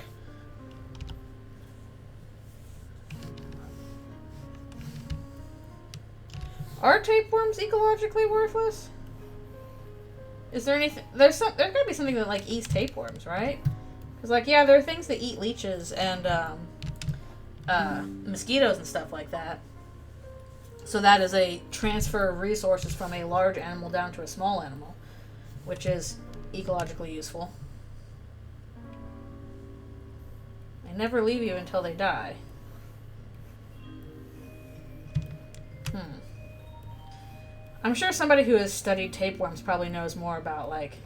Are tapeworms ecologically worthless? Is there anything? There's gotta be something that like eats tapeworms, right? Because like, yeah, there are things that eat leeches and mosquitoes and stuff like that. So that is a transfer of resources from a large animal down to a small animal, which is ecologically useful. They never leave you until they die. I'm sure somebody who has studied tapeworms probably knows more about, like,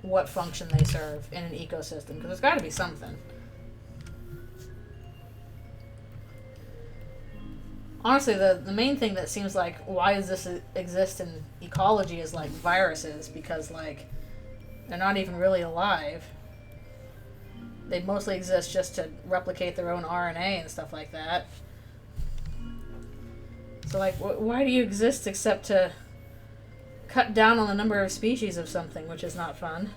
what function they serve in an ecosystem, because there's got to be something. Honestly, the main thing that seems like, why does this exist in ecology is, like, viruses, because, like, they're not even really alive. They mostly exist just to replicate their own RNA and stuff like that. So, like, why do you exist except to cut down on the number of species of something, which is not fun?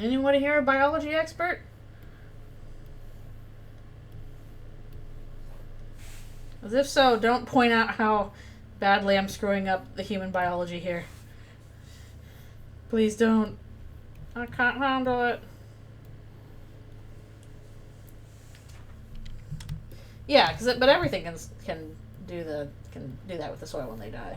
Anyone here a biology expert? As if so, don't point out how badly I'm screwing up the human biology here. Please don't. I can't handle it. Yeah, but everything can do that with the soil when they die.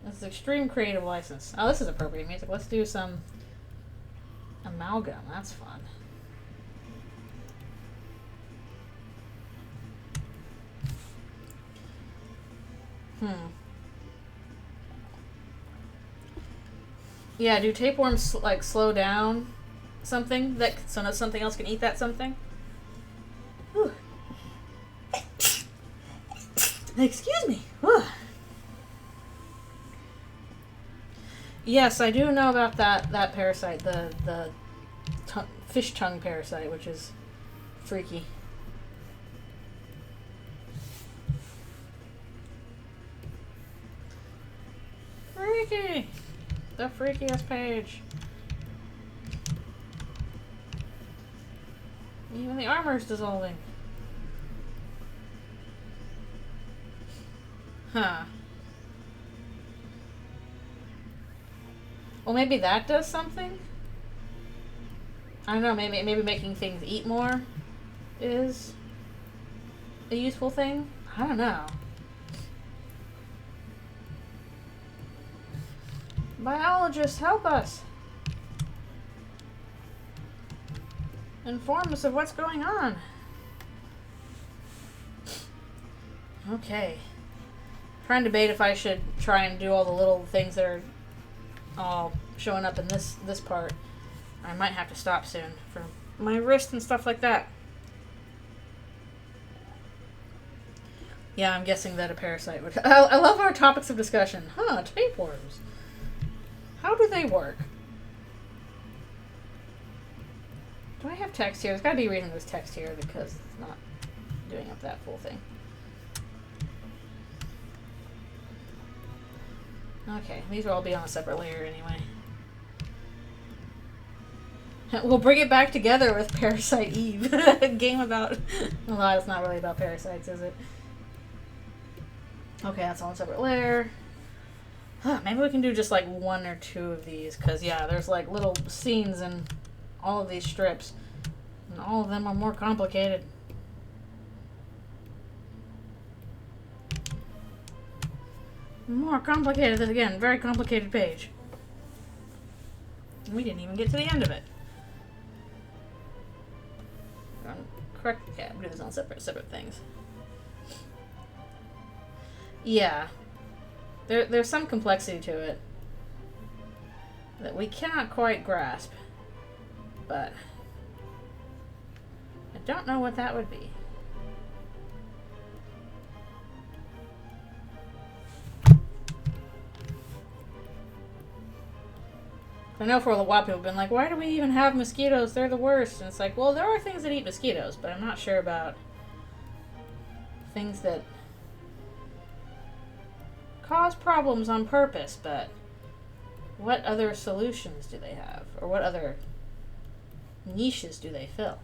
This is extreme creative license. Oh, this is appropriate music. Let's do some amalgam. That's fun. Yeah, do tapeworms like slow down something so that something else can eat that something? Whew. Excuse me. Whew. Yes, I do know about that parasite, the fish tongue parasite, which is freaky. Freaky! The freakiest page. Even the armor's dissolving. Huh. Well, maybe that does something? I don't know, maybe making things eat more is a useful thing? I don't know. Biologists, help us! Inform us of what's going on. Okay. Trying to debate if I should try and do all the little things that are all showing up in this part. I might have to stop soon for my wrist and stuff like that. Yeah, I'm guessing that a parasite would... I love our topics of discussion. Huh, tapeworms. How do they work? Do I have text here? There's got to be a reason there's text here because it's not doing up that full thing. Okay, these will all be on a separate layer anyway. We'll bring it back together with Parasite Eve. A game about... Well, it's not really about parasites, is it? Okay, that's on a separate layer. Maybe we can do just like 1 or 2 of these, because yeah, there's like little scenes in all of these strips, and all of them are more complicated. More complicated than, again, very complicated page. We didn't even get to the end of it. Correct? Yeah, we'll do this on separate things. Yeah. There's some complexity to it that we cannot quite grasp, but I don't know what that would be. I know for a while people have been like, why do we even have mosquitoes? They're the worst. And it's like, well, there are things that eat mosquitoes, but I'm not sure about things that cause problems on purpose, but what other solutions do they have? Or what other niches do they fill?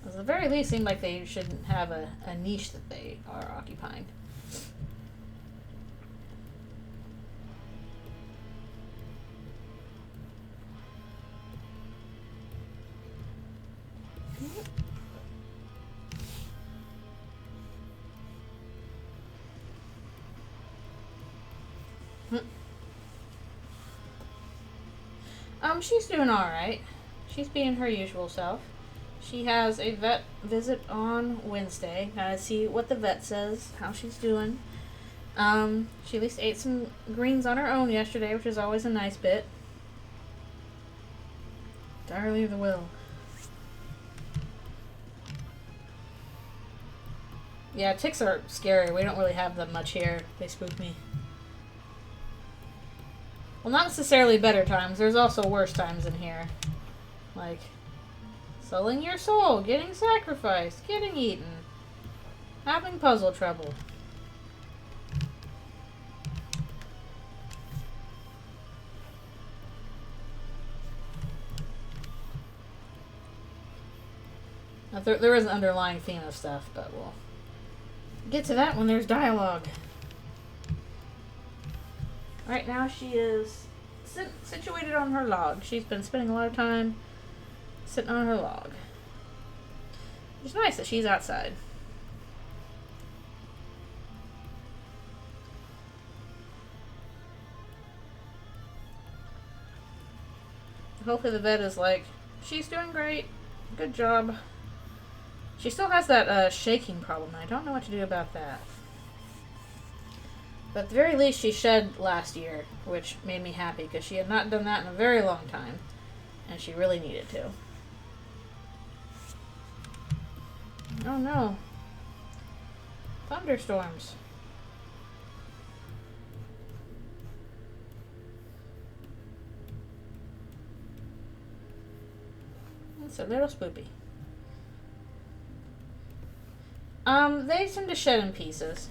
At the very least, seem like they shouldn't have a niche that they are occupying. She's doing alright. She's being her usual self. She has a vet visit on Wednesday. Gotta see what the vet says, how she's doing. She at least ate some greens on her own yesterday, which is always a nice bit. Entirely of the will. Yeah, ticks are scary. We don't really have them much here. They spook me. Well, not necessarily better times. There's also worse times in here. Like, selling your soul, getting sacrificed, getting eaten, having puzzle trouble. Now, there is an underlying theme of stuff, but we'll get to that when there's dialogue. Right now she is situated on her log. She's been spending a lot of time sitting on her log. It's nice that she's outside. Hopefully the vet is like, she's doing great. Good job. She still has that shaking problem. I don't know what to do about that. But at the very least, she shed last year, which made me happy, because she had not done that in a very long time, and she really needed to. Oh no. Thunderstorms. It's a little spoopy. They tend to shed in pieces.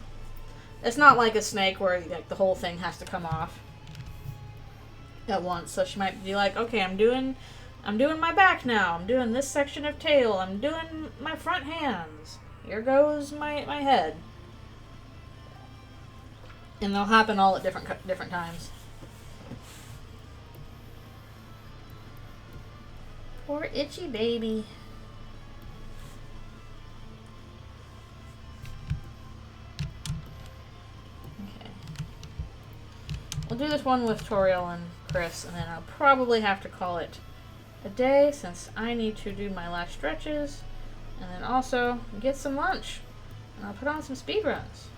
It's not like a snake where like the whole thing has to come off at once. So she might be like, okay, I'm doing my back now. I'm doing this section of tail. I'm doing my front hands. Here goes my head. And they'll happen all at different times. Poor itchy baby. Okay. We'll do this one with Toriel and Chris, and then I'll probably have to call it a day since I need to do my last stretches, and then also get some lunch. And I'll put on some speed runs.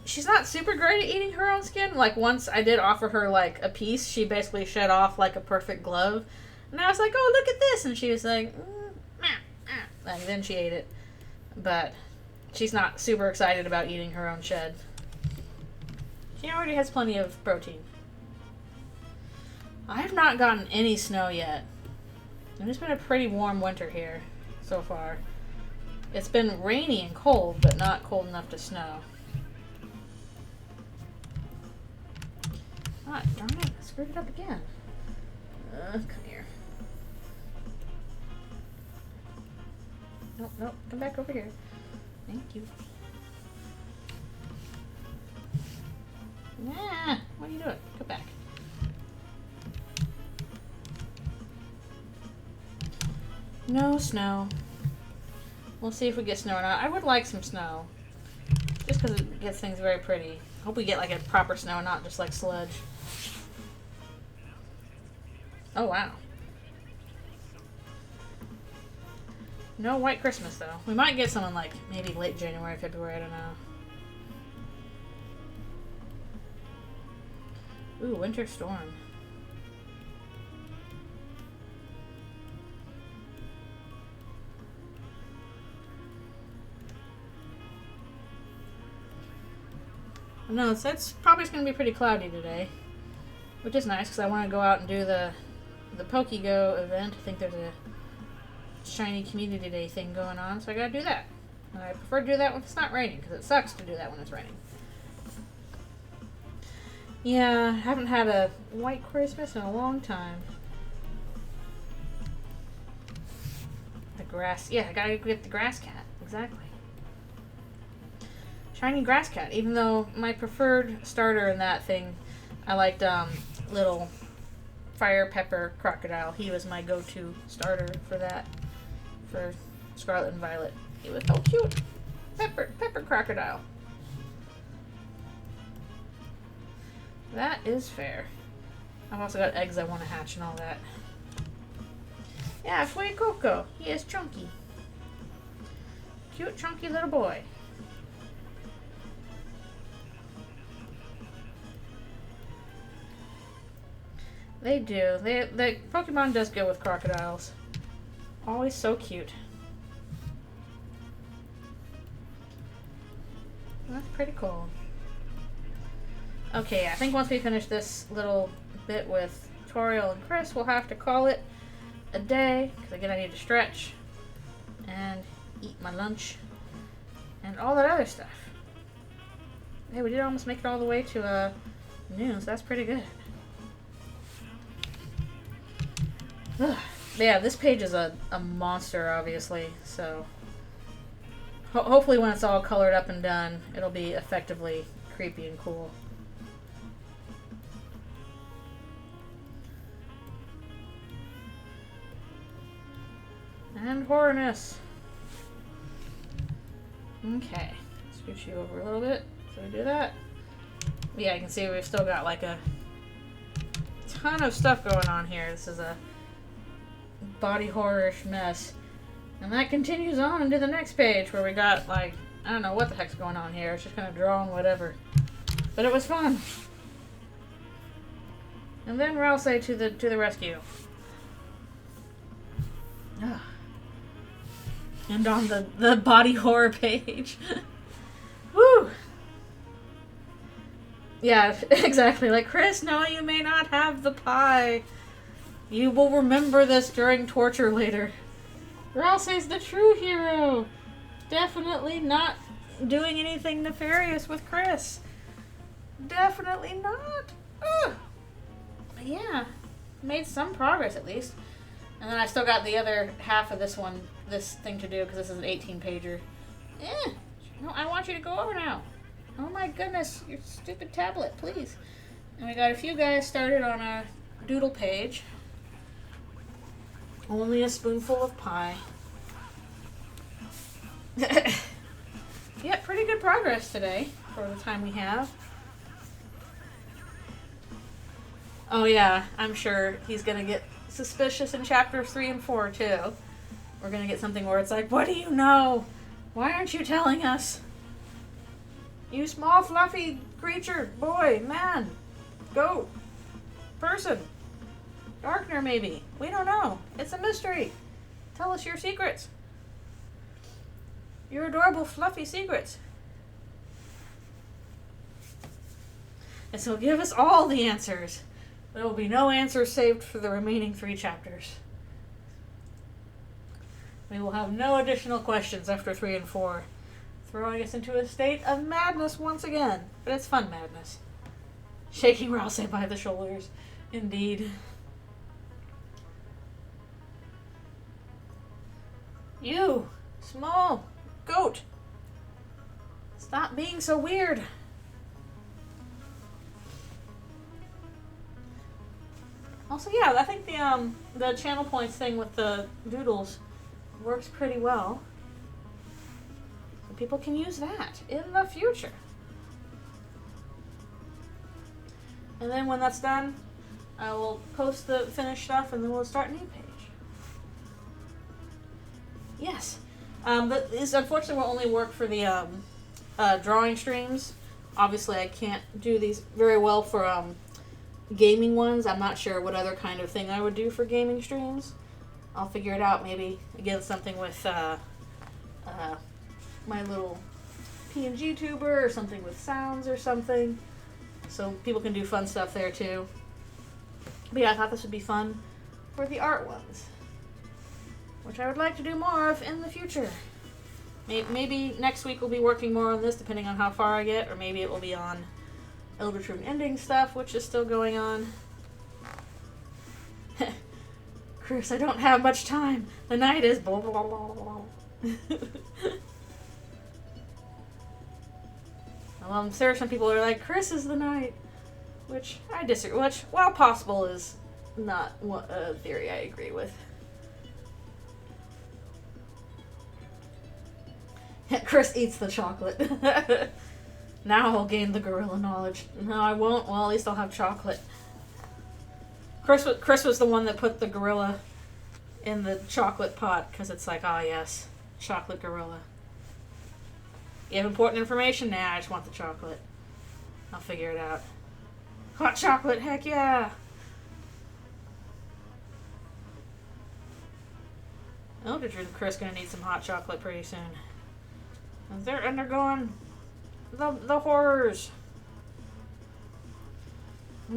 She's not super great at eating her own skin. Like, once I did offer her, like, a piece, she basically shed off, like, a perfect glove. And I was like, oh, look at this! And she was like, and then she ate it. But she's not super excited about eating her own shed. She already has plenty of protein. I have not gotten any snow yet. And it's been a pretty warm winter here so far. It's been rainy and cold, but not cold enough to snow. Ah, darn it, I screwed it up again. Come here. Nope, nope, come back over here. Thank you. Nah, what are you doing? Go back. No snow. We'll see if we get snow or not. I would like some snow. Just because it gets things very pretty. Hope we get like a proper snow, not just like sludge. Oh, wow. No white Christmas, though. We might get some in like maybe late January, February, I don't know. Ooh, winter storm. No, it's probably going to be pretty cloudy today, which is nice because I want to go out and do the PokeGo event. I think there's a shiny community day thing going on, so I gotta do that. And I prefer to do that when it's not raining because it sucks to do that when it's raining. Yeah, I haven't had a white Christmas in a long time. The grass, yeah, I gotta get the grass cat, exactly. Shiny grass cat, even though my preferred starter in that thing, I liked little fire pepper crocodile. He was my go-to starter for that, for Scarlet and Violet. He was so cute. Pepper crocodile. That is fair. I've also got eggs I want to hatch and all that. Yeah, Fue Coco. He is chunky. Cute, chunky little boy. They do. The Pokemon does go with crocodiles. Always so cute. That's pretty cool. Okay, I think once we finish this little bit with Toriel and Chris, we'll have to call it a day. Because again, I need to stretch and eat my lunch and all that other stuff. Hey, we did almost make it all the way to noon, so that's pretty good. Yeah, this page is a monster, obviously, so hopefully when it's all colored up and done, it'll be effectively creepy and cool. And horrorness. Okay, scooch you over a little bit so we do that. Yeah, you can see we've still got like a ton of stuff going on here. This is a body horror-ish mess. And that continues on into the next page where we got like, I don't know what the heck's going on here. It's just kind of drawing whatever. But it was fun. And then Rouse to the rescue. Ugh. And on the body horror page. Woo! Yeah, exactly. Like, Chris, no, you may not have the pie. You will remember this during torture later. Ralsei's the true hero. Definitely not doing anything nefarious with Chris. Definitely not. Ugh. But yeah, made some progress at least. And then I still got the other half of this thing to do, because this is an 18-pager. No, I want you to go over now. Oh my goodness, your stupid tablet, please. And we got a few guys started on a doodle page. Only a spoonful of pie. Yeah, pretty good progress today for the time we have. Oh yeah, I'm sure he's gonna get suspicious in chapters 3 and 4 too. We're gonna get something where it's like, what do you know? Why aren't you telling us? You small fluffy creature, boy, man, goat, person, Darkner maybe. We don't know. It's a mystery. Tell us your secrets. Your adorable fluffy secrets. And so give us all the answers. There will be no answers saved for the remaining 3 chapters. We will have no additional questions after 3 and 4, throwing us into a state of madness once again. But it's fun madness. Shaking Ralsei by the shoulders. Indeed. You, small goat. Stop being so weird. Also, yeah, I think the channel points thing with the doodles works pretty well. So people can use that in the future. And then when that's done, I will post the finished stuff and then we'll start a new page. Yes. But this unfortunately will only work for the drawing streams. Obviously, I can't do these very well for gaming ones. I'm not sure what other kind of thing I would do for gaming streams. I'll figure it out. Maybe again something with my little PNG tuber or something with sounds or something, so people can do fun stuff there too. But yeah, I thought this would be fun for the art ones, which I would like to do more of in the future. Maybe next week we'll be working more on this, depending on how far I get, or maybe it will be on Eldritchrune ending stuff, which is still going on. Chris, I don't have much time. The night is blah blah blah blah blah. Well, I'm sure some people are like, Chris is the night, which I disagree. Which, while possible, is not a theory I agree with. Chris eats the chocolate. Now I'll gain the gorilla knowledge. No, I won't. Well, at least I'll have chocolate. Chris was the one that put the gorilla in the chocolate pot, because it's like, ah, yes, chocolate gorilla. You have important information? Nah, I just want the chocolate. I'll figure it out. Hot chocolate, heck yeah! Eldritchrune and Chris gonna need some hot chocolate pretty soon. They're undergoing the horrors.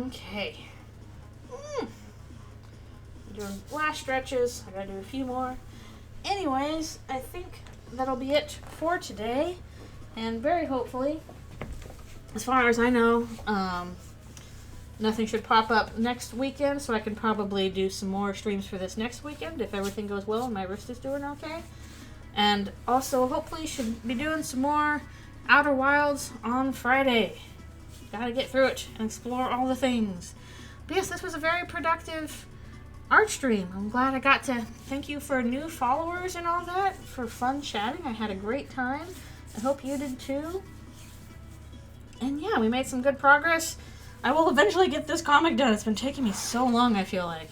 Okay. Doing last stretches. I gotta do a few more. Anyways, I think that'll be it for today. And very hopefully, as far as I know, nothing should pop up next weekend, so I can probably do some more streams for this next weekend if everything goes well and my wrist is doing okay. And also, hopefully, should be doing some more Outer Wilds on Friday. Gotta get through it and explore all the things. But yes, this was a very productive art stream. I'm glad I got to thank you for new followers and all that, for fun chatting. I had a great time. I hope you did too. And yeah, we made some good progress. I will eventually get this comic done. It's been taking me so long, I feel like.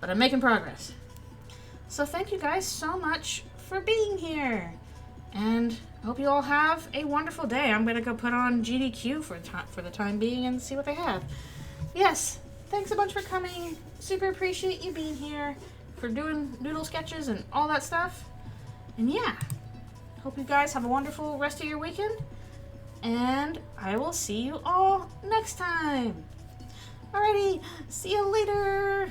But I'm making progress. So thank you guys so much for being here. And I hope you all have a wonderful day. I'm going to go put on GDQ for the time being and see what they have. Yes, thanks a bunch for coming. Super appreciate you being here, for doing doodle sketches and all that stuff. And yeah, hope you guys have a wonderful rest of your weekend. And I will see you all next time. Alrighty, see you later.